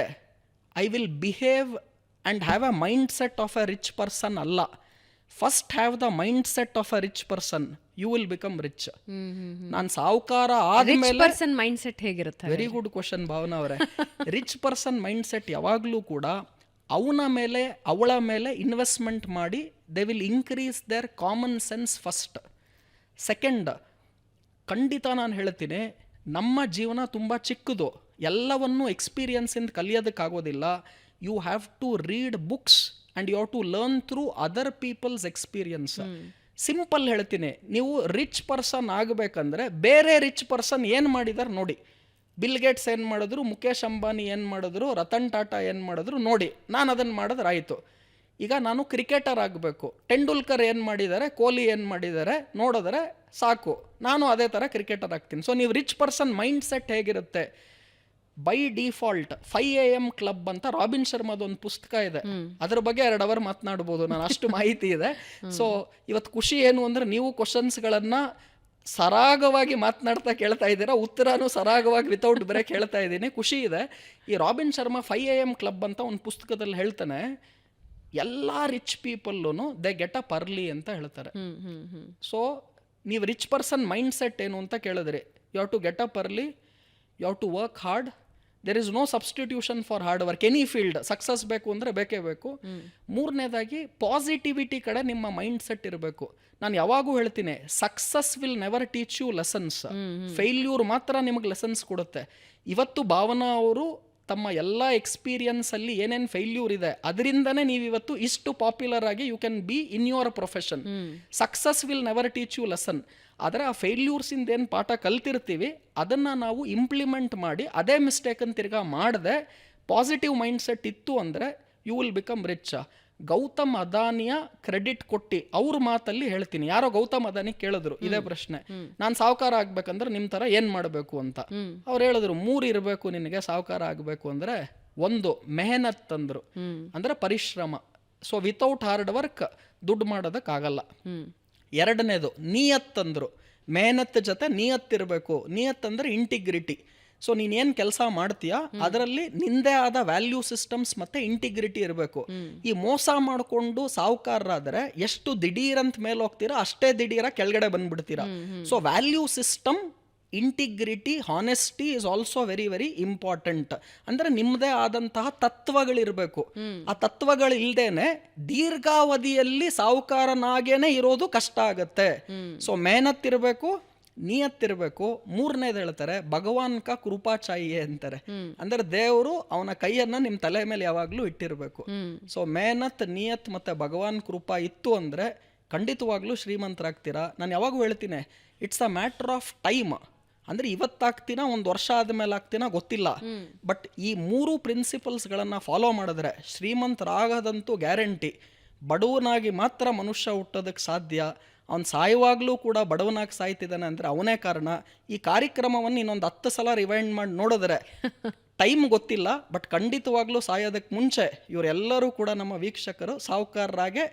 I will behave and have a mind set of a rich person ಅಲ್ಲ. First have the mind set of a rich person, you will become rich. ನಾನು ಸಾಹುಕಾರ ಆದ್ಮೇಲೆ ಮೈಂಡ್ ಸೆಟ್ ಹೇಗಿರುತ್ತೆ? ವೆರಿ ಗುಡ್ ಕ್ವಶನ್ ಭಾವನಾ ಅವರೇ. ರಿಚ್ ಪರ್ಸನ್ ಮೈಂಡ್ ಸೆಟ್ ಯಾವಾಗಲೂ ಕೂಡ ಅವನ ಮೇಲೆ ಅವಳ ಮೇಲೆ ಇನ್ವೆಸ್ಟ್ಮೆಂಟ್ ಮಾಡಿ they will increase their common sense first. Second, ಖಂಡಿತ ನಾನು ಹೇಳ್ತೀನಿ, ನಮ್ಮ ಜೀವನ ತುಂಬ ಚಿಕ್ಕದು, ಎಲ್ಲವನ್ನೂ ಎಕ್ಸ್ಪೀರಿಯನ್ಸಿಂದ ಕಲಿಯೋದಕ್ಕಾಗೋದಿಲ್ಲ. You have to read books and you have to learn through other people's experience. Simple ಹೇಳ್ತೀನಿ, ನೀವು ರಿಚ್ ಪರ್ಸನ್ ಆಗಬೇಕಂದ್ರೆ ಬೇರೆ ರಿಚ್ ಪರ್ಸನ್ ಏನು ಮಾಡಿದಾರೆ ನೋಡಿ. ಬಿಲ್ ಗೇಟ್ಸ್ ಏನು ಮಾಡಿದ್ರು, ಮುಖೇಶ್ ಅಂಬಾನಿ ಏನು ಮಾಡಿದ್ರು, ರತನ್ ಟಾಟಾ ಏನು ಮಾಡಿದ್ರು ನೋಡಿ. ನಾನು ಅದನ್ನು ಮಾಡಿದ್ರೆ ಆಯಿತು. ಈಗ ನಾನು ಕ್ರಿಕೆಟರ್ ಆಗಬೇಕು, ಟೆಂಡೂಲ್ಕರ್ ಏನು ಮಾಡಿದ್ದಾರೆ, ಕೊಹ್ಲಿ ಏನು ಮಾಡಿದ್ದಾರೆ ನೋಡಿದ್ರೆ ಸಾಕು, ನಾನು ಅದೇ ಥರ ಕ್ರಿಕೆಟರ್ ಆಗ್ತೀನಿ. ಸೊ ನೀವು ರಿಚ್ ಪರ್ಸನ್ ಮೈಂಡ್ ಸೆಟ್ ಹೇಗಿರುತ್ತೆ, ಬೈ ಡಿಫಾಲ್ಟ್ 5 AM ಕ್ಲಬ್ ಅಂತ ರಾಬಿನ್ ಶರ್ಮಾದ ಒಂದು ಪುಸ್ತಕ ಇದೆ, ಅದ್ರ ಬಗ್ಗೆ 2 ಅವರ್ ಮಾತನಾಡ್ಬೋದು ನಾನು, ಅಷ್ಟು ಮಾಹಿತಿ ಇದೆ. ಸೊ ಇವತ್ತು ಖುಷಿ ಏನು ಅಂದರೆ, ನೀವು ಕ್ವಶನ್ಸ್ಗಳನ್ನು ಸರಾಗವಾಗಿ ಮಾತನಾಡ್ತಾ ಕೇಳ್ತಾ ಇದ್ದೀರಾ, ಉತ್ತರನೂ ಸರಾಗವಾಗಿ ವಿತೌಟ್ ಬ್ರೇಕ್ ಹೇಳ್ತಾ ಇದ್ದೀನಿ, ಖುಷಿ ಇದೆ. ಈ ರಾಬಿನ್ ಶರ್ಮಾ 5 AM ಕ್ಲಬ್ ಅಂತ ಒಂದು ಪುಸ್ತಕದಲ್ಲಿ ಹೇಳ್ತಾನೆ, ಎಲ್ಲ ರಿಚ್ ಪೀಪಲ್ಲೂ ದೇ ಗೆಟ್ ಅಪ್ ಅರ್ಲಿ ಅಂತ ಹೇಳ್ತಾರೆ. ಸೊ ನೀವು ರಿಚ್ ಪರ್ಸನ್ ಮೈಂಡ್ ಸೆಟ್ ಏನು ಅಂತ ಕೇಳಿದ್ರಿ, you have to get up early, you have to work hard, there is no substitution for hard work, any field. Success ಬೇಕು ಅಂದರೆ ಬೇಕೇ ಬೇಕು. ಮೂರನೇದಾಗಿ ಪಾಸಿಟಿವಿಟಿ ಕಡೆ ನಿಮ್ಮ ಮೈಂಡ್ ಸೆಟ್ ಇರಬೇಕು. ನಾನು ಯಾವಾಗೂ ಹೇಳ್ತೀನಿ, success will never teach you lessons, failure ಮಾತ್ರ ನಿಮಗೆ ಲೆಸನ್ಸ್ ಕೊಡುತ್ತೆ. ಇವತ್ತು ಭಾವನಾ ಅವರು ತಮ್ಮ ಎಲ್ಲ ಎಕ್ಸ್ಪೀರಿಯನ್ಸಲ್ಲಿ ಏನೇನು ಫೇಲ್ಯೂರ್ ಇದೆ ಅದರಿಂದನೇ ನೀವಿವತ್ತು ಇಷ್ಟು ಪಾಪ್ಯುಲರ್ ಆಗಿ you can be in your profession. Success will never teach you lesson. ಆದರೆ ಆ ಫೇಲ್ಯೂರ್ಸಿಂದ ಏನು ಪಾಠ ಕಲ್ತಿರ್ತೀವಿ ಅದನ್ನು ನಾವು ಇಂಪ್ಲಿಮೆಂಟ್ ಮಾಡಿ ಅದೇ ಮಿಸ್ಟೇಕನ್ನು ತಿರ್ಗಾ ಮಾಡದೆ ಪಾಸಿಟಿವ್ ಮೈಂಡ್ಸೆಟ್ ಇತ್ತು ಅಂದರೆ you will become rich. Gautam ಅದಾನಿಯ ಕ್ರೆಡಿಟ್ ಕೊಟ್ಟು ಅವ್ರ ಮಾತಲ್ಲಿ ಹೇಳ್ತೀನಿ, ಯಾರೋ ಗೌತಮ್ ಅದಾನಿ ಕೇಳಿದ್ರು ಇದೇ ಪ್ರಶ್ನೆ, ನಾನು ಸಾವುಕಾರ ಆಗ್ಬೇಕಂದ್ರೆ ನಿಮ್ ತರ ಏನ್ ಮಾಡಬೇಕು ಅಂತ. ಅವ್ರು ಹೇಳಿದ್ರು 3 ಇರಬೇಕು ನಿನಗೆ ಸಾವುಕಾರ ಆಗ್ಬೇಕು ಅಂದ್ರೆ. 1 ಮೆಹನತ್ ಅಂದ್ರು, ಅಂದ್ರೆ ಪರಿಶ್ರಮ. ಸೊ ವಿತೌಟ್ ಹಾರ್ಡ್ ವರ್ಕ್ ದುಡ್ಡು ಮಾಡೋದಕ್ಕಾಗಲ್ಲ. 2ನೇದು ನಿಯತ್ ಅಂದ್ರು, ಮೆಹನತ್ ಜೊತೆ ನಿಯತ್ ಇರಬೇಕು. ನಿಯತ್ ಅಂದ್ರೆ ಇಂಟಿಗ್ರಿಟಿ. ಸೊ ನೀನೇನು ಕೆಲಸ ಮಾಡ್ತೀಯಾ ಅದರಲ್ಲಿ ನಿಂದೇ ಆದ ವ್ಯಾಲ್ಯೂ ಸಿಸ್ಟಮ್ಸ್ ಮತ್ತೆ ಇಂಟಿಗ್ರಿಟಿ ಇರಬೇಕು. ಈ ಮೋಸ ಮಾಡಿಕೊಂಡು ಸಾವುಕಾರರಾದರೆ ಎಷ್ಟು ದಿಢೀರಂತ ಮೇಲೆ ಹೋಗ್ತೀರಾ ಅಷ್ಟೇ ದಿಢೀರ ಕೆಳಗಡೆ ಬಂದ್ಬಿಡ್ತೀರಾ. So value system, integrity, honesty is also very very important. ಅಂದ್ರೆ ನಿಮ್ಮದೇ ಆದಂತಹ ತತ್ವಗಳಿರಬೇಕು. ಆ ತತ್ವಗಳು ಇಲ್ದೇನೆ ದೀರ್ಘಾವಧಿಯಲ್ಲಿ ಸಾವುಕಾರನಾಗೇನೆ ಇರೋದು ಕಷ್ಟ ಆಗತ್ತೆ. ಸೊ ಮೆಹನತ್ ಇರಬೇಕು, ನಿಯತ್ತಿರ್ಬೇಕು. 3ನೇದು ಹೇಳ್ತಾರೆ ಭಗವಾನ್ ಕಾ ಕೃಪಾ ಚಾಹಿಯೇ ಅಂತಾರೆ, ಅಂದ್ರೆ ದೇವರು ಅವನ ಕೈಯನ್ನ ನಿಮ್ ತಲೆ ಮೇಲೆ ಯಾವಾಗ್ಲೂ ಇಟ್ಟಿರ್ಬೇಕು. ಸೊ ಮೆಹನತ್, ನಿಯತ್ ಮತ್ತೆ ಭಗವಾನ್ ಕೃಪಾ ಇತ್ತು ಅಂದ್ರೆ ಖಂಡಿತವಾಗ್ಲೂ ಶ್ರೀಮಂತರಾಗ್ತೀರಾ. ನಾನು ಯಾವಾಗೂ ಹೇಳ್ತೀನಿ, it's a matter of time. ಅಂದ್ರೆ ಇವತ್ತಾಗ್ತೀನ 1 ವರ್ಷ ಆದ್ಮೇಲೆ ಆಗ್ತೀನ ಗೊತ್ತಿಲ್ಲ, ಬಟ್ ಈ 3 ಪ್ರಿನ್ಸಿಪಲ್ಸ್ಗಳನ್ನ ಫಾಲೋ ಮಾಡಿದ್ರೆ ಶ್ರೀಮಂತರಾಗದಂತೂ ಗ್ಯಾರಂಟಿ. ಬಡವನಾಗಿ ಮಾತ್ರ ಮನುಷ್ಯ ಹುಟ್ಟೋದಕ್ಕೆ ಸಾಧ್ಯ. ಅವ್ನು ಸಾಯುವಾಗಲೂ ಕೂಡ ಬಡವನಾಗಿ ಸಾಯ್ತಿದ್ದಾನೆ ಅಂದರೆ ಅವನೇ ಕಾರಣ. ಈ ಕಾರ್ಯಕ್ರಮವನ್ನು ಇನ್ನೊಂದು 10 ಸಲ ರಿವೈಂಡ್ ಮಾಡಿ ನೋಡಿದ್ರೆ ಟೈಮ್ ಗೊತ್ತಿಲ್ಲ, ಬಟ್ ಖಂಡಿತವಾಗ್ಲೂ ಸಾಯೋದಕ್ಕೆ ಮುಂಚೆ ಇವರೆಲ್ಲರೂ ಕೂಡ ನಮ್ಮ ವೀಕ್ಷಕರು ಸಾಹುಕಾರರಾಗೆ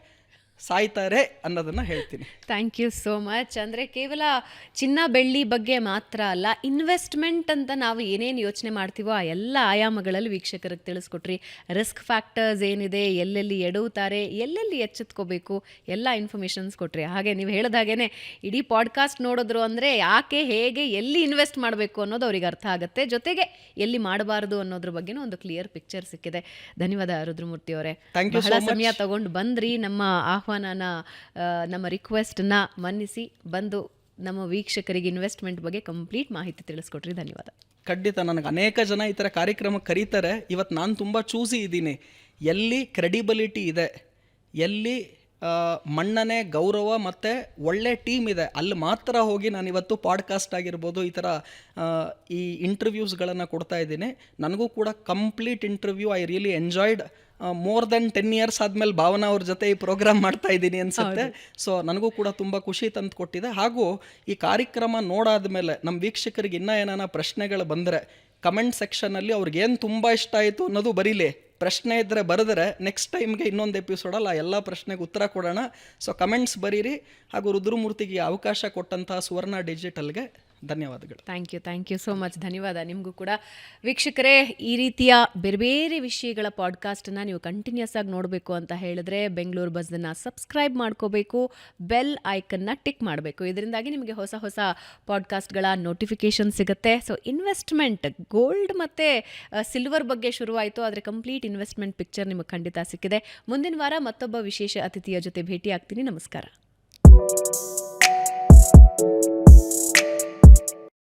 ಸಾಯ್ತಾರೆ ಅನ್ನೋದನ್ನು ಹೇಳ್ತೀನಿ. Thank you so much. ಅಂದರೆ ಕೇವಲ ಚಿನ್ನ ಬೆಳ್ಳಿ ಬಗ್ಗೆ ಮಾತ್ರ ಅಲ್ಲ, ಇನ್ವೆಸ್ಟ್ಮೆಂಟ್ ಅಂತ ನಾವು ಏನೇನು ಯೋಚನೆ ಮಾಡ್ತೀವೋ ಆ ಎಲ್ಲ ಆಯಾಮಗಳಲ್ಲಿ ವೀಕ್ಷಕರಿಗೆ ತಿಳಿಸ್ಕೊಟ್ರಿ. ರಿಸ್ಕ್ ಫ್ಯಾಕ್ಟರ್ಸ್ ಏನಿದೆ, ಎಲ್ಲೆಲ್ಲಿ ಎಡವುತ್ತಾರೆ, ಎಲ್ಲೆಲ್ಲಿ ಎಚ್ಚೆತ್ಕೋಬೇಕು, ಎಲ್ಲ ಇನ್ಫಾರ್ಮೇಷನ್ಸ್ ಕೊಟ್ರಿ. ಹಾಗೆ ನೀವು ಹೇಳಿದಾಗೇ ಇಡೀ ಪಾಡ್ಕಾಸ್ಟ್ ನೋಡಿದ್ರು ಅಂದರೆ ಯಾಕೆ, ಹೇಗೆ, ಎಲ್ಲಿ ಇನ್ವೆಸ್ಟ್ ಮಾಡಬೇಕು ಅನ್ನೋದು ಅವ್ರಿಗೆ ಅರ್ಥ ಆಗುತ್ತೆ. ಜೊತೆಗೆ ಎಲ್ಲಿ ಮಾಡಬಾರ್ದು ಅನ್ನೋದ್ರ ಬಗ್ಗೆನೂ ಒಂದು ಕ್ಲಿಯರ್ ಪಿಕ್ಚರ್ ಸಿಕ್ಕಿದೆ. ಧನ್ಯವಾದ ರುದ್ರಮೂರ್ತಿ ಅವರೇ. ಬಹಳ ಸಮಯ ತಗೊಂಡು ಬಂದ್ರಿ. ನಮ್ಮ ಆಹ್ವಾನನ, ನಮ್ಮ ರಿಕ್ವೆಸ್ಟ್ನ ಮನ್ನಿಸಿ ಬಂದು ನಮ್ಮ ವೀಕ್ಷಕರಿಗೆ ಇನ್ವೆಸ್ಟ್ಮೆಂಟ್ ಬಗ್ಗೆ ಕಂಪ್ಲೀಟ್ ಮಾಹಿತಿ ತಿಳಿಸ್ಕೊಟ್ರಿ. ಧನ್ಯವಾದ. ಖಂಡಿತ. ನನಗೆ ಅನೇಕ ಜನ ಈ ಥರ ಕಾರ್ಯಕ್ರಮಕ್ಕೆ ಕರೀತಾರೆ. ಇವತ್ತು ನಾನು ತುಂಬ ಚೂಸಿ ಇದ್ದೀನಿ. ಎಲ್ಲಿ ಕ್ರೆಡಿಬಿಲಿಟಿ ಇದೆ, ಎಲ್ಲಿ ಮನ್ನಣೆ, ಗೌರವ ಮತ್ತು ಒಳ್ಳೆ ಟೀಮ್ ಇದೆ, ಅಲ್ಲಿ ಮಾತ್ರ ಹೋಗಿ ನಾನು ಇವತ್ತು ಪಾಡ್ಕಾಸ್ಟ್ ಆಗಿರ್ಬೋದು ಈ ಥರ ಈ ಇಂಟರ್ವ್ಯೂಸ್ಗಳನ್ನು ಕೊಡ್ತಾ ಇದ್ದೀನಿ. ನನಗೂ ಕೂಡ complete interview I really enjoyed. More than 10 years ಆದಮೇಲೆ ಭಾವನಾ ಅವ್ರ ಜೊತೆ ಈ ಪ್ರೋಗ್ರಾಮ್ ಮಾಡ್ತಾ ಇದ್ದೀನಿ ಅನ್ಸುತ್ತೆ. ಸೊ ನನಗೂ ಕೂಡ ತುಂಬ ಖುಷಿ ತಂದು ಕೊಟ್ಟಿದೆ. ಹಾಗೂ ಈ ಕಾರ್ಯಕ್ರಮ ನೋಡಾದ್ಮೇಲೆ ನಮ್ಮ ವೀಕ್ಷಕರಿಗೆ ಇನ್ನೂ ಏನಾನ ಪ್ರಶ್ನೆಗಳು ಬಂದರೆ ಕಮೆಂಟ್ ಸೆಕ್ಷನಲ್ಲಿ ಅವ್ರಿಗೇನು ತುಂಬ ಇಷ್ಟ ಆಯಿತು ಅನ್ನೋದು ಬರೀಲಿ. ಪ್ರಶ್ನೆ ಇದ್ದರೆ ಬರೆದರೆ ನೆಕ್ಸ್ಟ್ ಟೈಮ್ಗೆ ಇನ್ನೊಂದು ಎಪಿಸೋಡಲ್ಲ ಎಲ್ಲ ಪ್ರಶ್ನೆಗೆ ಉತ್ತರ ಕೊಡೋಣ. ಸೊ ಕಮೆಂಟ್ಸ್ ಬರೀರಿ. ಹಾಗೂ ರುದ್ರಮೂರ್ತಿಗೆ ಅವಕಾಶ ಕೊಟ್ಟಂತಹ ಸುವರ್ಣ ಡಿಜಿಟಲ್ಗೆ ಧನ್ಯವಾದಗಳು. Thank you so much. ಧನ್ಯವಾದ ನಿಮಗೂ ಕೂಡ. ವೀಕ್ಷಕರೇ, ಈ ರೀತಿಯ ಬೇರೆ ಬೇರೆ ವಿಷಯಗಳ ಪಾಡ್ಕಾಸ್ಟನ್ನು ನೀವು ಕಂಟಿನ್ಯೂಸ್ ಆಗಿ ನೋಡಬೇಕು ಅಂತ ಹೇಳಿದ್ರೆ ಬೆಂಗಳೂರು ಬಸ್ಸನ್ನು ಸಬ್ಸ್ಕ್ರೈಬ್ ಮಾಡ್ಕೋಬೇಕು, ಬೆಲ್ ಐಕನ್ನ ಟಿಕ್ ಮಾಡಬೇಕು. ಇದರಿಂದಾಗಿ ನಿಮಗೆ ಹೊಸ ಹೊಸ ಪಾಡ್ಕಾಸ್ಟ್ಗಳ ನೋಟಿಫಿಕೇಷನ್ ಸಿಗುತ್ತೆ. ಸೊ ಇನ್ವೆಸ್ಟ್ಮೆಂಟ್, ಗೋಲ್ಡ್ ಮತ್ತು ಸಿಲ್ವರ್ ಬಗ್ಗೆ ಶುರುವಾಯಿತು, ಆದರೆ ಕಂಪ್ಲೀಟ್ ಇನ್ವೆಸ್ಟ್ಮೆಂಟ್ ಪಿಕ್ಚರ್ ನಿಮಗೆ ಖಂಡಿತ ಸಿಕ್ಕಿದೆ. ಮುಂದಿನ ವಾರ ಮತ್ತೊಬ್ಬ ವಿಶೇಷ ಅತಿಥಿಯ ಜೊತೆ ಭೇಟಿ ಆಗ್ತೀನಿ. ನಮಸ್ಕಾರ.